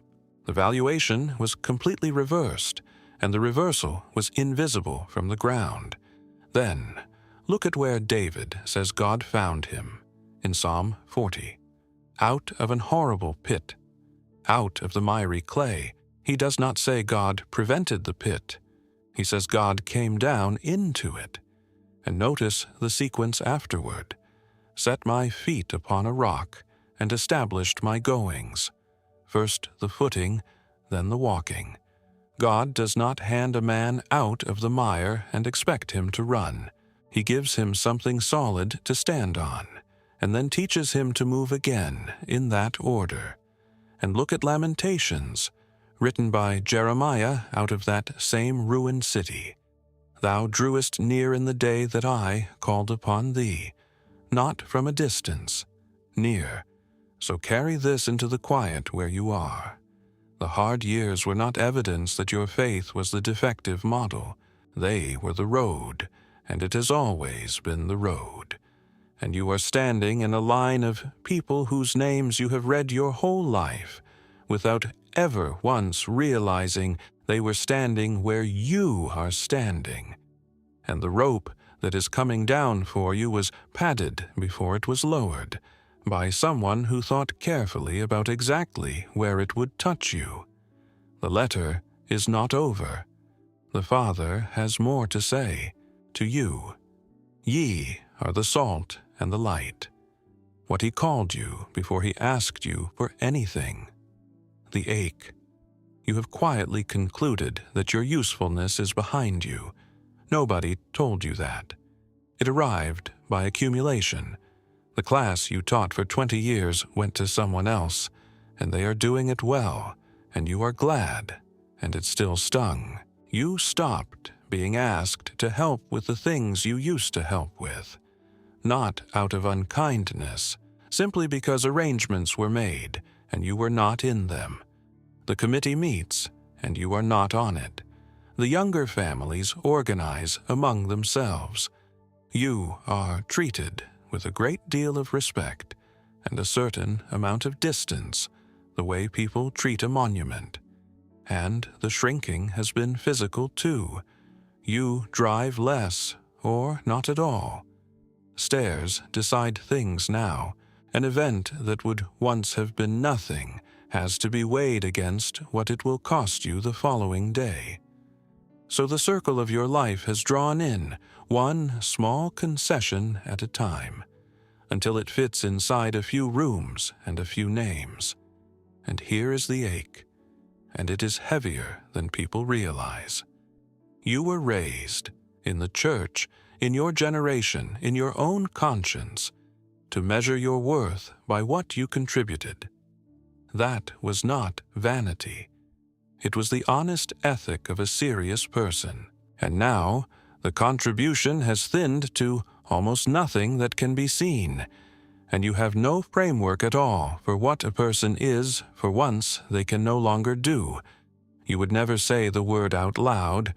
The valuation was completely reversed, and the reversal was invisible from the ground. Then, look at where David says God found him, in Psalm 40. Out of an horrible pit, out of the miry clay. He does not say God prevented the pit. He says God came down into it. And notice the sequence afterward. Set my feet upon a rock, and established my goings. First the footing, then the walking. God does not hand a man out of the mire and expect him to run. He gives him something solid to stand on, and then teaches him to move again in that order. And look at Lamentations, written by Jeremiah out of that same ruined city. Thou drewest near in the day that I called upon thee, not from a distance, near. So carry this into the quiet where you are. The hard years were not evidence that your faith was the defective model. They were the road, and it has always been the road. And you are standing in a line of people whose names you have read your whole life, without ever once realizing they were standing where you are standing. And the rope that is coming down for you was padded before it was lowered, by someone who thought carefully about exactly where it would touch you. The letter is not over. The Father has more to say to you. Ye are the salt and the light. What He called you before He asked you for anything. The ache. You have quietly concluded that your usefulness is behind you. Nobody told you that. It arrived by accumulation. The class you taught for 20 years went to someone else, and they are doing it well, and you are glad, and it still stung. You stopped being asked to help with the things you used to help with, not out of unkindness, simply because arrangements were made, and you were not in them. The committee meets, and you are not on it. The younger families organize among themselves. You are treated with a great deal of respect and a certain amount of distance, the way people treat a monument. And the shrinking has been physical too. You drive less, or not at all. Stairs decide things now. An event that would once have been nothing has to be weighed against what it will cost you the following day. So the circle of your life has drawn in, one small concession at a time, until it fits inside a few rooms and a few names. And here is the ache, and it is heavier than people realize. You were raised, in the church, in your generation, in your own conscience, to measure your worth by what you contributed. That was not vanity. It was the honest ethic of a serious person. And now, the contribution has thinned to almost nothing that can be seen, and you have no framework at all for what a person is for once they can no longer do. You would never say the word out loud,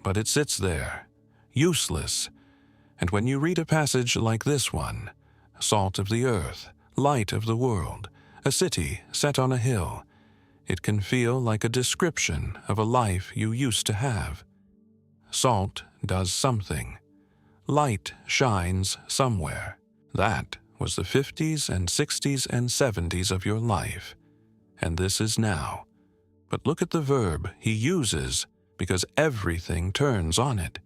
but it sits there, useless. And when you read a passage like this one, salt of the earth, light of the world, a city set on a hill, it can feel like a description of a life you used to have. Salt does something. Light shines somewhere. That was the 50s and 60s and 70s of your life, and this is now. But look at the verb He uses, because everything turns on it.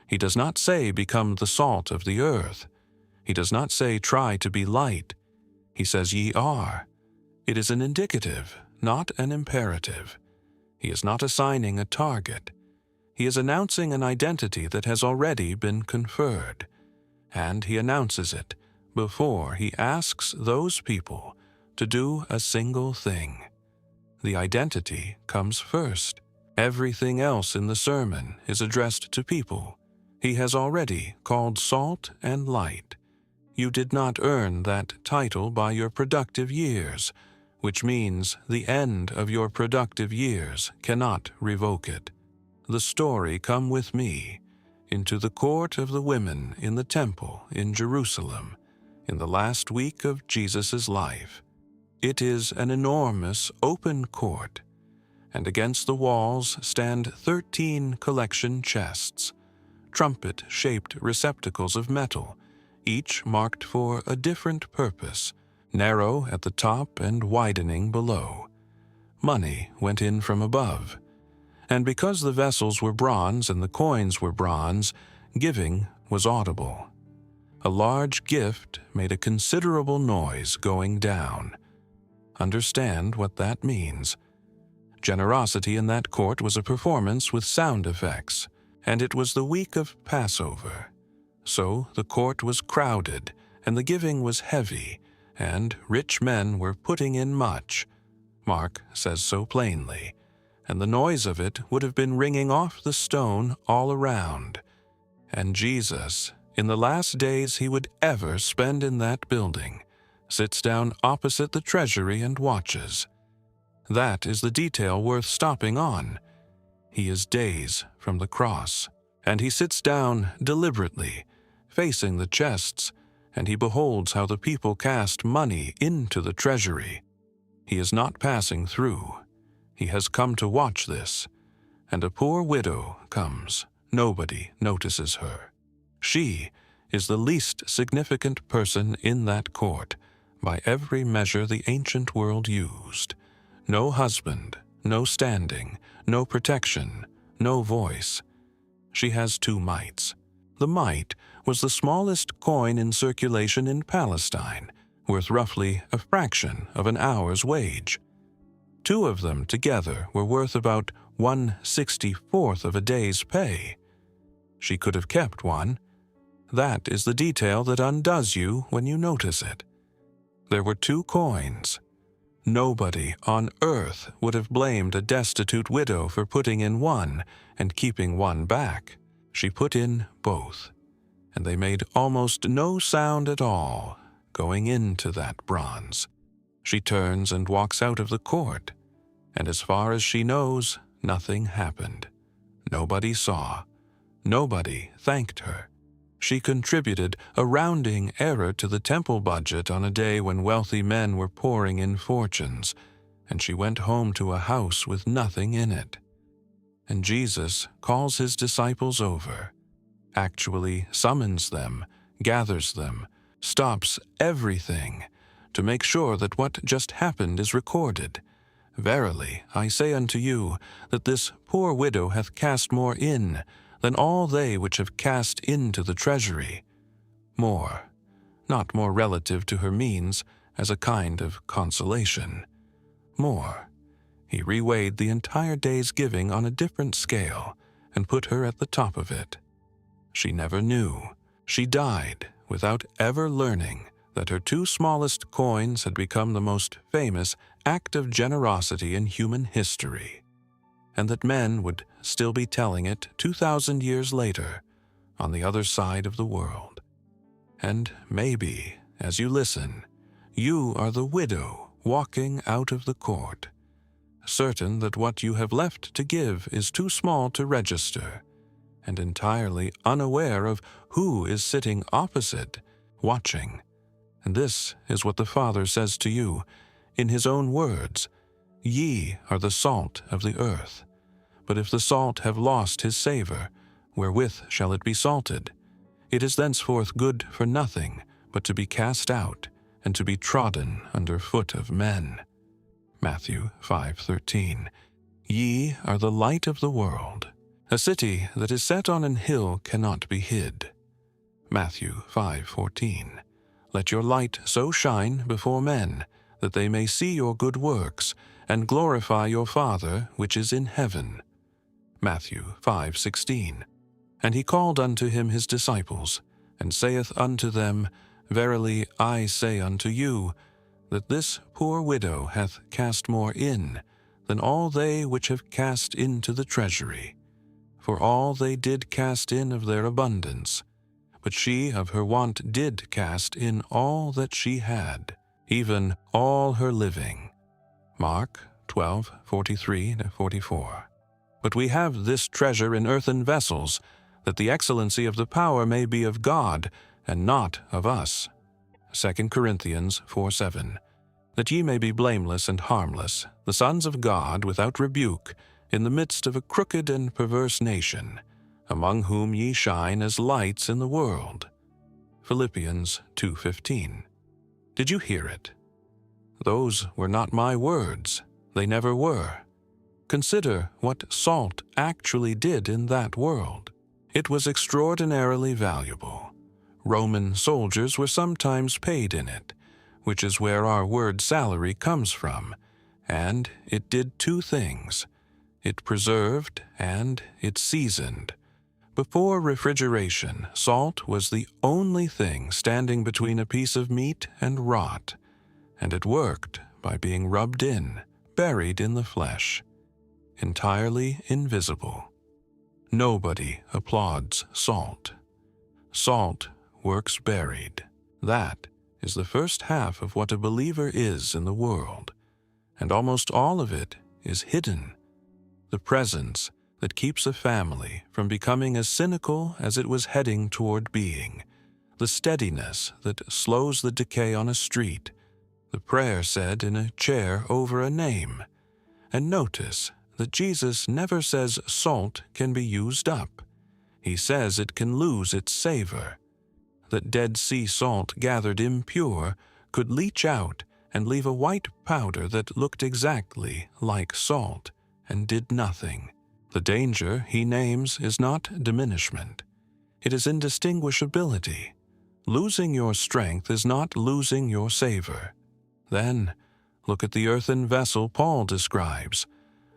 He does not say become the salt of the earth. He does not say try to be light. He says ye are. It is an indicative, not an imperative. He is not assigning a target. He is announcing an identity that has already been conferred, and He announces it before He asks those people to do a single thing. The identity comes first. Everything else in the sermon is addressed to people He has already called salt and light. You did not earn that title by your productive years, which means the end of your productive years cannot revoke it. The story come with me into the court of the women in the temple in Jerusalem in the last week of Jesus' life. It is an enormous open court, and against the walls stand 13 collection chests, trumpet-shaped receptacles of metal, each marked for a different purpose, narrow at the top and widening below. Money went in from above, and because the vessels were bronze and the coins were bronze, giving was audible. A large gift made a considerable noise going down. Understand what that means. Generosity in that court was a performance with sound effects, and it was the week of Passover. So the court was crowded, and the giving was heavy, and rich men were putting in much. Mark says so plainly, and the noise of it would have been ringing off the stone all around. And Jesus, in the last days He would ever spend in that building, sits down opposite the treasury and watches. That is the detail worth stopping on. He is days from the cross, and He sits down deliberately, facing the chests, and He beholds how the people cast money into the treasury. He is not passing through. He has come to watch this, and a poor widow comes. Nobody notices her. She is the least significant person in that court, by every measure the ancient world used. No husband, no standing, no protection, no voice. She has 2 mites. The mite was the smallest coin in circulation in Palestine, worth roughly a fraction of an hour's wage. 2 of them together were worth about 1/64th of a day's pay. She could have kept one. That is the detail that undoes you when you notice it. There were 2 coins. Nobody on earth would have blamed a destitute widow for putting in one and keeping one back. She put in both, and they made almost no sound at all going into that bronze. She turns and walks out of the court, and as far as she knows, nothing happened. Nobody saw. Nobody thanked her. She contributed a rounding error to the temple budget on a day when wealthy men were pouring in fortunes, and she went home to a house with nothing in it. And Jesus calls his disciples over, actually summons them, gathers them, stops everything to make sure that what just happened is recorded. Verily, I say unto you, that this poor widow hath cast more in than all they which have cast into the treasury. More, not more relative to her means as a kind of consolation. More, he reweighed the entire day's giving on a different scale and put her at the top of it. She never knew. She died without ever learning that her 2 smallest coins had become the most famous act of generosity in human history, and that men would still be telling it 2,000 years later on the other side of the world. And maybe, as you listen, you are the widow walking out of the court, certain that what you have left to give is too small to register, and entirely unaware of who is sitting opposite, watching. And this is what the Father says to you, in his own words, "Ye are the salt of the earth. But if the salt have lost his savor, wherewith shall it be salted? It is thenceforth good for nothing, but to be cast out, and to be trodden under foot of men." Matthew 5:13. Ye are the light of the world. A city that is set on an hill cannot be hid. Matthew 5:14. Let your light so shine before men, that they may see your good works, and glorify your Father which is in heaven. Matthew 5:16. And he called unto him his disciples, and saith unto them, Verily I say unto you, that this poor widow hath cast more in than all they which have cast into the treasury. For all they did cast in of their abundance, but she of her want did cast in all that she had, even all her living. Mark 12:43-44. But we have this treasure in earthen vessels, that the excellency of the power may be of God, and not of us. 2 Corinthians 4:7. That ye may be blameless and harmless, the sons of God without rebuke, in the midst of a crooked and perverse nation, among whom ye shine as lights in the world. Philippians 2:15. Did you hear it? Those were not my words. They never were. Consider what salt actually did in that world. It was extraordinarily valuable. Roman soldiers were sometimes paid in it, which is where our word salary comes from, and it did 2 things. It preserved and it seasoned. Before refrigeration, salt was the only thing standing between a piece of meat and rot, and it worked by being rubbed in, buried in the flesh, entirely invisible. Nobody applauds salt. Salt works buried. That is the first half of what a believer is in the world, and almost all of it is hidden. The presence that keeps a family from becoming as cynical as it was heading toward being, the steadiness that slows the decay on a street, the prayer said in a chair over a name, And notice that Jesus never says salt can be used up. He says it can lose its savor. That Dead Sea salt gathered impure could leach out and leave a white powder that looked exactly like salt and did nothing. The danger he names is not diminishment. It is indistinguishability. Losing your strength is not losing your savor. Then, look at the earthen vessel Paul describes.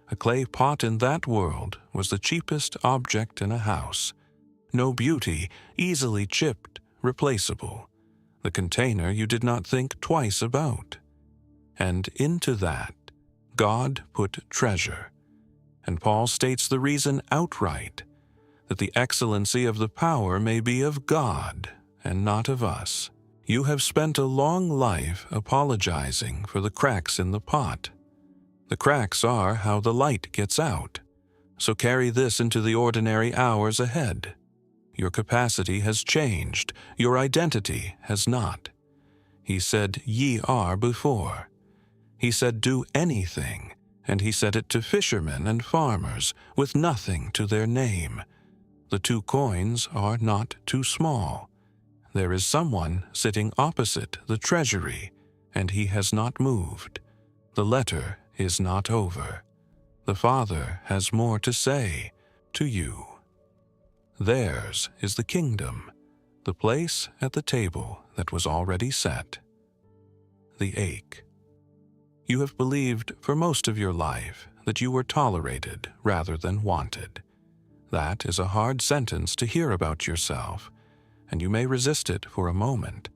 A clay pot in that world was the cheapest object in a house. No beauty, easily chipped, replaceable. The container you did not think twice about. And into that, God put treasure. And Paul states the reason outright, that the excellency of the power may be of God and not of us. You have spent a long life apologizing for the cracks in the pot. The cracks are how the light gets out. So carry this into the ordinary hours ahead. Your capacity has changed. Your identity has not. He said, "Ye are" before. He said, "Do anything," and he said it to fishermen and farmers with nothing to their name. The 2 coins are not too small. There is someone sitting opposite the treasury, and he has not moved. The letter is not over. The Father has more to say to you. Theirs is the kingdom, the place at the table that was already set. The ache. You have believed for most of your life that you were tolerated rather than wanted. That is a hard sentence to hear about yourself, and you may resist it for a moment,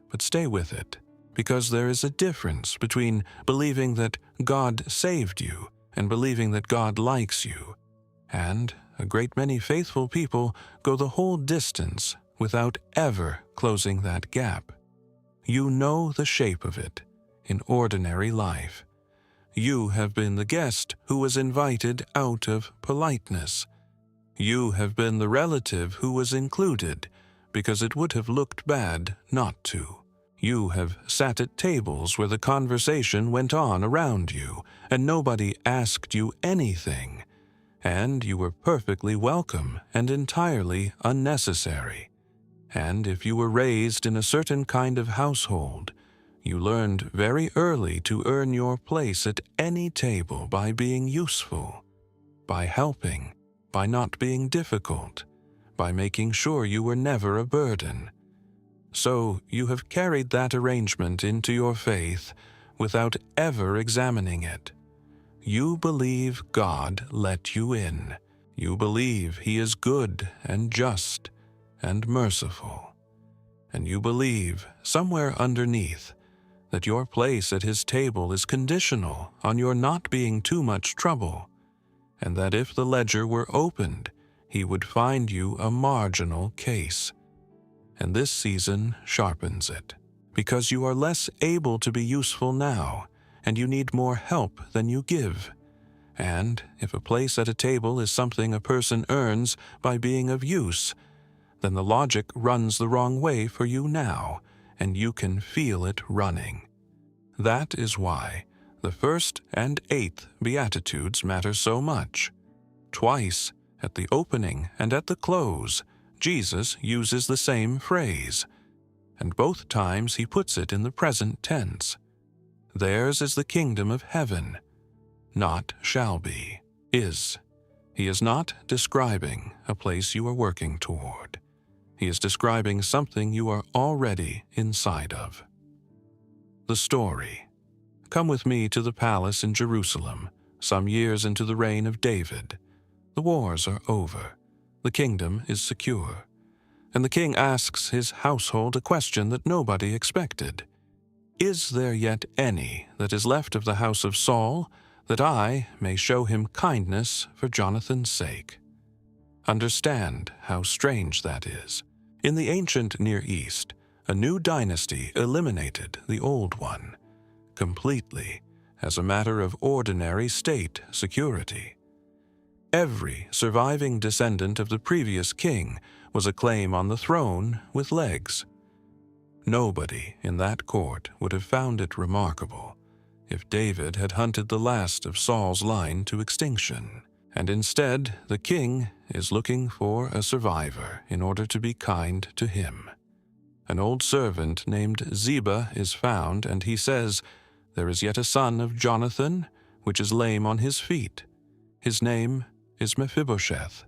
but stay with it, because there is a difference between believing that God saved you and believing that God likes you, and a great many faithful people go the whole distance without ever closing that gap. You know the shape of it in ordinary life. You have been the guest who was invited out of politeness. You have been the relative who was included because it would have looked bad not to. You have sat at tables where the conversation went on around you and nobody asked you anything, and you were perfectly welcome and entirely unnecessary. And if you were raised in a certain kind of household, you learned very early to earn your place at any table by being useful, by helping, by not being difficult, by making sure you were never a burden. So you have carried that arrangement into your faith without ever examining it. You believe God let you in. You believe He is good and just and merciful. And you believe, somewhere underneath, that your place at His table is conditional on your not being too much trouble, and that if the ledger were opened, He would find you a marginal case. And this season sharpens it, because you are less able to be useful now, and you need more help than you give. And if a place at a table is something a person earns by being of use, then the logic runs the wrong way for you now, and you can feel it running. That is why the 1st and 8th Beatitudes matter so much. Twice, at the opening and at the close, Jesus uses the same phrase, and both times He puts it in the present tense. Theirs is the kingdom of heaven, not shall be, is. He is not describing a place you are working toward. He is describing something you are already inside of. The story. Come with me to the palace in Jerusalem, some years into the reign of David. The wars are over. The kingdom is secure. And the king asks his household a question that nobody expected. Is there yet any that is left of the house of Saul, that I may show him kindness for Jonathan's sake? Understand how strange that is. In the ancient Near East, a new dynasty eliminated the old one, completely, as a matter of ordinary state security. Every surviving descendant of the previous king was a claim on the throne with legs. Nobody in that court would have found it remarkable. if David had hunted the last of Saul's line to extinction, and instead the king is looking for a survivor in order to be kind to him. An old servant named Ziba is found, and he says, "There is yet a son of Jonathan, which is lame on his feet. His name is Mephibosheth."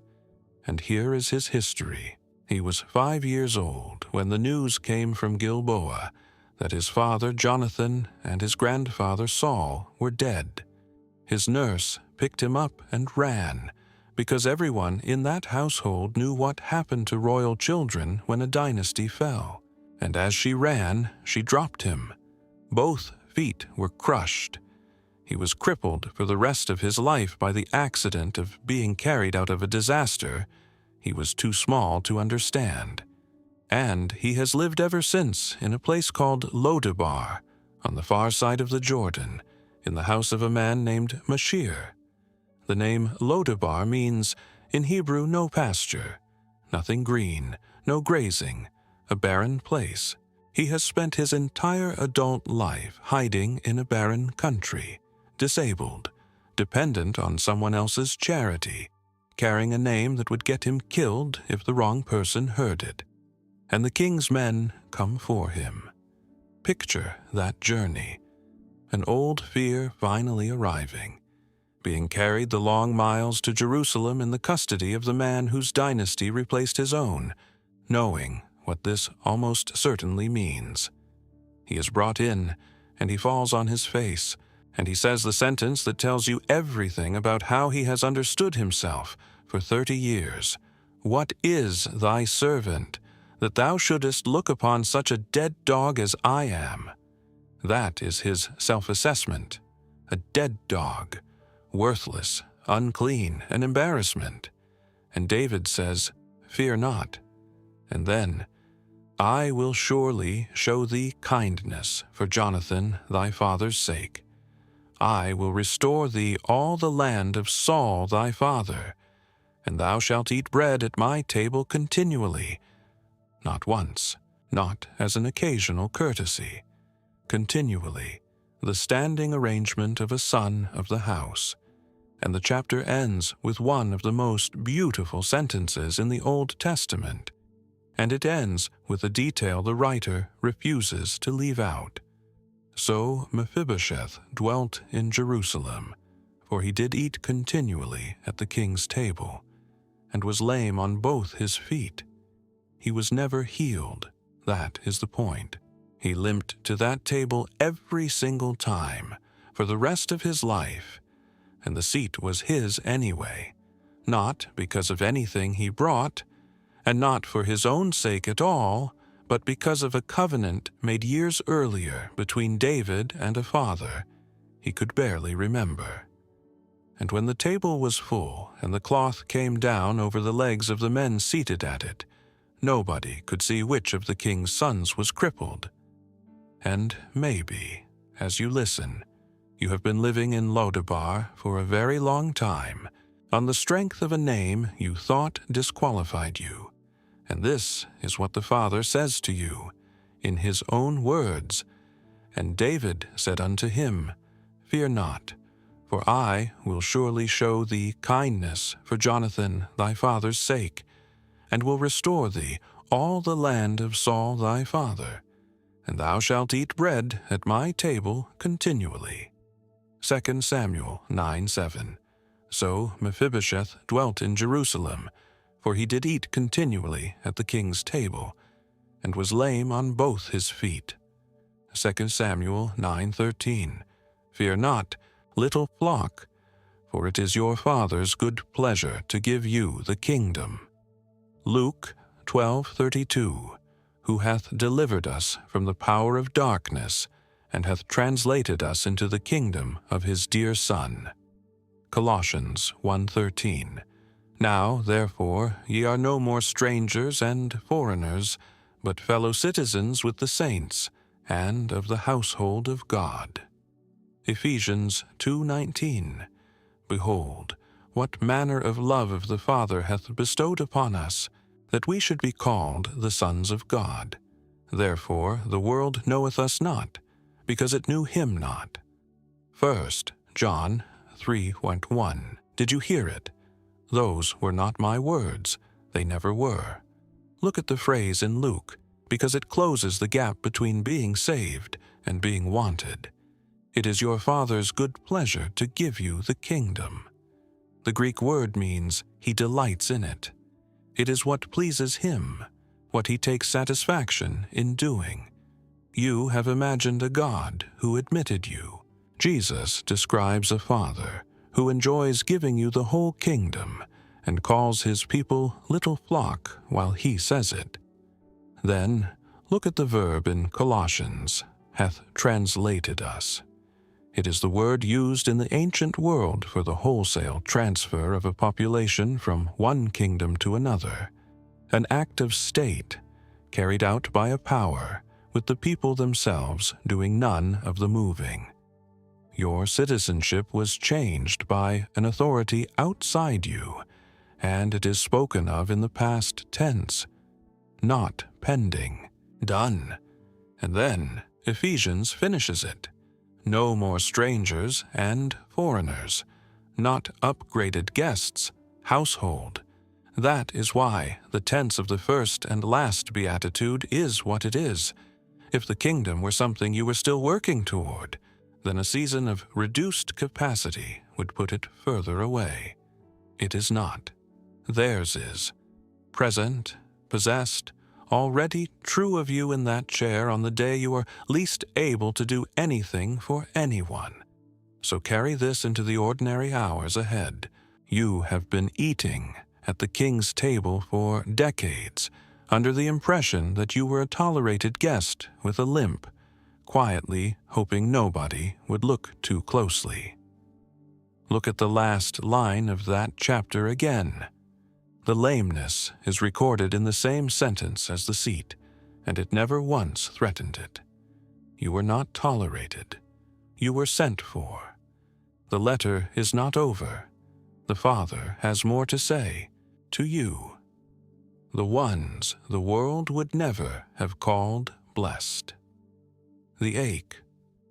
And here is his history. He was 5 years old when the news came from Gilboa that his father Jonathan and his grandfather Saul were dead. His nurse picked him up and ran, because everyone in that household knew what happened to royal children when a dynasty fell. And as she ran, she dropped him. Both feet were crushed. He was crippled for the rest of his life by the accident of being carried out of a disaster he was too small to understand. And he has lived ever since in a place called Lodebar, on the far side of the Jordan, in the house of a man named Mashir. The name Lodebar means, in Hebrew, no pasture, nothing green, no grazing, a barren place. He has spent his entire adult life hiding in a barren country, disabled, dependent on someone else's charity, carrying a name that would get him killed if the wrong person heard it. And the king's men come for him. Picture that journey. An old fear finally arriving, being carried the long miles to Jerusalem in the custody of the man whose dynasty replaced his own, knowing what this almost certainly means. He is brought in, and he falls on his face, and he says the sentence that tells you everything about how he has understood himself for 30 years. "What is thy servant, that thou shouldest look upon such a dead dog as I am?" That is his self-assessment. A dead dog, worthless, unclean, an embarrassment. And David says, "Fear not." And then, "I will surely show thee kindness for Jonathan thy father's sake. I will restore thee all the land of Saul thy father, and thou shalt eat bread at my table continually." Not once, not as an occasional courtesy. Continually, the standing arrangement of a son of the house. And the chapter ends with one of the most beautiful sentences in the Old Testament. And it ends with a detail the writer refuses to leave out. "So Mephibosheth dwelt in Jerusalem, for he did eat continually at the king's table, and was lame on both his feet. He was never healed, that is the point. He limped to that table every single time, for the rest of his life, and the seat was his anyway, not because of anything he brought, and not for his own sake at all, but because of a covenant made years earlier between David and a father he could barely remember. And when the table was full and the cloth came down over the legs of the men seated at it, nobody could see which of the king's sons was crippled. And maybe, as you listen, you have been living in Lodebar for a very long time, on the strength of a name you thought disqualified you. And this is what the Father says to you, in his own words. "And David said unto him, Fear not, for I will surely show thee kindness for Jonathan thy father's sake, and will restore thee all the land of Saul thy father, and thou shalt eat bread at my table continually." 2 Samuel 9:7. "So Mephibosheth dwelt in Jerusalem, for he did eat continually at the king's table, and was lame on both his feet." 2 Samuel 9:13. "Fear not, little flock, for it is your Father's good pleasure to give you the kingdom." Luke 12:32. "Who hath delivered us from the power of darkness, and hath translated us into the kingdom of his dear Son." Colossians 1:13. "Now, therefore, ye are no more strangers and foreigners, but fellow citizens with the saints, and of the household of God." Ephesians 2:19. "Behold, what manner of love of the Father hath bestowed upon us, that we should be called the sons of God. Therefore the world knoweth us not, because it knew him not. First, John 3:1. Did you hear it? Those were not my words. They never were. Look at the phrase in Luke, because it closes the gap between being saved and being wanted. It is your Father's good pleasure to give you the kingdom. The Greek word means he delights in it. It is what pleases him, what he takes satisfaction in doing. You have imagined a God who admitted you. Jesus describes a Father who enjoys giving you the whole kingdom and calls his people little flock while he says it. Then, look at the verb in Colossians, hath translated us. It is the word used in the ancient world for the wholesale transfer of a population from one kingdom to another, an act of state carried out by a power with the people themselves doing none of the moving. Your citizenship was changed by an authority outside you, and it is spoken of in the past tense, not pending, done. And then Ephesians finishes it. No more strangers and foreigners, not upgraded guests, household. That is why the tense of the first and last beatitude is what it is. If the kingdom were something you were still working toward, then a season of reduced capacity would put it further away. It is not. Theirs is. Present, possessed, already true of you in that chair on the day you are least able to do anything for anyone. So carry this into the ordinary hours ahead. You have been eating at the king's table for decades, under the impression that you were a tolerated guest with a limp, quietly hoping nobody would look too closely. Look at the last line of that chapter again. The lameness is recorded in the same sentence as the seat, and it never once threatened it. You were not tolerated. You were sent for. The letter is not over. The Father has more to say to you, the ones the world would never have called blessed. The ache.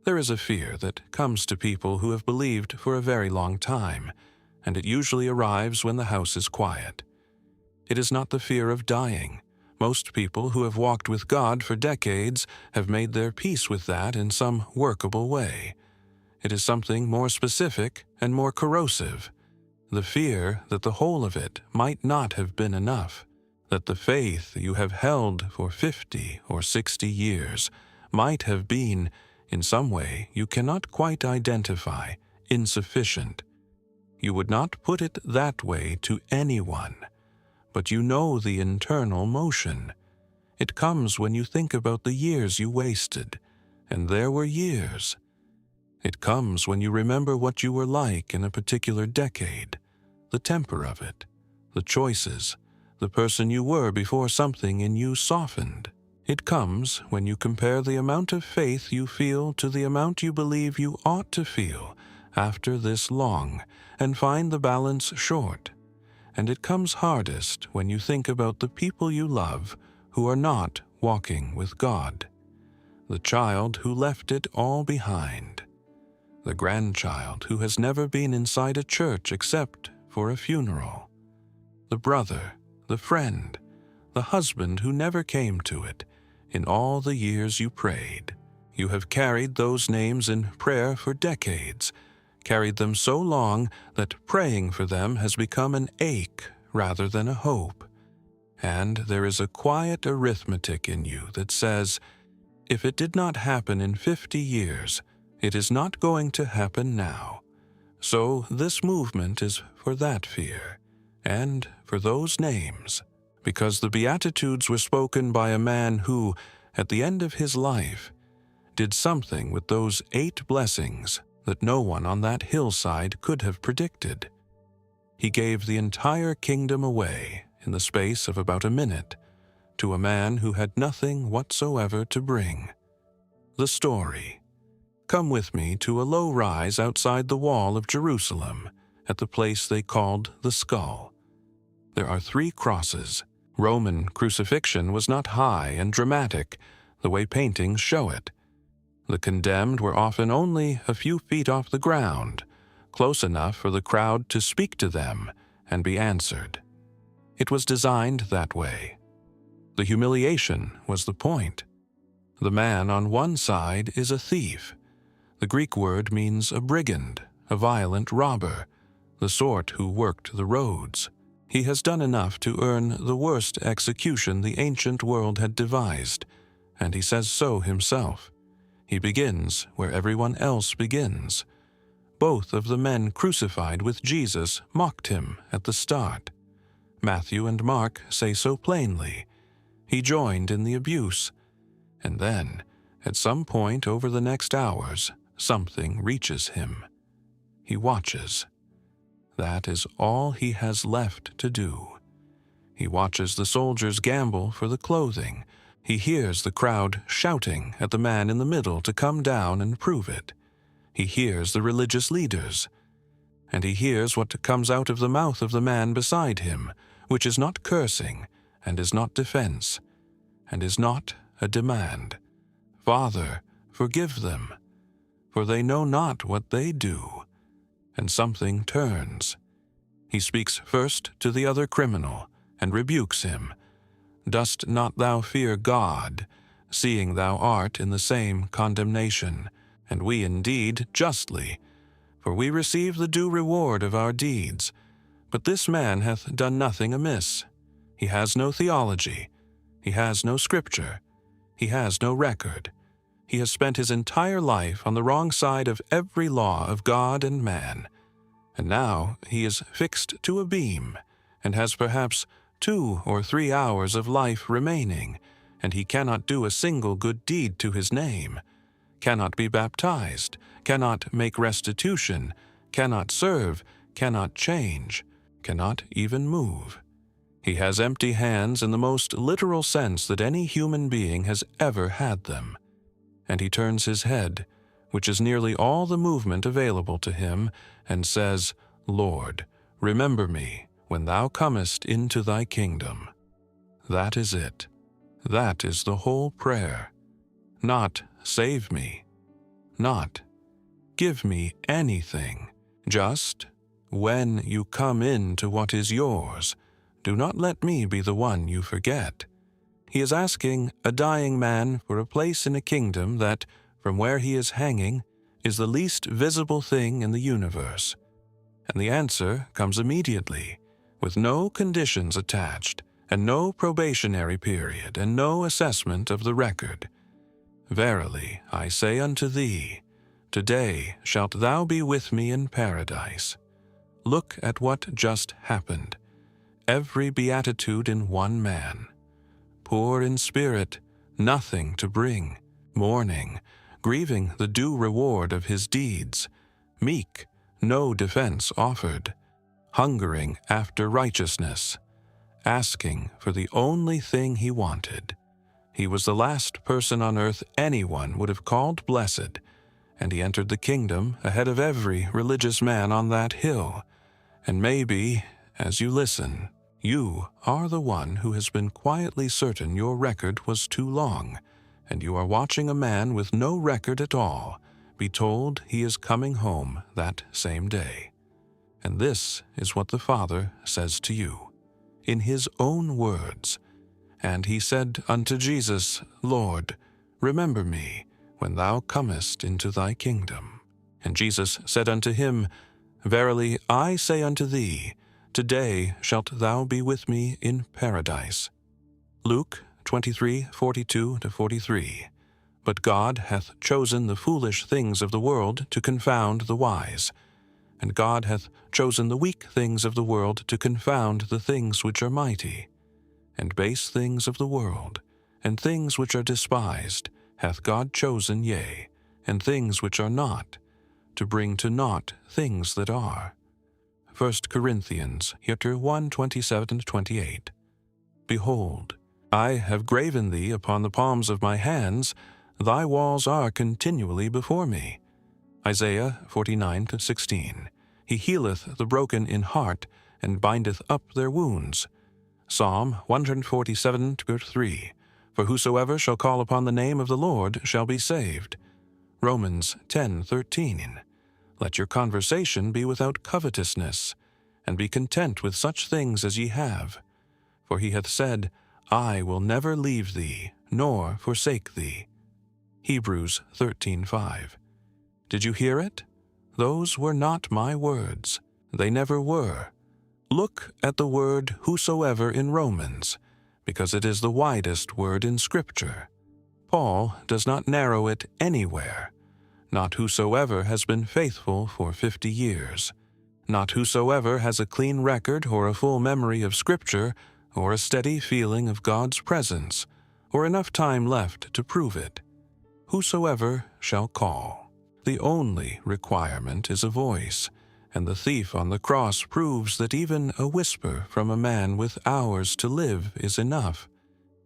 There is a fear that comes to people who have believed for a very long time, and it usually arrives when the house is quiet. It is not the fear of dying. Most people who have walked with God for decades have made their peace with that in some workable way. It is something more specific and more corrosive. The fear that the whole of it might not have been enough, that the faith you have held for 50 or 60 years might have been, in some way you cannot quite identify, insufficient. You would not put it that way to anyone, but you know the internal motion. It comes when you think about the years you wasted, and there were years. It comes when you remember what you were like in a particular decade, the temper of it, the choices, the person you were before something in you softened. It comes when you compare the amount of faith you feel to the amount you believe you ought to feel after this long, and find the balance short. And it comes hardest when you think about the people you love who are not walking with God. The child who left it all behind. The grandchild who has never been inside a church except for a funeral. The brother, the friend, the husband who never came to it in all the years you prayed. You have carried those names in prayer for decades, carried them so long that praying for them has become an ache rather than a hope. And there is a quiet arithmetic in you that says, if it did not happen in 50 years, it is not going to happen now. So this movement is for that fear, and for those names, because the Beatitudes were spoken by a man who, at the end of his life, did something with those 8 blessings that no one on that hillside could have predicted. He gave the entire kingdom away in the space of about a minute to a man who had nothing whatsoever to bring. The story. Come with me to a low rise outside the wall of Jerusalem, at the place they called the Skull. There are 3 crosses. Roman crucifixion was not high and dramatic, the way paintings show it. The condemned were often only a few feet off the ground, close enough for the crowd to speak to them and be answered. It was designed that way. The humiliation was the point. The man on one side is a thief. The Greek word means a brigand, a violent robber, the sort who worked the roads. He has done enough to earn the worst execution the ancient world had devised, and he says so himself. He begins where everyone else begins. Both of the men crucified with Jesus mocked him at the start. Matthew and Mark say so plainly. He joined in the abuse. And then, at some point over the next hours, something reaches him. He watches. That is all he has left to do. He watches the soldiers gamble for the clothing. He hears the crowd shouting at the man in the middle to come down and prove it. He hears the religious leaders. And he hears what comes out of the mouth of the man beside him, which is not cursing, and is not defense, and is not a demand. Father, forgive them, for they know not what they do. And something turns. He speaks first to the other criminal, and rebukes him. Dost not thou fear God, seeing thou art in the same condemnation? And we indeed justly, for we receive the due reward of our deeds. But this man hath done nothing amiss. He has no theology. He has no scripture. He has no record. He has spent his entire life on the wrong side of every law of God and man. And now he is fixed to a beam, and has perhaps 2 or 3 hours of life remaining, and he cannot do a single good deed to his name, cannot be baptized, cannot make restitution, cannot serve, cannot change, cannot even move. He has empty hands in the most literal sense that any human being has ever had them. And he turns his head, which is nearly all the movement available to him, and says, Lord, remember me when thou comest into thy kingdom. That is it. That is the whole prayer. Not save me. Not give me anything. Just, when you come into what is yours, do not let me be the one you forget. He is asking a dying man for a place in a kingdom that, from where he is hanging, is the least visible thing in the universe. And the answer comes immediately, with no conditions attached, and no probationary period, and no assessment of the record. Verily, I say unto thee, today shalt thou be with me in paradise. Look at what just happened. Every beatitude in one man. Poor in spirit, nothing to bring, mourning, grieving the due reward of his deeds, meek, no defense offered, hungering after righteousness, asking for the only thing he wanted. He was the last person on earth anyone would have called blessed, and he entered the kingdom ahead of every religious man on that hill. And maybe, as you listen, you are the one who has been quietly certain your record was too long, and you are watching a man with no record at all be told he is coming home that same day. And this is what the Father says to you, in his own words. And he said unto Jesus, Lord, remember me when thou comest into thy kingdom. And Jesus said unto him, Verily I say unto thee, today shalt thou be with me in paradise. Luke 23:42-43. But God hath chosen the foolish things of the world to confound the wise, and God hath chosen the weak things of the world to confound the things which are mighty, and base things of the world, and things which are despised, hath God chosen, yea, and things which are not, to bring to naught things that are. 1 Corinthians 1:27-28. Behold, I have graven thee upon the palms of my hands, thy walls are continually before me. Isaiah 49:16. He healeth the broken in heart, and bindeth up their wounds. Psalm 147:3. For whosoever shall call upon the name of the Lord shall be saved. Romans 10:13. Let your conversation be without covetousness, and be content with such things as ye have. For he hath said, I will never leave thee, nor forsake thee. Hebrews 13:5. Did you hear it? Those were not my words. They never were. Look at the word whosoever in Romans, because it is the widest word in Scripture. Paul does not narrow it anywhere. Not whosoever has been faithful for 50 years. Not whosoever has a clean record or a full memory of Scripture or a steady feeling of God's presence or enough time left to prove it. Whosoever shall call. The only requirement is a voice, and the thief on the cross proves that even a whisper from a man with hours to live is enough.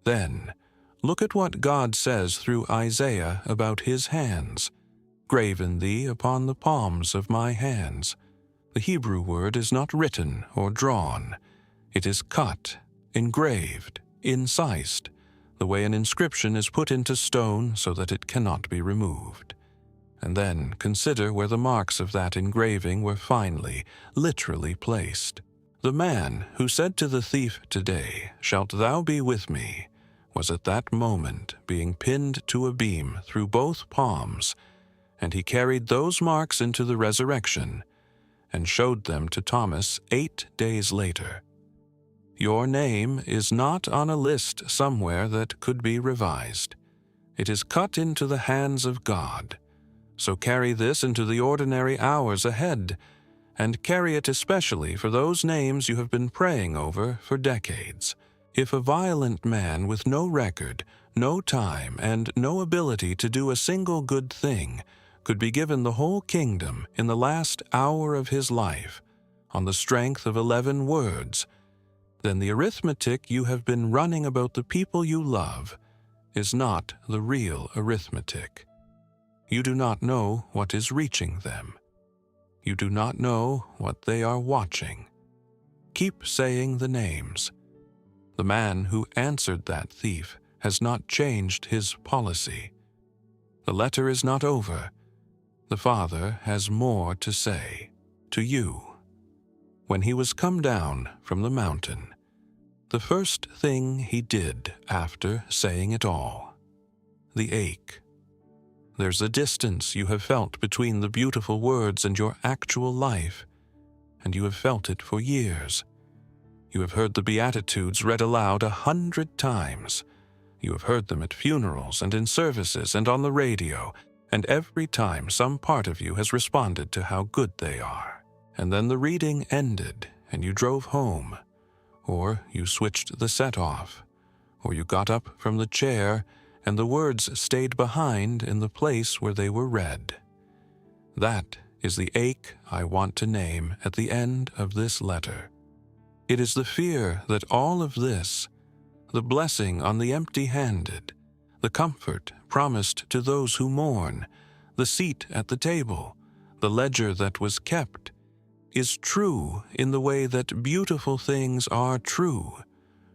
Then, look at what God says through Isaiah about his hands. Graven thee upon the palms of my hands. The Hebrew word is not written or drawn. It is cut, engraved, incised, the way an inscription is put into stone so that it cannot be removed. And then consider where the marks of that engraving were finally, literally placed. The man who said to the thief today, Shalt thou be with me, was at that moment being pinned to a beam through both palms, and he carried those marks into the resurrection and showed them to Thomas 8 days later. Your name is not on a list somewhere that could be revised. It is cut into the hands of God. So carry this into the ordinary hours ahead, and carry it especially for those names you have been praying over for decades. If a violent man with no record, no time, and no ability to do a single good thing could be given the whole kingdom in the last hour of his life on the strength of 11 words, then the arithmetic you have been running about the people you love is not the real arithmetic. You do not know what is reaching them. You do not know what they are watching. Keep saying the names. The man who answered that thief has not changed his policy. The letter is not over. The Father has more to say to you. When he was come down from the mountain, the first thing he did after saying it all, the ache. There's a distance you have felt between the beautiful words and your actual life, and you have felt it for years. You have heard the Beatitudes read aloud 100 times. You have heard them at funerals and in services and on the radio, and every time some part of you has responded to how good they are. And then the reading ended, and you drove home, or you switched the set off, or you got up from the chair and the words stayed behind in the place where they were read. That is the ache I want to name at the end of this letter. It is the fear that all of this, the blessing on the empty-handed, the comfort promised to those who mourn, the seat at the table, the ledger that was kept, is true in the way that beautiful things are true,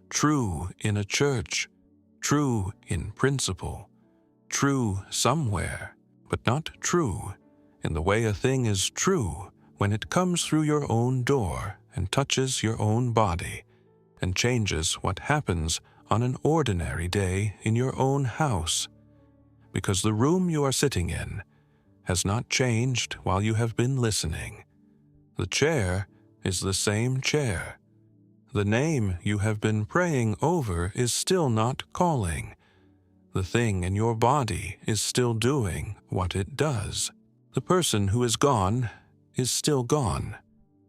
true in a church, true in principle, true somewhere, but not true in the way a thing is true when it comes through your own door and touches your own body and changes what happens on an ordinary day in your own house, because the room you are sitting in has not changed while you have been listening. The chair is the same chair. The name you have been praying over is still not calling. The thing in your body is still doing what it does. The person who is gone is still gone.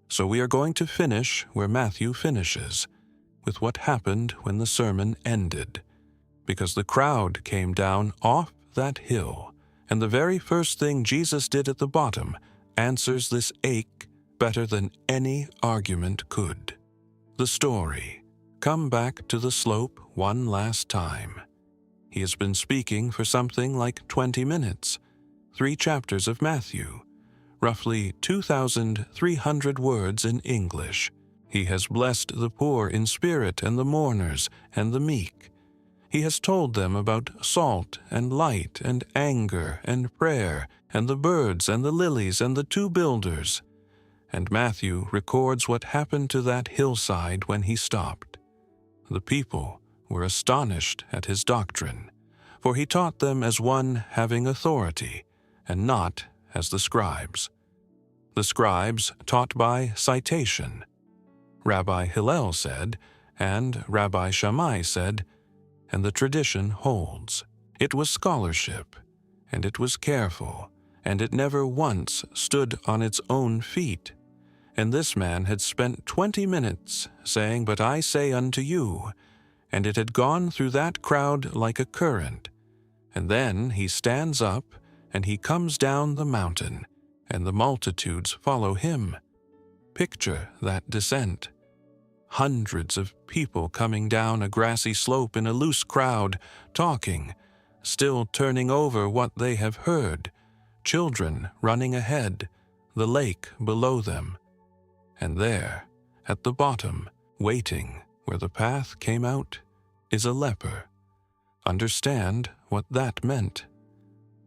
So we are going to finish where Matthew finishes, with what happened when the sermon ended, because the crowd came down off that hill, and the very first thing Jesus did at the bottom answers this ache better than any argument could. The story. Come back to the slope one last time. He has been speaking for something like 20 minutes, 3 chapters of Matthew, roughly 2,300 words in English. He has blessed the poor in spirit and the mourners and the meek. He has told them about salt and light and anger and prayer and the birds and the lilies and the two builders. And Matthew records what happened to that hillside when he stopped. The people were astonished at his doctrine, for he taught them as one having authority, and not as the scribes. The scribes taught by citation. Rabbi Hillel said, and Rabbi Shammai said, and the tradition holds. It was scholarship, and it was careful, and it never once stood on its own feet. And this man had spent 20 minutes saying, "But I say unto you," and it had gone through that crowd like a current. And then he stands up, and he comes down the mountain, and the multitudes follow him. Picture that descent. Hundreds of people coming down a grassy slope in a loose crowd, talking, still turning over what they have heard, children running ahead, the lake below them. And there, at the bottom, waiting where the path came out, is a leper. Understand what that meant.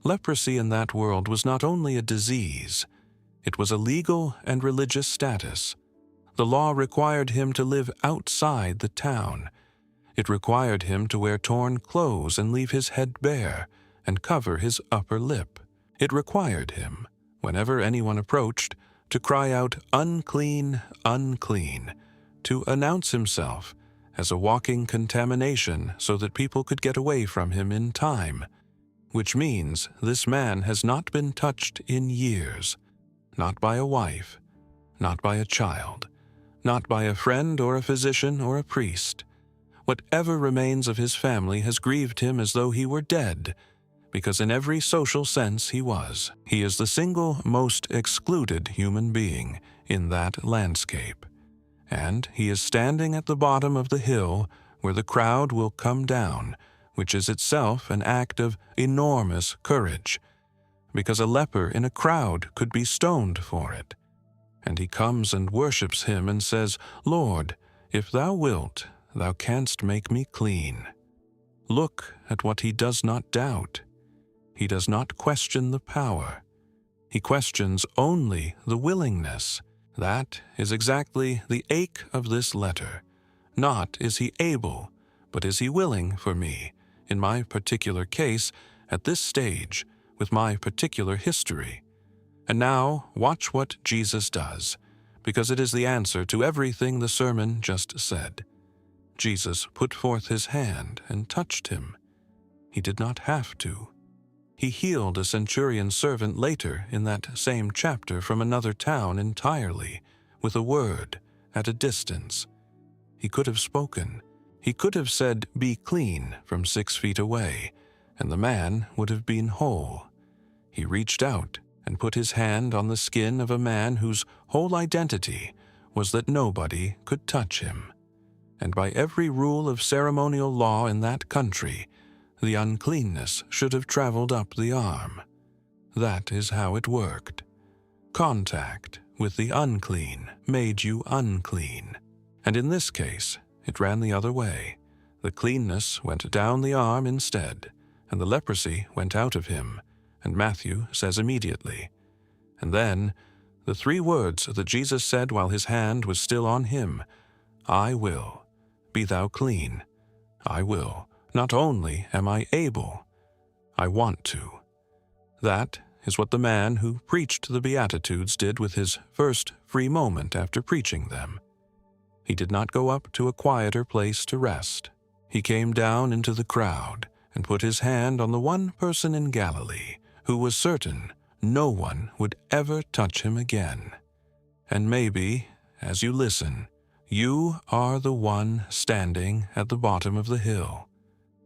Leprosy in that world was not only a disease, it was a legal and religious status. The law required him to live outside the town. It required him to wear torn clothes and leave his head bare and cover his upper lip. It required him, whenever anyone approached, to cry out, "Unclean, unclean," to announce himself as a walking contamination so that people could get away from him in time, which means this man has not been touched in years, not by a wife, not by a child, not by a friend or a physician or a priest. Whatever remains of his family has grieved him as though he were dead, because in every social sense he was. He is the single most excluded human being in that landscape. And he is standing at the bottom of the hill where the crowd will come down, which is itself an act of enormous courage, because a leper in a crowd could be stoned for it. And he comes and worships him and says, "Lord, if thou wilt, thou canst make me clean." Look at what he does not doubt. He does not question the power. He questions only the willingness. That is exactly the ache of this letter. Not is he able, but is he willing for me, in my particular case, at this stage, with my particular history. And now watch what Jesus does, because it is the answer to everything the sermon just said. Jesus put forth his hand and touched him. He did not have to. He healed a centurion's servant later in that same chapter from another town entirely, with a word, at a distance. He could have spoken. He could have said, "Be clean," from 6 feet away, and the man would have been whole. He reached out and put his hand on the skin of a man whose whole identity was that nobody could touch him. And by every rule of ceremonial law in that country, the uncleanness should have traveled up the arm. That is how it worked. Contact with the unclean made you unclean. And in this case, it ran the other way. The cleanness went down the arm instead, and the leprosy went out of him. And Matthew says immediately. And then, the 3 words that Jesus said while his hand was still on him, "I will. Be thou clean. I will. Not only am I able, I want to." That is what the man who preached the Beatitudes did with his first free moment after preaching them. He did not go up to a quieter place to rest. He came down into the crowd and put his hand on the one person in Galilee who was certain no one would ever touch him again. And maybe, as you listen, you are the one standing at the bottom of the hill,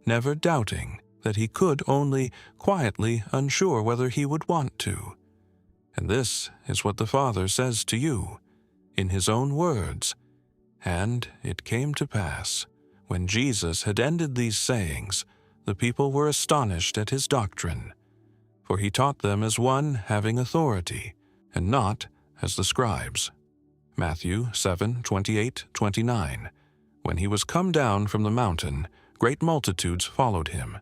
never doubting that he could, only quietly unsure whether he would want to. And this is what the Father says to you, in his own words. And it came to pass, when Jesus had ended these sayings, the people were astonished at his doctrine, for he taught them as one having authority, and not as the scribes. Matthew 7:28-29. When he was come down from the mountain, great multitudes followed him.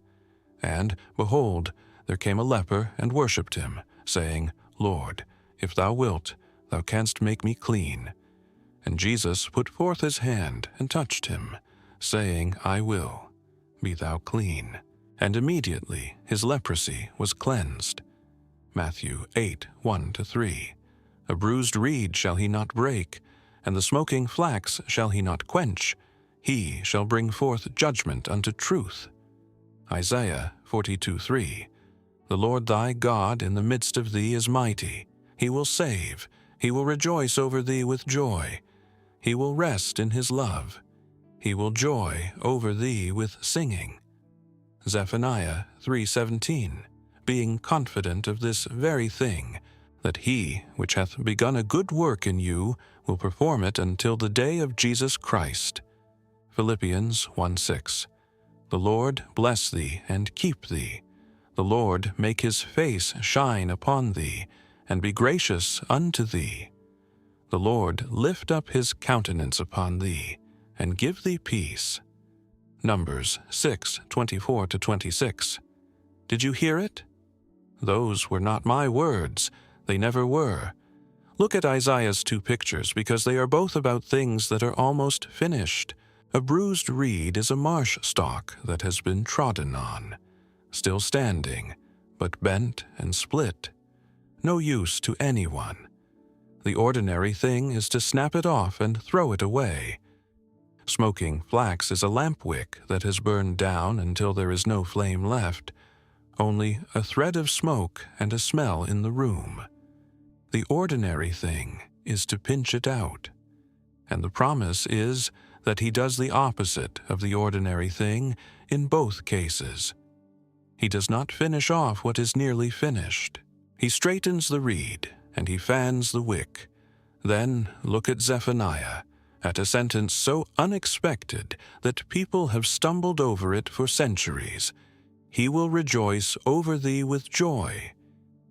And, behold, there came a leper and worshipped him, saying, Lord, if thou wilt, thou canst make me clean. And Jesus put forth his hand and touched him, saying, I will, be thou clean. And immediately his leprosy was cleansed. Matthew 8:1-3. A bruised reed shall he not break, and the smoking flax shall he not quench. He shall bring forth judgment unto truth. Isaiah 42:3. The Lord thy God in the midst of thee is mighty. He will save. He will rejoice over thee with joy. He will rest in his love. He will joy over thee with singing. Zephaniah 3:17. Being confident of this very thing, that he which hath begun a good work in you will perform it until the day of Jesus Christ. Philippians 1:6. The Lord bless thee and keep thee. The Lord make his face shine upon thee, and be gracious unto thee. The Lord lift up his countenance upon thee, and give thee peace. Numbers 6:24-26. Did you hear it? Those were not my words. They never were. Look at Isaiah's two pictures, because they are both about things that are almost finished. A bruised reed is a marsh stalk that has been trodden on, still standing, but bent and split. No use to anyone. The ordinary thing is to snap it off and throw it away. Smoking flax is a lamp wick that has burned down until there is no flame left, only a thread of smoke and a smell in the room. The ordinary thing is to pinch it out, and the promise is that he does the opposite of the ordinary thing in both cases. He does not finish off what is nearly finished. He straightens the reed, and he fans the wick. Then look at Zephaniah, at a sentence so unexpected that people have stumbled over it for centuries. He will rejoice over thee with joy.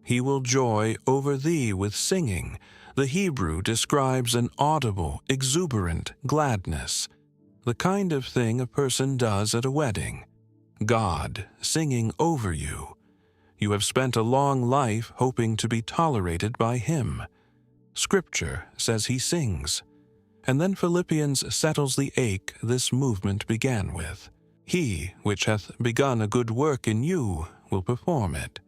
He will joy over thee with singing. The Hebrew describes an audible, exuberant gladness, the kind of thing a person does at a wedding. God singing over you. You have spent a long life hoping to be tolerated by him. Scripture says he sings. And then Philippians settles the ache this movement began with. He which hath begun a good work in you will perform it.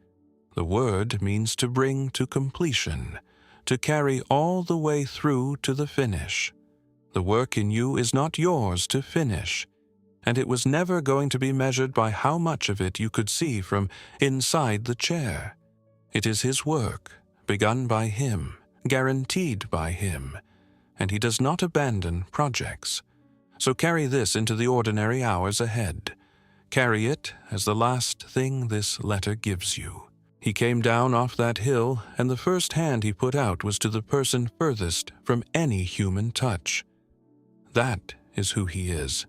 The word means to bring to completion, to carry all the way through to the finish. The work in you is not yours to finish, and it was never going to be measured by how much of it you could see from inside the chair. It is his work, begun by him, guaranteed by him, and he does not abandon projects. So carry this into the ordinary hours ahead. Carry it as the last thing this letter gives you. He came down off that hill, and the first hand he put out was to the person furthest from any human touch. That is who he is,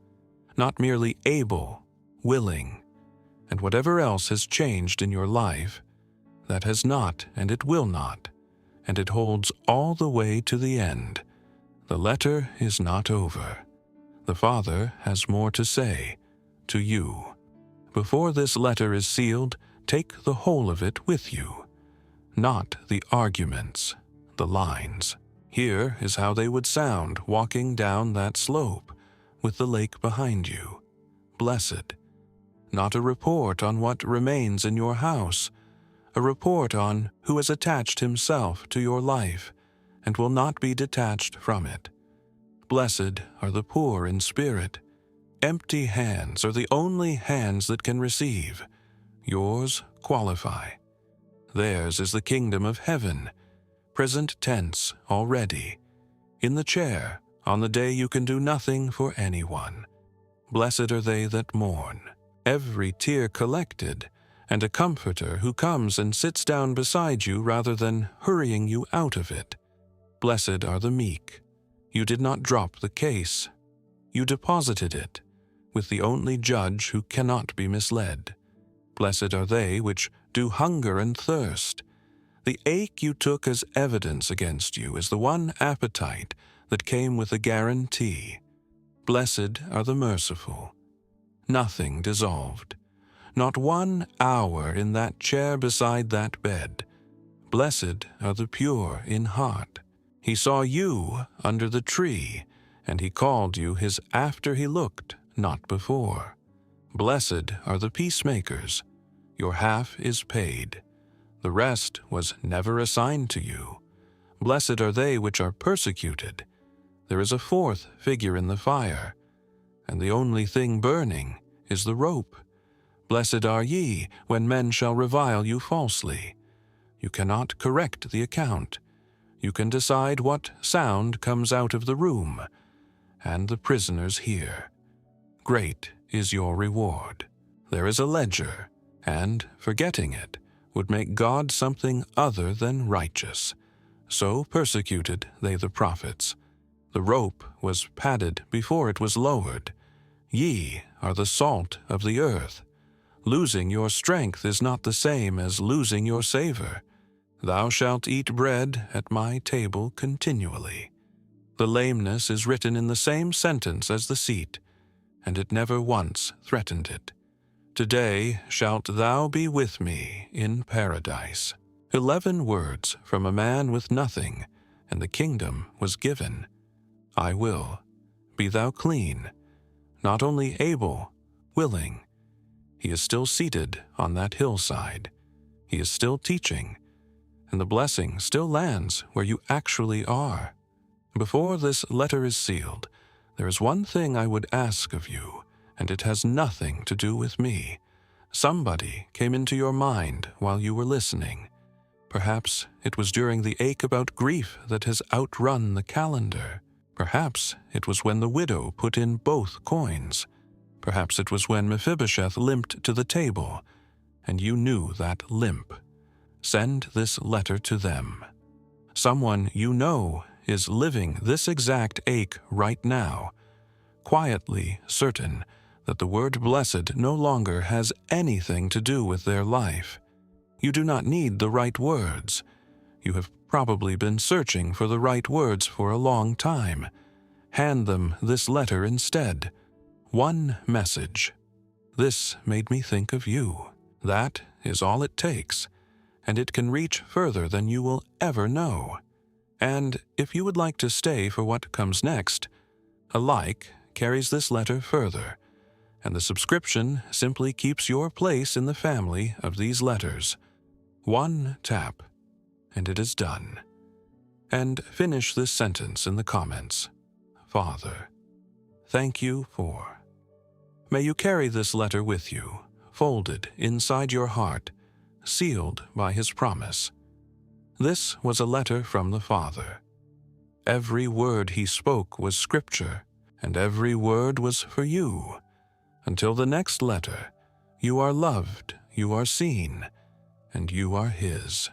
not merely able, willing. And whatever else has changed in your life, that has not and it will not, and it holds all the way to the end. The letter is not over. The Father has more to say to you. Before this letter is sealed, take the whole of it with you, not the arguments, the lines. Here is how they would sound walking down that slope, with the lake behind you. Blessed. Not a report on what remains in your house, a report on who has attached himself to your life and will not be detached from it. Blessed are the poor in spirit. Empty hands are the only hands that can receive. Yours qualify. Theirs is the kingdom of heaven, present tense already, in the chair on the day you can do nothing for anyone. Blessed are they that mourn, every tear collected, and a comforter who comes and sits down beside you rather than hurrying you out of it. Blessed are the meek. You did not drop the case. You deposited it with the only judge who cannot be misled. Blessed are they which do hunger and thirst. The ache you took as evidence against you is the one appetite that came with a guarantee. Blessed are the merciful. nothing dissolved. Not 1 hour in that chair beside that bed. Blessed are the pure in heart. He saw you under the tree, and he called you his after he looked, not before. Blessed are the peacemakers. Your half is paid. The rest was never assigned to you. Blessed are they which are persecuted. There is a 4th figure in the fire, and the only thing burning is the rope. Blessed are ye when men shall revile you falsely. You cannot correct the account. You can decide what sound comes out of the room, and the prisoners hear. Great is your reward. There is a ledger, and forgetting it would make God something other than righteous. So persecuted they the prophets. The rope was padded before it was lowered. Ye are the salt of the earth. Losing your strength is not the same as losing your savor. Thou shalt eat bread at my table continually. The lameness is written in the same sentence as the seat, and it never once threatened it. Today shalt thou be with me in paradise. 11 words from a man with nothing, and the kingdom was given. I will. Be thou clean. Not only able, willing. He is still seated on that hillside. He is still teaching, and the blessing still lands where you actually are. Before this letter is sealed, there is one thing I would ask of you, and it has nothing to do with me. Somebody came into your mind while you were listening. Perhaps it was during the ache about grief that has outrun the calendar. Perhaps it was when the widow put in both coins. Perhaps it was when Mephibosheth limped to the table, and you knew that limp. Send this letter to them. Someone you know is living this exact ache right now, quietly certain that the word blessed no longer has anything to do with their life. You do not need the right words. You have probably been searching for the right words for a long time. Hand them this letter instead. One message. This made me think of you. That is all it takes, and it can reach further than you will ever know. And if you would like to stay for what comes next, a like carries this letter further, and the subscription simply keeps your place in the family of these letters. One tap, and it is done. And finish this sentence in the comments. Father, thank you for. May you carry this letter with you, folded inside your heart, sealed by his promise. This was a letter from the Father. Every word he spoke was Scripture, and every word was for you. Until the next letter, you are loved, you are seen, and you are his.